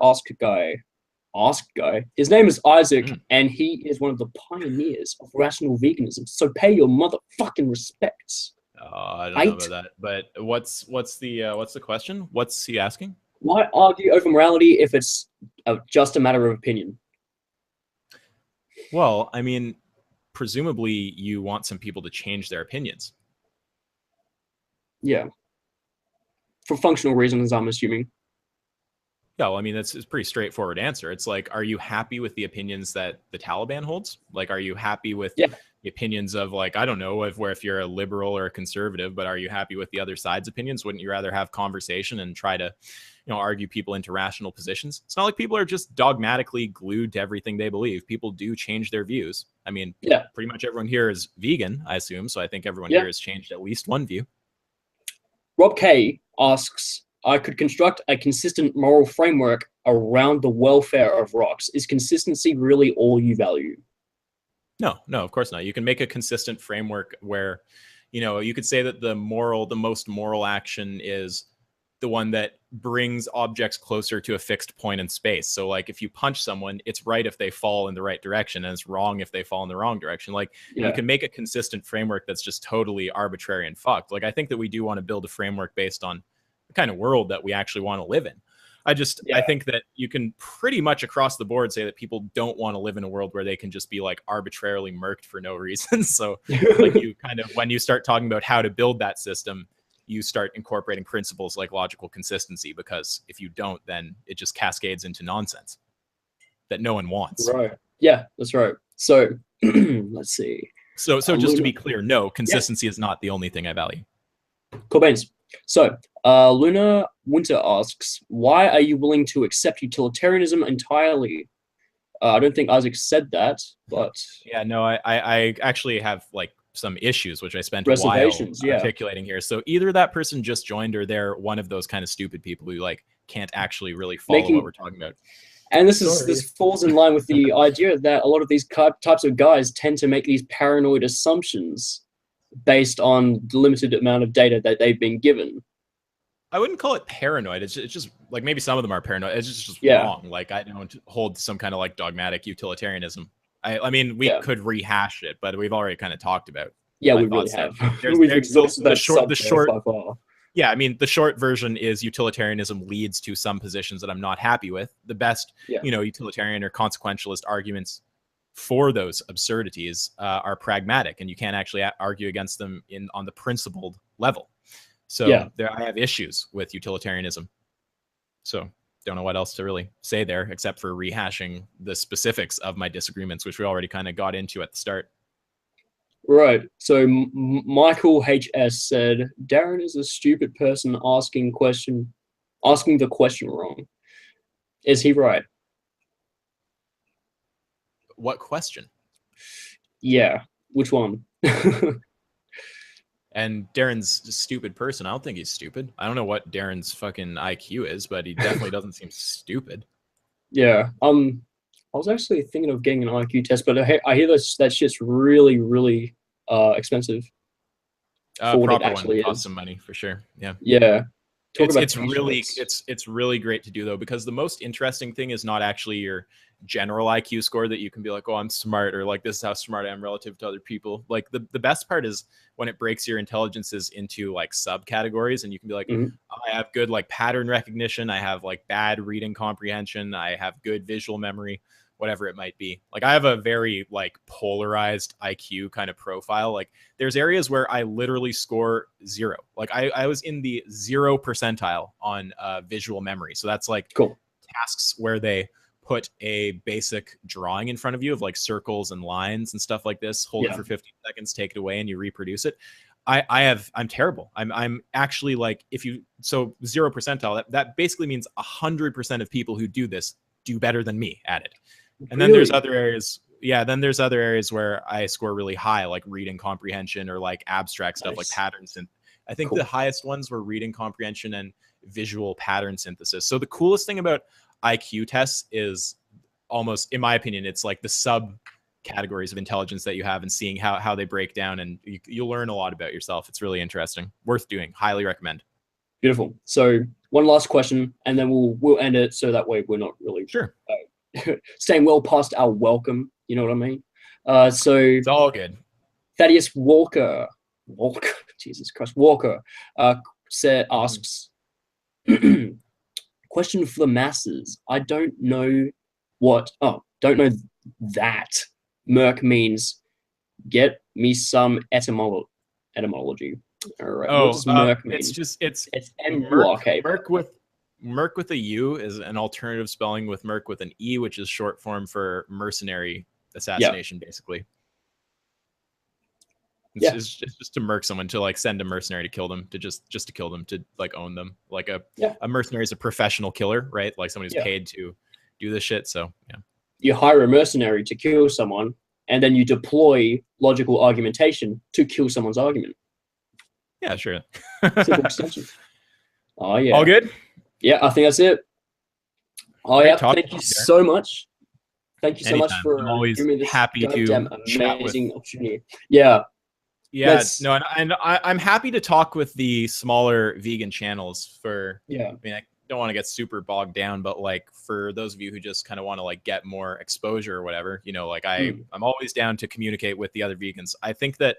Ask guy. His name is Isaac, and he is one of the pioneers of rational veganism. So pay your motherfucking respects. I don't know about that. But what's the question? What's he asking? Why argue over morality if it's just a matter of opinion? Well, I mean, presumably you want some people to change their opinions. Yeah. For functional reasons, I'm assuming. Yeah, well, I mean, it's a pretty straightforward answer. It's like, are you happy with the opinions that the Taliban holds? Like, are you happy with the opinions of, like, I don't know, if you're a liberal or a conservative, but are you happy with the other side's opinions? Wouldn't you rather have conversation and try to, argue people into rational positions? It's not like people are just dogmatically glued to everything they believe. People do change their views. I mean, pretty much everyone here is vegan, I assume. So I think everyone here has changed at least one view. Rob K asks, I could construct a consistent moral framework around the welfare of rocks. Is consistency really all you value? No, of course not. You can make a consistent framework where, you could say that the most moral action is the one that brings objects closer to a fixed point in space. So like if you punch someone, it's right if they fall in the right direction, and it's wrong if they fall in the wrong direction. Like you can make a consistent framework that's just totally arbitrary and fucked. Like I think that we do want to build a framework based on the kind of world that we actually want to live in. I think that you can pretty much across the board say that people don't want to live in a world where they can just be like arbitrarily murked for no reason. So like you kind of, when you start talking about how to build that system, you start incorporating principles like logical consistency, because if you don't, then it just cascades into nonsense. that no one wants. Right. Yeah, that's right. So let's see. So just to be clear, no, consistency is not the only thing I value. Cool beans. So Luna Winter asks, why are you willing to accept utilitarianism entirely? I don't think Isaac said that, but yeah, no, I actually have like some issues which I spent a while articulating here. So either that person just joined, or they're one of those kind of stupid people who like can't actually really follow what we're talking about. And this falls in line with the idea that a lot of these types of guys tend to make these paranoid assumptions based on the limited amount of data that they've been given. I wouldn't call it paranoid. It's just like, maybe some of them are paranoid. It's just wrong. Like, I don't hold some kind of like dogmatic utilitarianism. I mean, we could rehash it, but we've already kind of talked about. Yeah, we really have. We've exhausted that the short. By far. Yeah, I mean, the short version is utilitarianism leads to some positions that I'm not happy with. The best, utilitarian or consequentialist arguments for those absurdities are pragmatic, and you can't actually argue against them on the principled level. So I have issues with utilitarianism. So don't know what else to really say there, except for rehashing the specifics of my disagreements, which we already kind of got into at the start. Right. So Michael HS said, Darren is a stupid person asking the question wrong. Is he right? What question? Yeah. Which one? And Darren's a stupid person. I don't think he's stupid. I don't know what Darren's fucking IQ is, but he definitely doesn't seem stupid. Yeah. I was actually thinking of getting an IQ test, but I hear that shit's really, really expensive. Proper one costs some money for sure. Yeah. Yeah. It's really great to do though, because the most interesting thing is not actually your general IQ score that you can be like, oh, I'm smart, or like, this is how smart I am relative to other people. Like the best part is when it breaks your intelligences into like subcategories, and you can be like, I have good like pattern recognition, I have like bad reading comprehension, I have good visual memory, whatever it might be. Like, I have a very like polarized IQ kind of profile. Like, there's areas where I literally score 0. Like I was in the 0 percentile on visual memory. So that's like tasks where they put a basic drawing in front of you of like circles and lines and stuff like this, hold it for 15 seconds, take it away, and you reproduce it. I'm terrible. I'm actually like, 0 percentile, that basically means 100% of people who do this do better than me at it. And then there's other areas. Yeah. Then there's other areas where I score really high, like reading comprehension or like abstract stuff like patterns. And I think the highest ones were reading comprehension and visual pattern synthesis. So the coolest thing about IQ tests is almost, in my opinion, it's like the subcategories of intelligence that you have, and seeing how they break down, and you'll learn a lot about yourself. It's really interesting, worth doing, highly recommend. Beautiful. So one last question, and then we'll end it, so that way we're not really staying well past our welcome. You know what I mean? So it's all good. Thaddeus Walker, Jesus Christ, Walker asks. Question for the masses. I don't know that Merc means. Get me some etymology. All right. What does Merc mean? It's M-U-R-K. Merc with a U is an alternative spelling with Merc with an E, which is short form for mercenary assassination, basically. It's just to merc someone, to like send a mercenary to kill them, to just to kill them, to like own them. Like a mercenary is a professional killer, right? Like somebody's paid to do this shit. So you hire a mercenary to kill someone, and then you deploy logical argumentation to kill someone's argument. Yeah, sure. Simple extension. Oh yeah. All good? Yeah, I think that's it. Oh yeah. Thank you so much. Thank you so much for giving me this happy to amazing opportunity. Yeah. Yeah, no, and I'm happy to talk with the smaller vegan channels for, I mean, I don't want to get super bogged down, but like for those of you who just kind of want to like get more exposure or whatever, you know, like I'm always down to communicate with the other vegans. I think that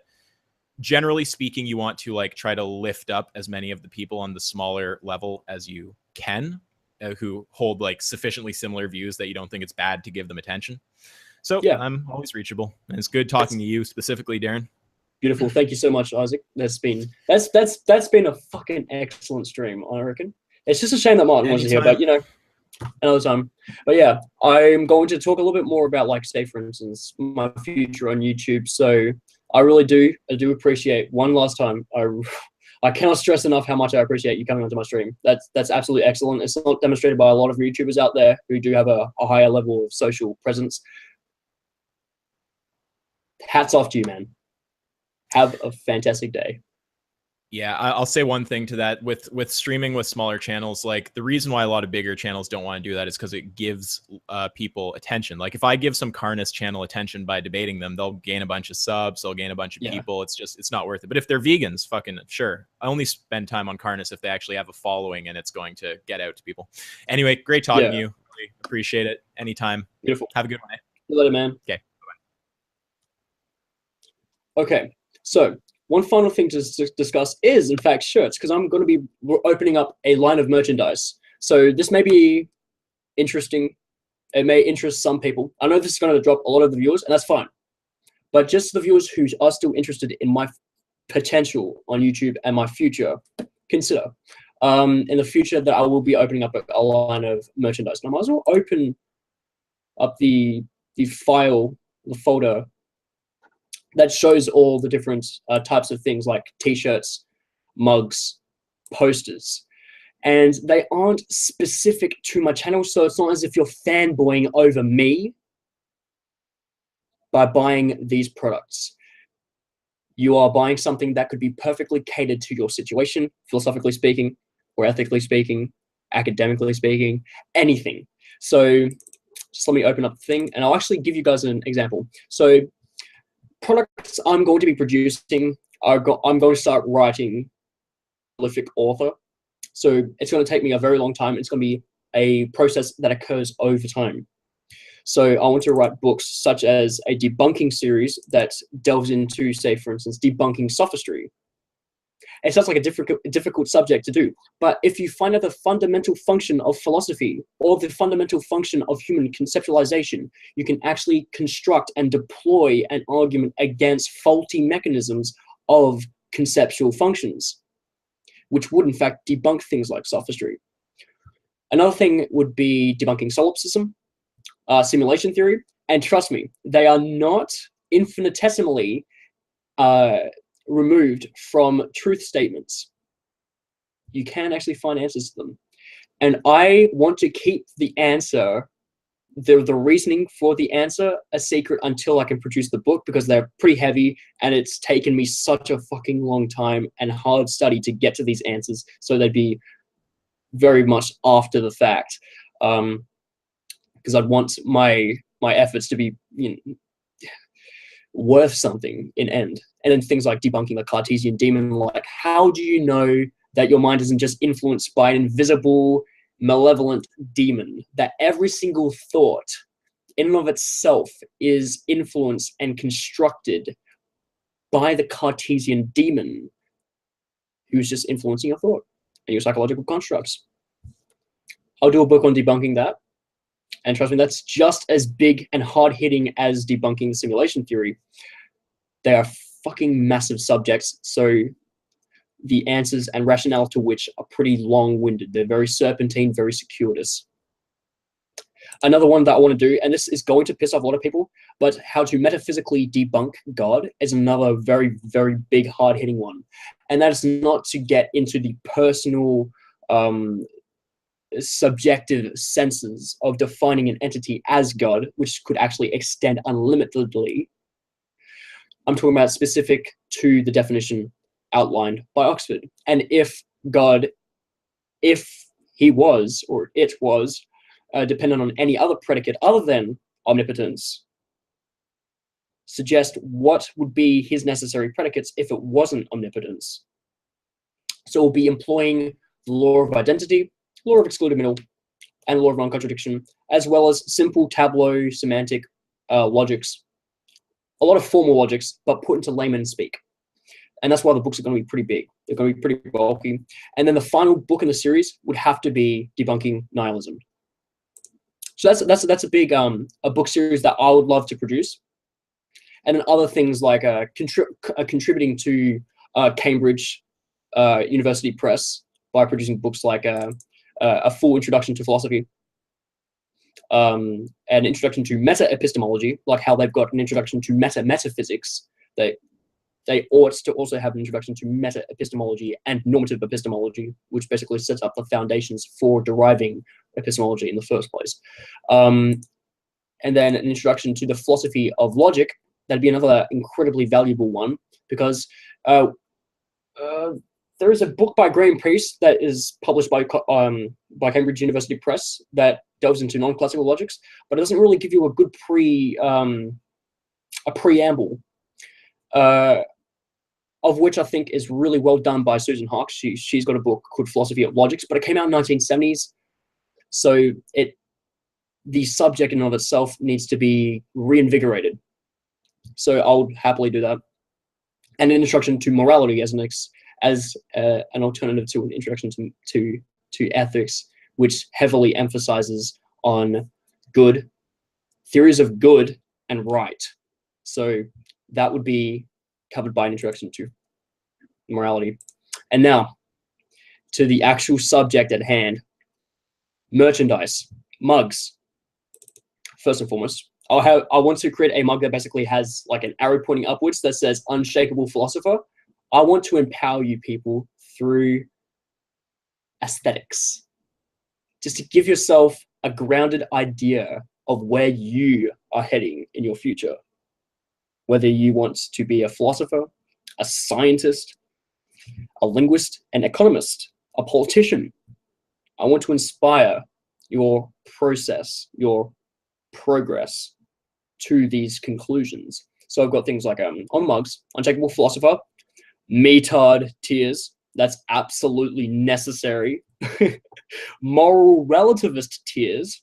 generally speaking, you want to like try to lift up as many of the people on the smaller level as you can, who hold like sufficiently similar views that you don't think it's bad to give them attention. So I'm always reachable, and it's good talking to you specifically, Darren. Beautiful. Thank you so much, Isaac. That's been a fucking excellent stream, I reckon. It's just a shame that Martin wasn't here, but you know, another time. But yeah, I'm going to talk a little bit more about, like, say, for instance, my future on YouTube. So I do appreciate, one last time, I cannot stress enough how much I appreciate you coming onto my stream. That's absolutely excellent. It's not demonstrated by a lot of YouTubers out there who do have a higher level of social presence. Hats off to you, man. Have a fantastic day. Yeah, I'll say one thing to that with streaming with smaller channels. Like, the reason why a lot of bigger channels don't want to do that is because it gives people attention. Like, if I give some Carnus channel attention by debating them, they'll gain a bunch of subs, they'll gain a bunch of people. It's not worth it. But if they're vegans, fucking sure. I only spend time on Carnus if they actually have a following and it's going to get out to people. Anyway, great talking to you. Really appreciate it. Anytime. Beautiful. Have a good one. See you later, man. Okay. Okay, so one final thing to discuss is, in fact, shirts, because we're opening up a line of merchandise. So this may be interesting. It may interest some people. I know this is going to drop a lot of the viewers, and that's fine. But just the viewers who are still interested in my potential on YouTube and my future, consider in the future that I will be opening up a line of merchandise. And I might as well open up the folder that shows all the different types of things, like t-shirts, mugs, posters. And they aren't specific to my channel, so it's not as if you're fanboying over me by buying these products. You are buying something that could be perfectly catered to your situation, philosophically speaking, or ethically speaking, academically speaking, anything. So just let me open up the thing, and I'll actually give you guys an example. So products I'm going to be producing, I'm going to start writing prolific author. So it's going to take me a very long time. It's going to be a process that occurs over time. So I want to write books such as a debunking series that delves into, say, for instance, debunking sophistry. It sounds like a difficult subject to do, but if you find out the fundamental function of philosophy or the fundamental function of human conceptualization, you can actually construct and deploy an argument against faulty mechanisms of conceptual functions, which would in fact debunk things like sophistry. Another thing would be debunking solipsism, simulation theory, and trust me, they are not infinitesimally removed from truth statements. You can actually find answers to them. And I want to keep the answer, the reasoning for the answer, a secret until I can produce the book, because they're pretty heavy and it's taken me such a fucking long time and hard study to get to these answers. So they'd be very much after the fact. Because I'd want my efforts to be, worth something in end. And then things like debunking the Cartesian demon, like, how do you know that your mind isn't just influenced by an invisible, malevolent demon? That every single thought in and of itself is influenced and constructed by the Cartesian demon, who's just influencing your thought and your psychological constructs. I'll do a book on debunking that. And trust me, that's just as big and hard-hitting as debunking the simulation theory. They are fucking massive subjects, so the answers and rationale to which are pretty long-winded. They're very serpentine, very circuitous. Another one that I want to do, and this is going to piss off a lot of people, but how to metaphysically debunk God is another very, very big, hard-hitting one. And that is not to get into the personal subjective senses of defining an entity as God, which could actually extend unlimitedly. I'm talking about specific to the definition outlined by Oxford. And if God, if he was, or it was, dependent on any other predicate other than omnipotence, suggest what would be his necessary predicates if it wasn't omnipotence. So we'll be employing the law of identity, law of excluded middle, and law of non-contradiction, as well as simple tableau semantic logics, a lot of formal logics, but put into layman speak. And that's why the books are going to be pretty big. They're going to be pretty bulky. And then the final book in the series would have to be debunking nihilism. So that's a big a book series that I would love to produce. And then other things like contributing to Cambridge University Press by producing books like a full introduction to philosophy, an introduction to meta-epistemology, like how they've got an introduction to metaphysics. They ought to also have an introduction to meta-epistemology and normative epistemology, which basically sets up the foundations for deriving epistemology in the first place. And then an introduction to the philosophy of logic. That'd be another incredibly valuable one, because there is a book by Graham Priest that is published by Cambridge University Press that delves into non-classical logics, but it doesn't really give you a good preamble, of which I think is really well done by Susan Hawk. She's got a book called Philosophy of Logics, but it came out in the 1970s, so the subject in and of itself needs to be reinvigorated. So I'll happily do that. And an introduction to morality as an alternative to an introduction to ethics, which heavily emphasizes on good, theories of good and right. So that would be covered by an introduction to morality. And now to the actual subject at hand: merchandise, mugs. First and foremost, I want to create a mug that basically has like an arrow pointing upwards that says "Unshakable Philosopher." I want to empower you people through aesthetics, just to give yourself a grounded idea of where you are heading in your future. Whether you want to be a philosopher, a scientist, a linguist, an economist, a politician, I want to inspire your process, your progress to these conclusions. So I've got things like on mugs, Unshakable Philosopher, Metard Tears, that's absolutely necessary, Moral Relativist Tears,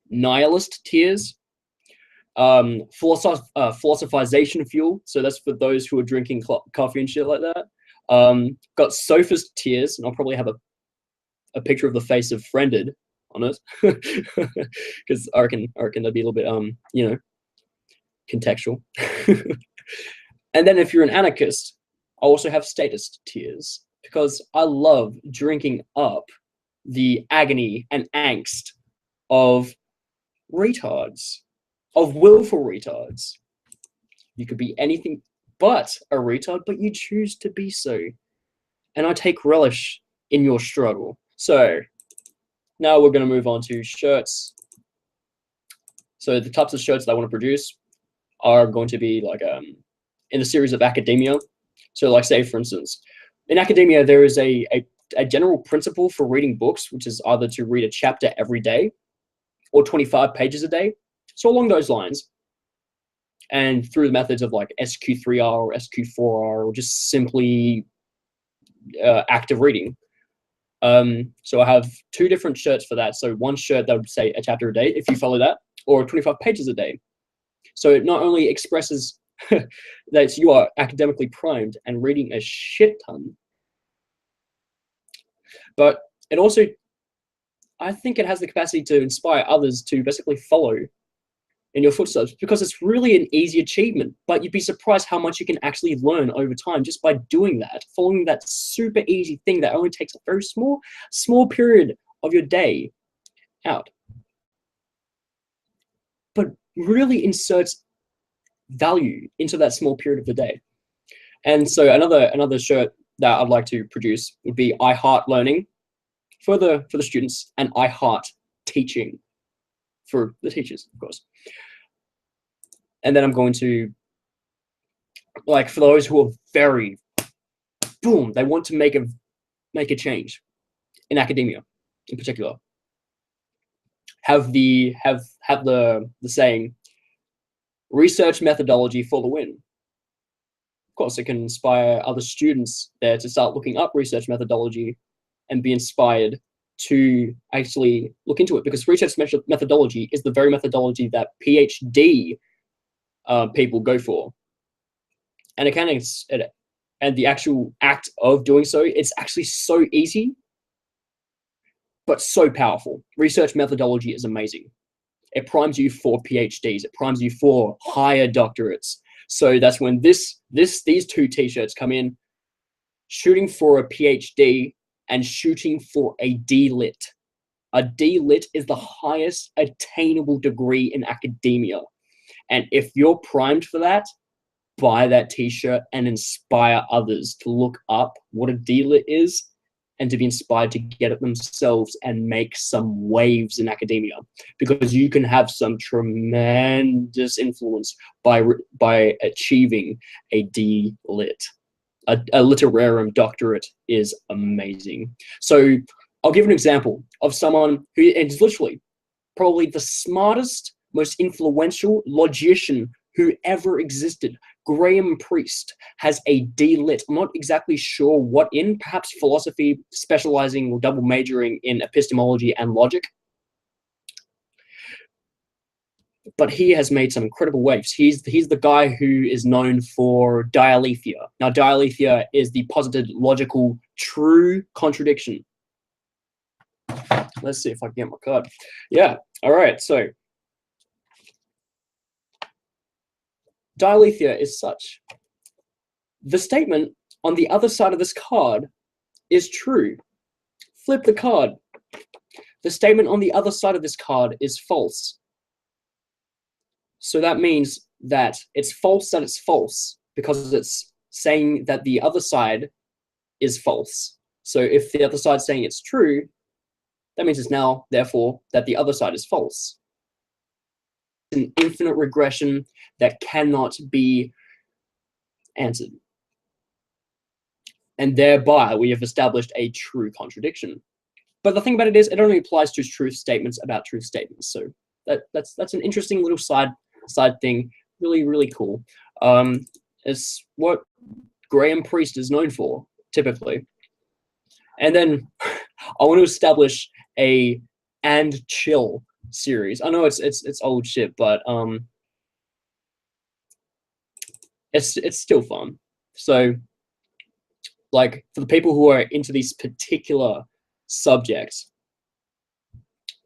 Nihilist Tears, philosophization fuel, so that's for those who are drinking coffee and shit like that. Got Sophist Tears, and I'll probably have a picture of the face of Friended on it, because I reckon that'd be a little bit contextual. And then if you're an anarchist, I also have Statist Tears, because I love drinking up the agony and angst of retards, of willful retards. You could be anything but a retard, but you choose to be so. And I take relish in your struggle. So now we're going to move on to shirts. So the types of shirts that I want to produce are going to be like in the series of academia. So like, say, for instance, in academia, there is a general principle for reading books, which is either to read a chapter every day or 25 pages a day. So along those lines, and through the methods of like SQ3R or SQ4R, or just simply active reading. So I have two different shirts for that. So one shirt that would say a chapter a day, if you follow that, or 25 pages a day. So it not only expresses that you are academically primed and reading a shit ton, but it also, I think it has the capacity to inspire others to basically follow in your footsteps, because it's really an easy achievement, but you'd be surprised how much you can actually learn over time just by doing that, following that super easy thing that only takes a very small period of your day out, but really inserts value into that small period of the day. And so another shirt that I'd like to produce would be I Heart Learning for the students, and I Heart Teaching for the teachers, of course. And then I'm going to, like, for those who are very boom, they want to make a change in academia in particular, have the saying, research methodology for the win. Of course, it can inspire other students there to start looking up research methodology and be inspired to actually look into it, because research methodology is the very methodology that PhD people go for. And and the actual act of doing so, it's actually so easy, but so powerful. Research methodology is amazing. It primes you for PhDs. It primes you for higher doctorates. So that's when these two t-shirts come in, shooting for a PhD and shooting for a D-Lit. A D.Lit is the highest attainable degree in academia. And if you're primed for that, buy that t-shirt and inspire others to look up what a D.Lit is and to be inspired to get it themselves and make some waves in academia, because you can have some tremendous influence by achieving a D.Lit. A literarium doctorate is amazing. So I'll give an example of someone who is literally probably the smartest, most influential logician who ever existed. Graham Priest has a D.Lit. I'm not exactly sure what in, perhaps philosophy, specializing or double majoring in epistemology and logic. But he has made some incredible waves. He's the guy who is known for dialetheia. Now, dialetheia is the posited logical true contradiction. Let's see if I can get my card. Yeah, all right, so dialetheia is such. The statement on the other side of this card is true. Flip the card. The statement on the other side of this card is false. So that means that it's false because it's saying that the other side is false. So if the other side's saying it's true, that means it's now, therefore, that the other side is false. An infinite regression that cannot be answered. And thereby, we have established a true contradiction. But the thing about it is, it only applies to truth statements about truth statements. So that's an interesting little side thing. Really, really cool. It's what Graham Priest is known for, typically. And then I want to establish a and chill series. I know it's old shit, but it's still fun. So, like, for the people who are into these particular subjects,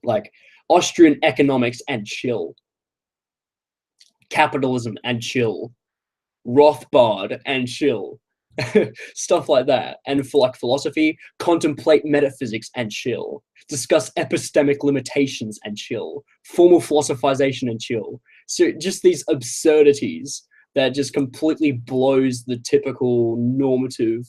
like Austrian economics and chill, capitalism and chill, Rothbard and chill, stuff like that. And for like philosophy, contemplate metaphysics and chill, discuss epistemic limitations and chill, formal philosophization and chill. So just these absurdities that just completely blows the typical normative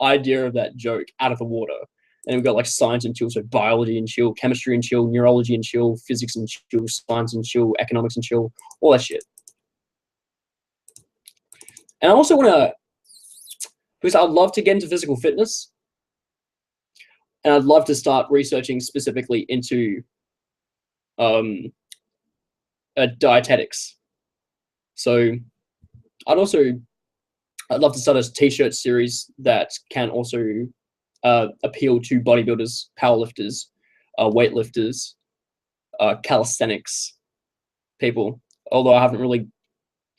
idea of that joke out of the water. And we've got like science and chill, so biology and chill, chemistry and chill, neurology and chill, physics and chill, science and chill, economics and chill, all that shit. And I also want to, because I'd love to get into physical fitness, and I'd love to start researching specifically into dietetics. So I'd love to start a t-shirt series that can also appeal to bodybuilders, powerlifters, weightlifters, calisthenics people. Although I haven't really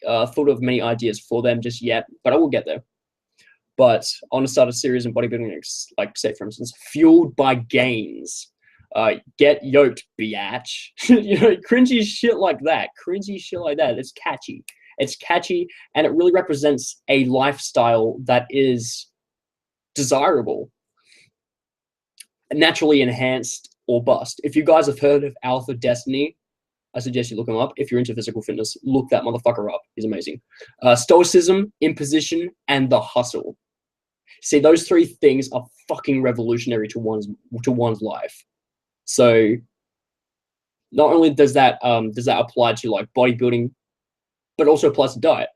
thought of many ideas for them just yet, but I will get there. But I want to start a series in bodybuilding, like, say, for instance, fueled by gains. Get yoked, biatch. You know, cringy shit like that. It's catchy. It's catchy, and it really represents a lifestyle that is desirable, naturally enhanced or bust. If you guys have heard of Alpha Destiny, I suggest you look him up. If you're into physical fitness, look that motherfucker up. He's amazing. Stoicism, imposition, and the hustle. See, those three things are fucking revolutionary to one's life. So not only does that apply to like bodybuilding, but also applies to diet.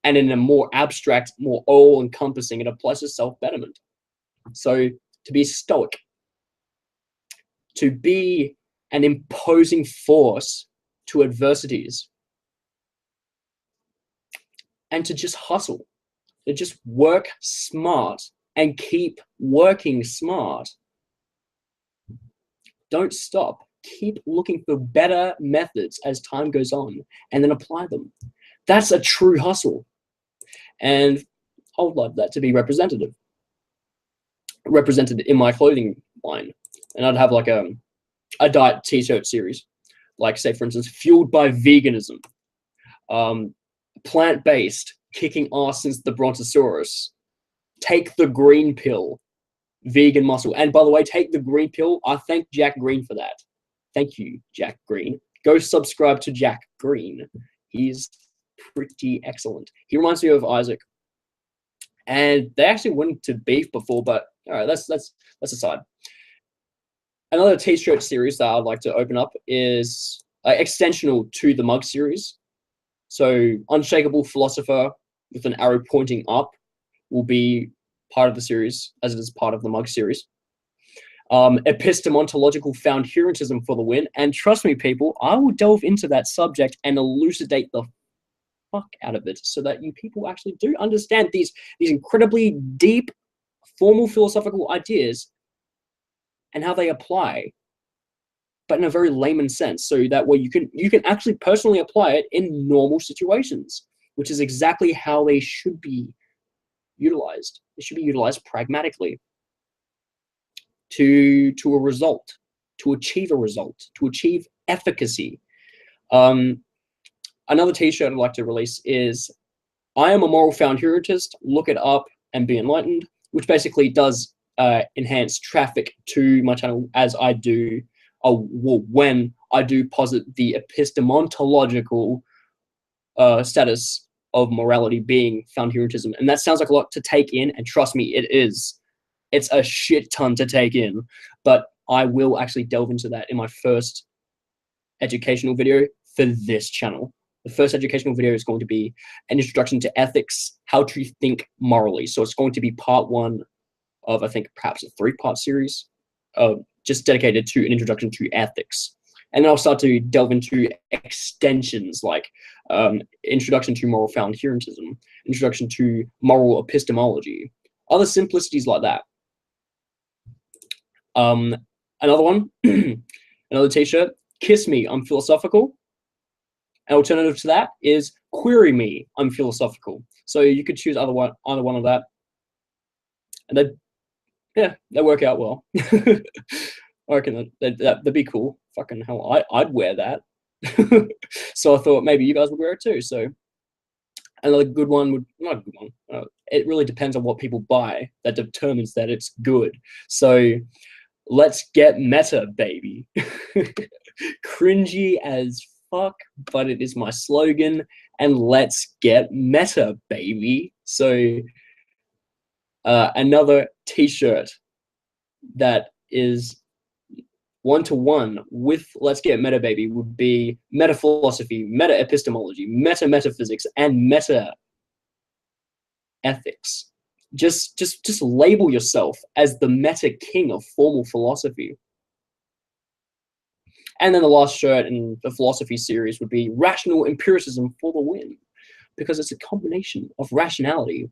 And in a more abstract, more all-encompassing, it applies to self-betterment. So to be stoic, to be an imposing force to adversities, and to just hustle, to just work smart and keep working smart. Don't stop. Keep looking for better methods as time goes on and then apply them. That's a true hustle. And I would love that to be represented in my clothing line. And I'd have like a diet t-shirt series, like, say, for instance, fueled by veganism, plant-based, kicking ass since the Brontosaurus, take the green pill, vegan muscle. And by the way, take the green pill. I thank Jack Green for that. Thank you, Jack Green. Go subscribe to Jack Green. He's pretty excellent. He reminds me of Isaac. And they actually went into beef before, but all right, that's aside. Another t-shirt series that I'd like to open up is extensional to the mug series. So Unshakable Philosopher with an arrow pointing up will be part of the series, as it is part of the mug series. Epistemological foundhurantism for the win. And trust me, people, I will delve into that subject and elucidate the fuck out of it so that you people actually do understand these incredibly deep, formal philosophical ideas and how they apply, but in a very layman sense, so that way you can actually personally apply it in normal situations, which is exactly how they should be utilized. They should be utilized pragmatically to a result, to achieve a result, to achieve efficacy. Another t-shirt I'd like to release is I am a moral foundhuranist, look it up and be enlightened, which basically does enhance traffic to my channel as I do, when I do posit the epistemological status of morality being foundhurantism. And that sounds like a lot to take in, and trust me, it is. It's a shit ton to take in, but I will actually delve into that in my first educational video for this channel. The first educational video is going to be an introduction to ethics, how to think morally. So it's going to be part one of, I think, perhaps a 3-part series, just dedicated to an introduction to ethics. And then I'll start to delve into extensions like introduction to moral foundhurantism, introduction to moral epistemology, other simplicities like that. Another one, another t-shirt, kiss me, I'm philosophical. An alternative to that is query me, I'm philosophical. So you could choose either one of that. And they work out well. I reckon that'd be cool. Fucking hell, I'd wear that. So I thought maybe you guys would wear it too. So another good one would, not a good one. It really depends on what people buy that determines that it's good. So let's get meta, baby. Cringy as fuck, but it is my slogan. And let's get meta, baby. So another t-shirt that is one-to-one with Let's Get Meta Baby would be meta philosophy, meta epistemology, meta metaphysics, and meta ethics. Just label yourself as the meta king of formal philosophy. And then the last shirt in the philosophy series would be rational empiricism for the win, because it's a combination of rationality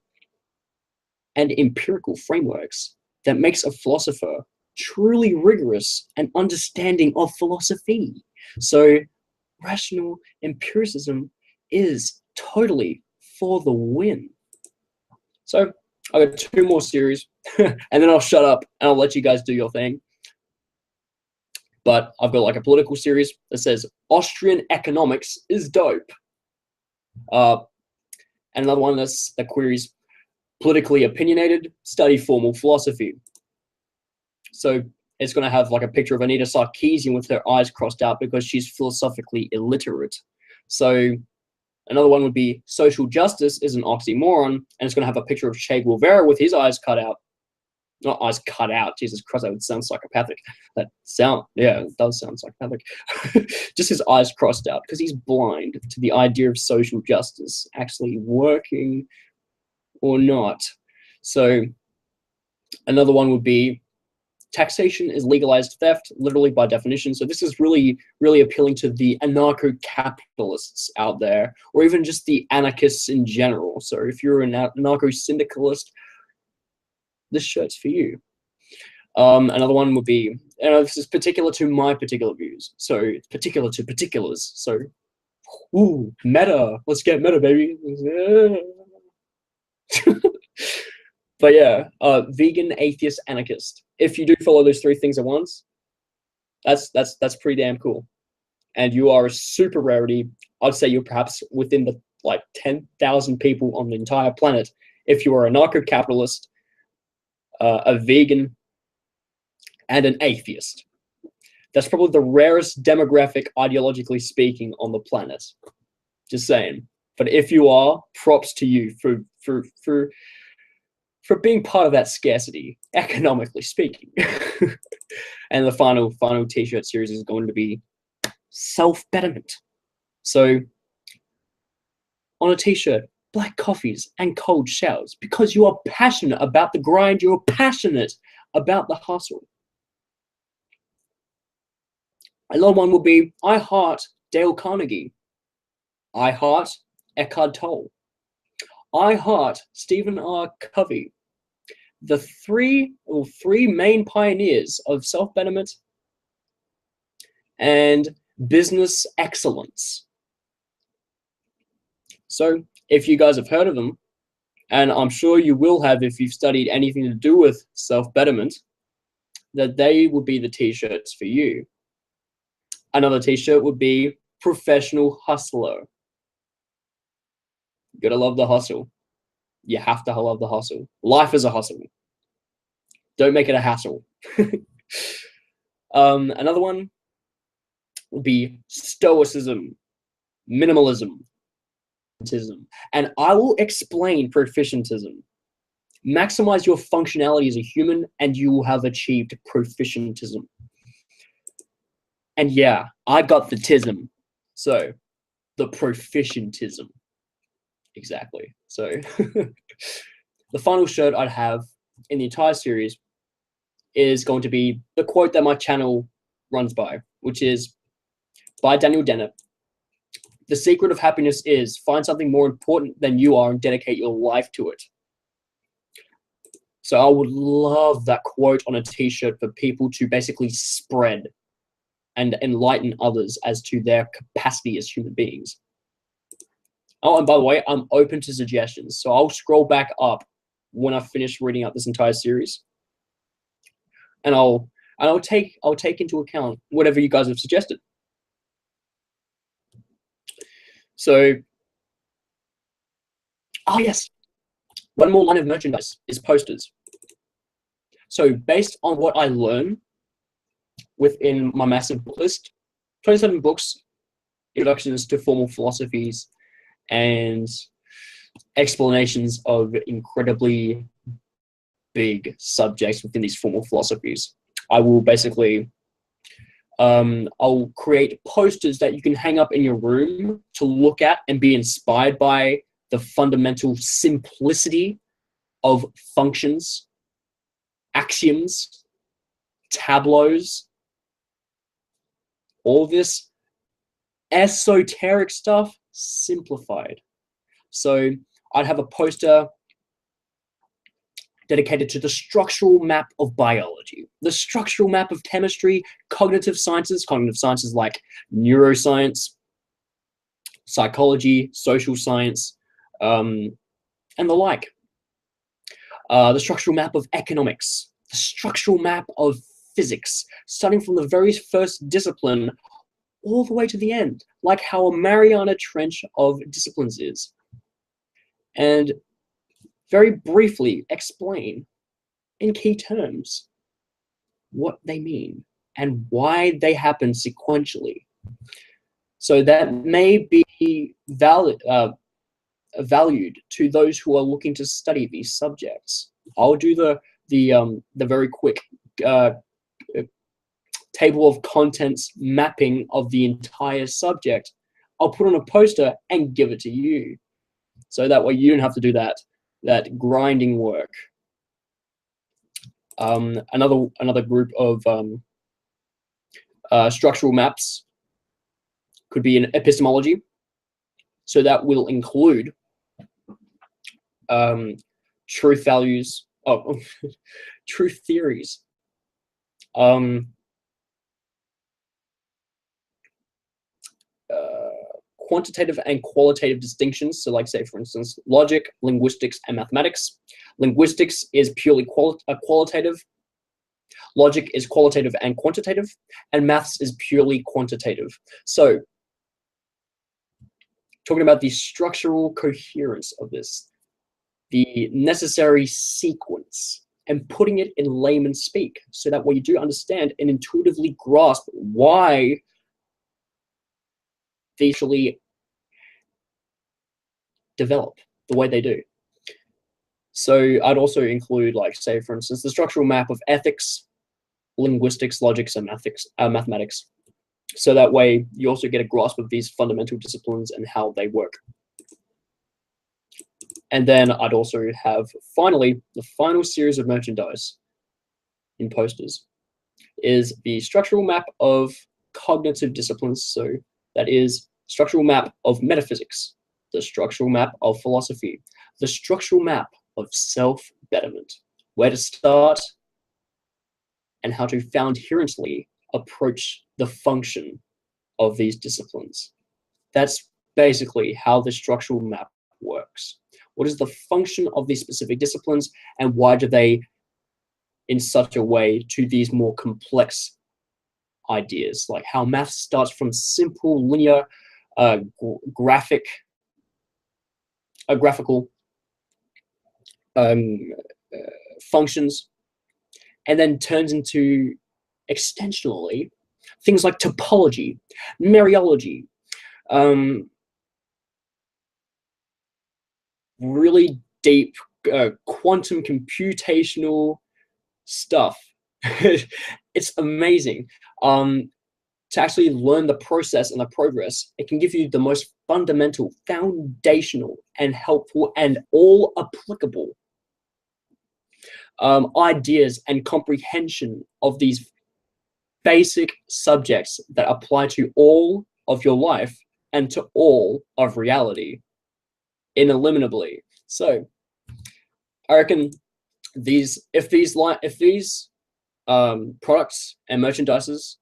and empirical frameworks that makes a philosopher truly rigorous and understanding of philosophy. So rational empiricism is totally for the win. So I've got 2 more series and then I'll shut up and I'll let you guys do your thing. But I've got like a political series that says Austrian economics is dope. And another one that queries politically opinionated, study formal philosophy. So it's going to have like a picture of Anita Sarkeesian with her eyes crossed out because she's philosophically illiterate. So another one would be social justice is an oxymoron, and it's going to have a picture of Che Guevara with his eyes cut out. Not eyes cut out, Jesus Christ, that would sound psychopathic. Yeah, it does sound psychopathic. Just his eyes crossed out because he's blind to the idea of social justice actually working or not. So another one would be taxation is legalized theft, literally by definition. So this is really, really appealing to the anarcho-capitalists out there, or even just the anarchists in general. So if you're an anarcho-syndicalist, this shirt's for you. Another one would be, this is particular to my particular views. So it's particular to particulars. So, ooh, meta. Let's get meta, baby. But yeah, vegan, atheist, anarchist. If you do follow those 3 things at once, that's pretty damn cool. And you are a super rarity. I'd say you're perhaps within the like 10,000 people on the entire planet. If you are a anarcho-capitalist, a vegan, and an atheist. That's probably the rarest demographic, ideologically speaking, on the planet. Just saying. But if you are, props to you for being part of that scarcity, economically speaking. And the final t-shirt series is going to be self-betterment. So on a t-shirt, black coffees and cold showers, because you are passionate about the grind, you're passionate about the hustle. Another one will be, I heart Dale Carnegie. I heart Eckhart Tolle. I heart Stephen R. Covey. The three main pioneers of self-betterment and business excellence. So if you guys have heard of them, and I'm sure you will have if you've studied anything to do with self-betterment, that they would be the t-shirts for you. Another t-shirt would be professional hustler. You gotta love the hustle. You have to love the hustle. Life is a hustle. Don't make it a hassle. Another one would be stoicism, minimalism, and I will explain proficientism. Maximize your functionality as a human, and you will have achieved proficientism. And yeah, I got the tism. So, the proficientism. Exactly. So, the final shirt I'd have in the entire series is going to be the quote that my channel runs by, which is by Daniel Dennett. The secret of happiness is find something more important than you are and dedicate your life to it. So I would love that quote on a t-shirt for people to basically spread and enlighten others as to their capacity as human beings. Oh, and by the way, I'm open to suggestions. So I'll scroll back up when I finish reading out this entire series. And I'll take into account whatever you guys have suggested. So, oh yes, one more line of merchandise is posters. So based on what I learn within my massive book list, 27 books, introductions to formal philosophies, and explanations of incredibly big subjects within these formal philosophies. I will basically, I'll create posters that you can hang up in your room to look at and be inspired by the fundamental simplicity of functions, axioms, tableaus, all this esoteric stuff simplified. So I'd have a poster dedicated to the structural map of biology, the structural map of chemistry, cognitive sciences like neuroscience, psychology, social science, and the like. The structural map of economics, the structural map of physics, starting from the very first discipline all the way to the end, like how a Mariana Trench of disciplines is. And very briefly explain in key terms what they mean and why they happen sequentially. So that may be valued to those who are looking to study these subjects. I'll do the very quick table of contents mapping of the entire subject. I'll put on a poster and give it to you. So that way you don't have to do that grinding work. Another group of structural maps could be in epistemology. So that will include truth values, truth theories, quantitative and qualitative distinctions. So like say, for instance, logic, linguistics, and mathematics. Linguistics is purely qualitative. Logic is qualitative and quantitative, and maths is purely quantitative. So talking about the structural coherence of this, the necessary sequence and putting it in layman's speak, so that way you do understand and intuitively grasp why they actually develop the way they do. So I'd also include, like, say, for instance, the structural map of ethics, linguistics, logics, and mathematics. So that way you also get a grasp of these fundamental disciplines and how they work. And then I'd also have, finally, the final series of merchandise in posters is the structural map of cognitive disciplines. So that is structural map of metaphysics, the structural map of philosophy, the structural map of self-betterment, where to start and how to coherently approach the function of these disciplines. That's basically how the structural map works. What is the function of these specific disciplines, and why do they in such a way to these more complex ideas, like how math starts from simple linear graphical functions, and then turns into extensionally things like topology, mereology, really deep quantum computational stuff. It's amazing. To actually learn the process and the progress, it can give you the most fundamental, foundational, and helpful, and all applicable ideas and comprehension of these basic subjects that apply to all of your life and to all of reality ineliminably. So I reckon if these products and merchandises,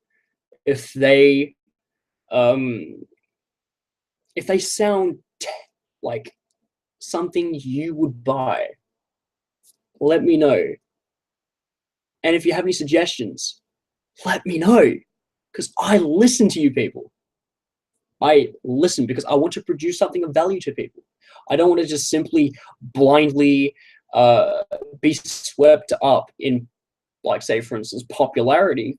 if they sound like something you would buy, let me know. And if you have any suggestions, let me know, because I listen to you people. I listen because I want to produce something of value to people. I don't want to just simply blindly be swept up in, like, say, for instance, popularity,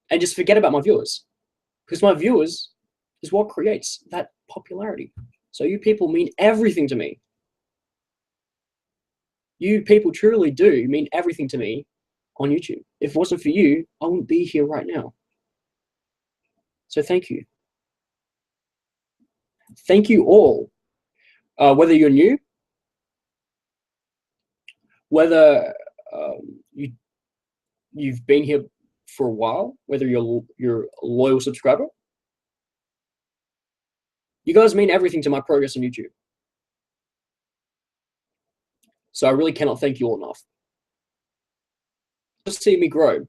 and just forget about my viewers, because my viewers is what creates that popularity. So you people mean everything to me. You people truly do mean everything to me on YouTube. If it wasn't for you, I wouldn't be here right now. So thank you. Thank you all. Whether you're new, whether you've been here for a while, whether you're a loyal subscriber, you guys mean everything to my progress on YouTube. So I really cannot thank you all enough. Just see me grow.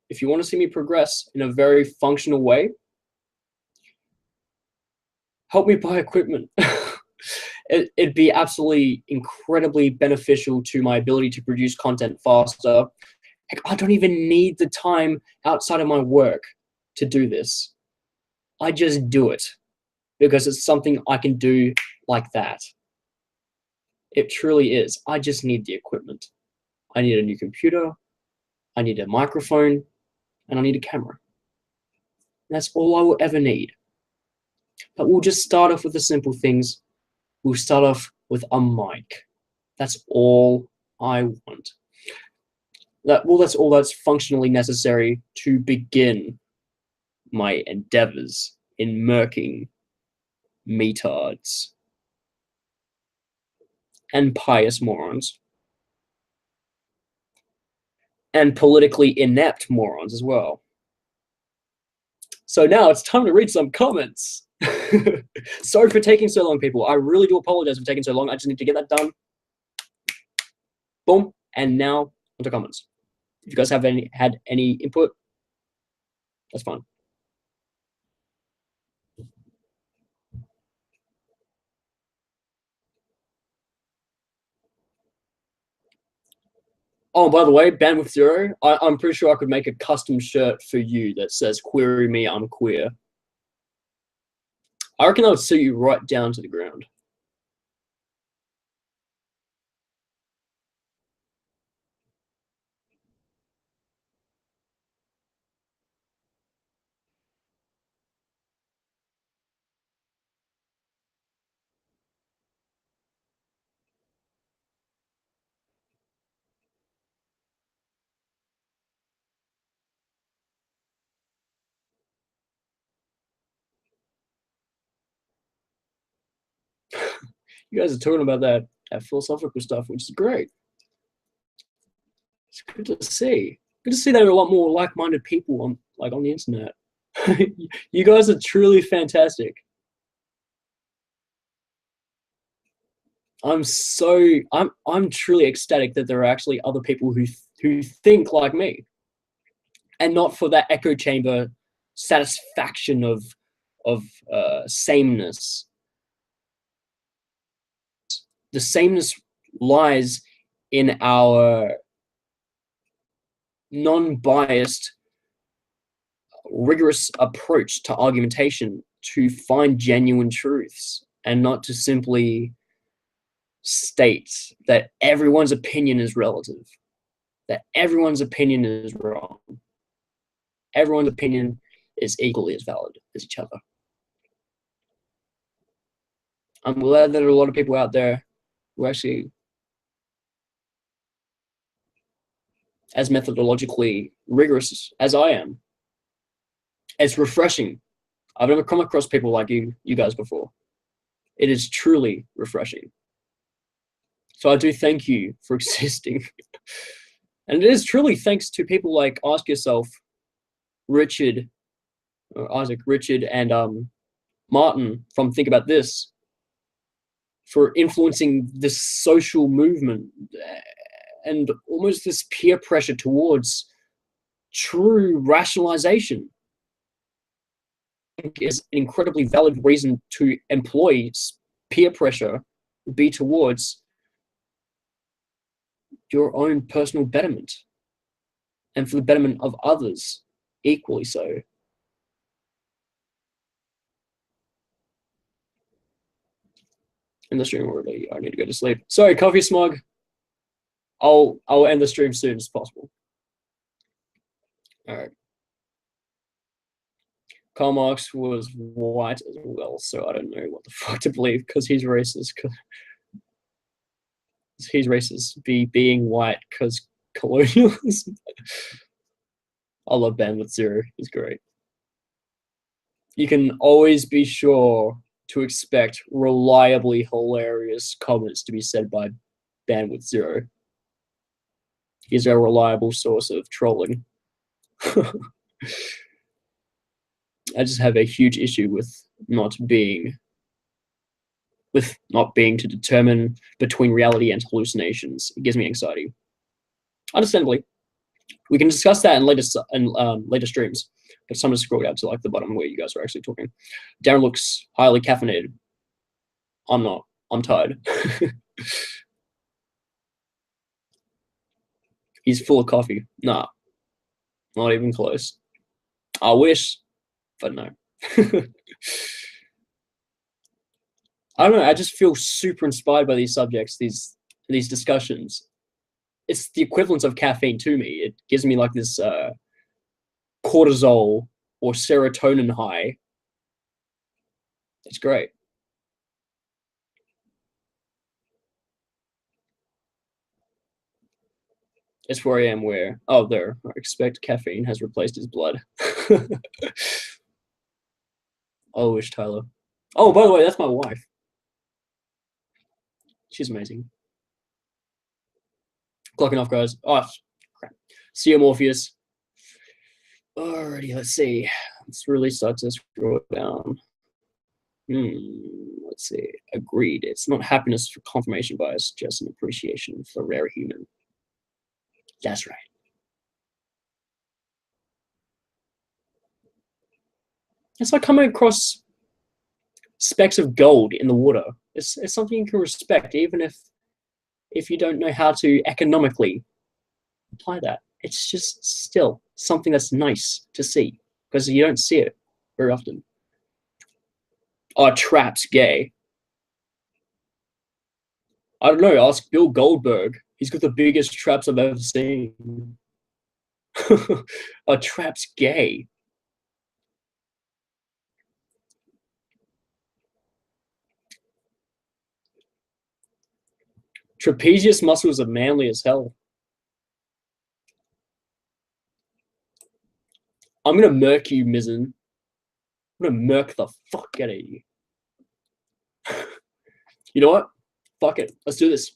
If you want to see me progress in a very functional way, help me buy equipment. It'd be absolutely incredibly beneficial to my ability to produce content faster. Heck, I don't even need the time outside of my work to do this. I just do it because it's something I can do like that. It truly is. I just need the equipment. I need a new computer, I need a microphone, and I need a camera. And that's all I will ever need. But we'll just start off with the simple things. We'll start off with a mic. That's all I want. That's all that's functionally necessary to begin my endeavors in murking metards and pious morons and politically inept morons as well. So now it's time to read some comments. Sorry for taking so long, people. I really do apologize for taking so long. I just need to get that done. Boom. And now onto comments. If you guys have had any input, that's fine. Oh, by the way, bandwidth 0, I'm pretty sure I could make a custom shirt for you that says "Query me, I'm queer." I reckon that would suit you right down to the ground. You guys are talking about that philosophical stuff, which is great. It's good to see. Good to see there are a lot more like-minded people on the internet. You guys are truly fantastic. I'm truly ecstatic that there are actually other people who think like me, and not for that echo chamber satisfaction of sameness. The sameness lies in our non-biased, rigorous approach to argumentation to find genuine truths, and not to simply state that everyone's opinion is relative, that everyone's opinion is wrong. Everyone's opinion is equally as valid as each other. I'm glad that there are a lot of people out there who actually, as methodologically rigorous as I am. It's refreshing. I've never come across people like you guys before. It is truly refreshing. So I do thank you for existing. And it is truly thanks to people like Ask Yourself, Isaac, Richard, and Martin from Think About This for influencing this social movement and almost this peer pressure towards true rationalization. I think is an incredibly valid reason to employ peer pressure would be towards your own personal betterment and for the betterment of others equally so. In the stream already, I need to go to sleep. Sorry, coffee smug. I'll end the stream soon as possible. All right. Karl Marx was white as well, so I don't know what the fuck to believe because he's racist. He's racist. Being white because colonialism. I love Bandwidth Zero. He's great. You can always be sure to expect reliably hilarious comments to be said by Bandwidth Zero. He's a reliable source of trolling. I just have a huge issue with not being to determine between reality and hallucinations. It gives me anxiety. Understandably. We can discuss that in later streams, but time to scroll down to like the bottom where you guys are actually talking. Darren looks highly caffeinated. I'm not. I'm tired. He's full of coffee. Nah, not even close. I wish, but no. I don't know. I just feel super inspired by these subjects, these discussions. It's the equivalent of caffeine to me. It gives me like this cortisol or serotonin high. It's great. It's where I am where, oh, there. I expect caffeine has replaced his blood. I wish, Tyler. Oh, by the way, that's my wife. She's amazing. Clocking off, guys. Oh, crap. See you, Morpheus. Alrighty, let's see. Let's really start to scroll down. Let's see. Agreed. It's not happiness for confirmation bias, just an appreciation for rare human. That's right. It's like coming across specks of gold in the water. It's something you can respect, even if you don't know how to economically apply that. It's just still something that's nice to see because you don't see it very often. Are traps gay? I don't know. Ask Bill Goldberg. He's got the biggest traps I've ever seen. Are traps gay? Trapezius muscles are manly as hell. I'm gonna murk you, Mizzen. I'm gonna murk the fuck out of you. You know what? Fuck it. Let's do this.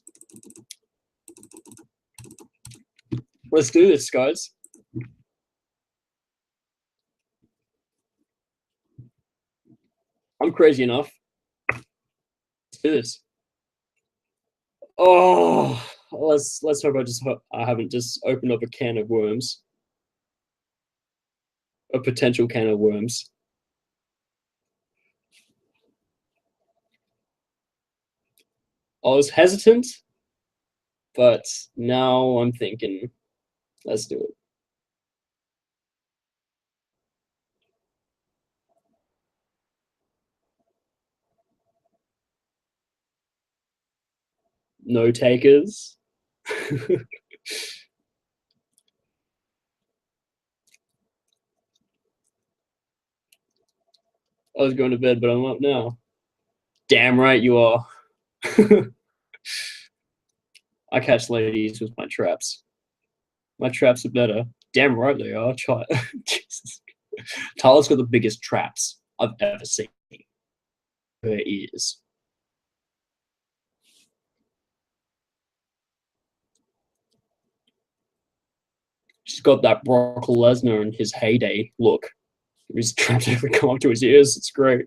Let's do this, guys. I'm crazy enough. Let's do this. Oh, let's hope I haven't just opened up a can of worms. A potential can of worms. I was hesitant, but now I'm thinking, let's do it. No takers. I was going to bed, but I'm up now. Damn right you are. I catch ladies with my traps. My traps are better. Damn right they are. Jesus. Tyler's got the biggest traps I've ever seen. Her ears. She's got that Brock Lesnar in his heyday look. His traps ever come up to his ears. It's great.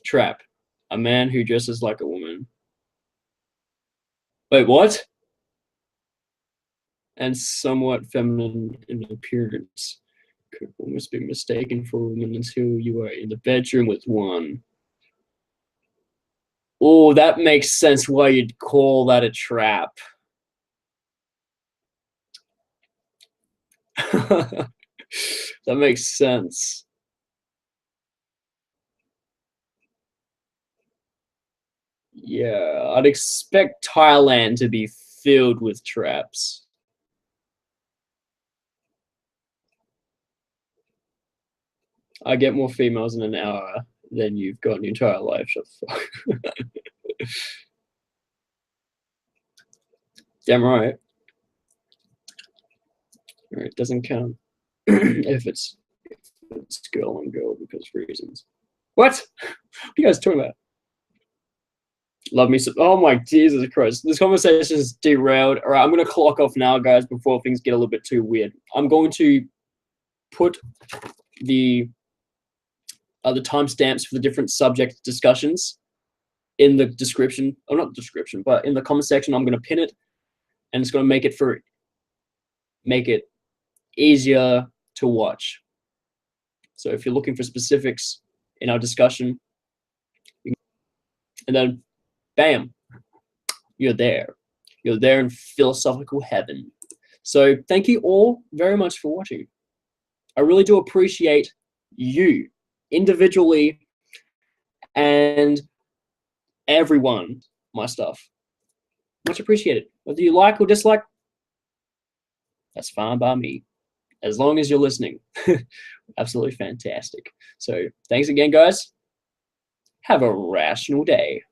Trap. A man who dresses like a woman. Wait, what? And somewhat feminine in appearance. Could almost be mistaken for a woman until you are in the bedroom with one. Oh, that makes sense why you'd call that a trap. That makes sense. Yeah, I'd expect Thailand to be filled with traps. I get more females in an hour than you've got in your entire life. Shut the fuck. Damn right. All right, doesn't count if it's girl on girl because reasons. What? What are you guys talking about? Love me some. Oh my Jesus Christ! This conversation is derailed. All right, I'm gonna clock off now, guys, before things get a little bit too weird. I'm going to put the timestamps for the different subject discussions in the description. Oh, not the description, but in the comment section. I'm gonna pin it, and it's gonna make it easier to watch. So if you're looking for specifics in our discussion, and then bam, you're there. You're there in philosophical heaven. So thank you all very much for watching. I really do appreciate you individually and everyone, my stuff. Much appreciated. Whether you like or dislike, that's fine by me. As long as you're listening. Absolutely fantastic. So thanks again, guys. Have a rational day.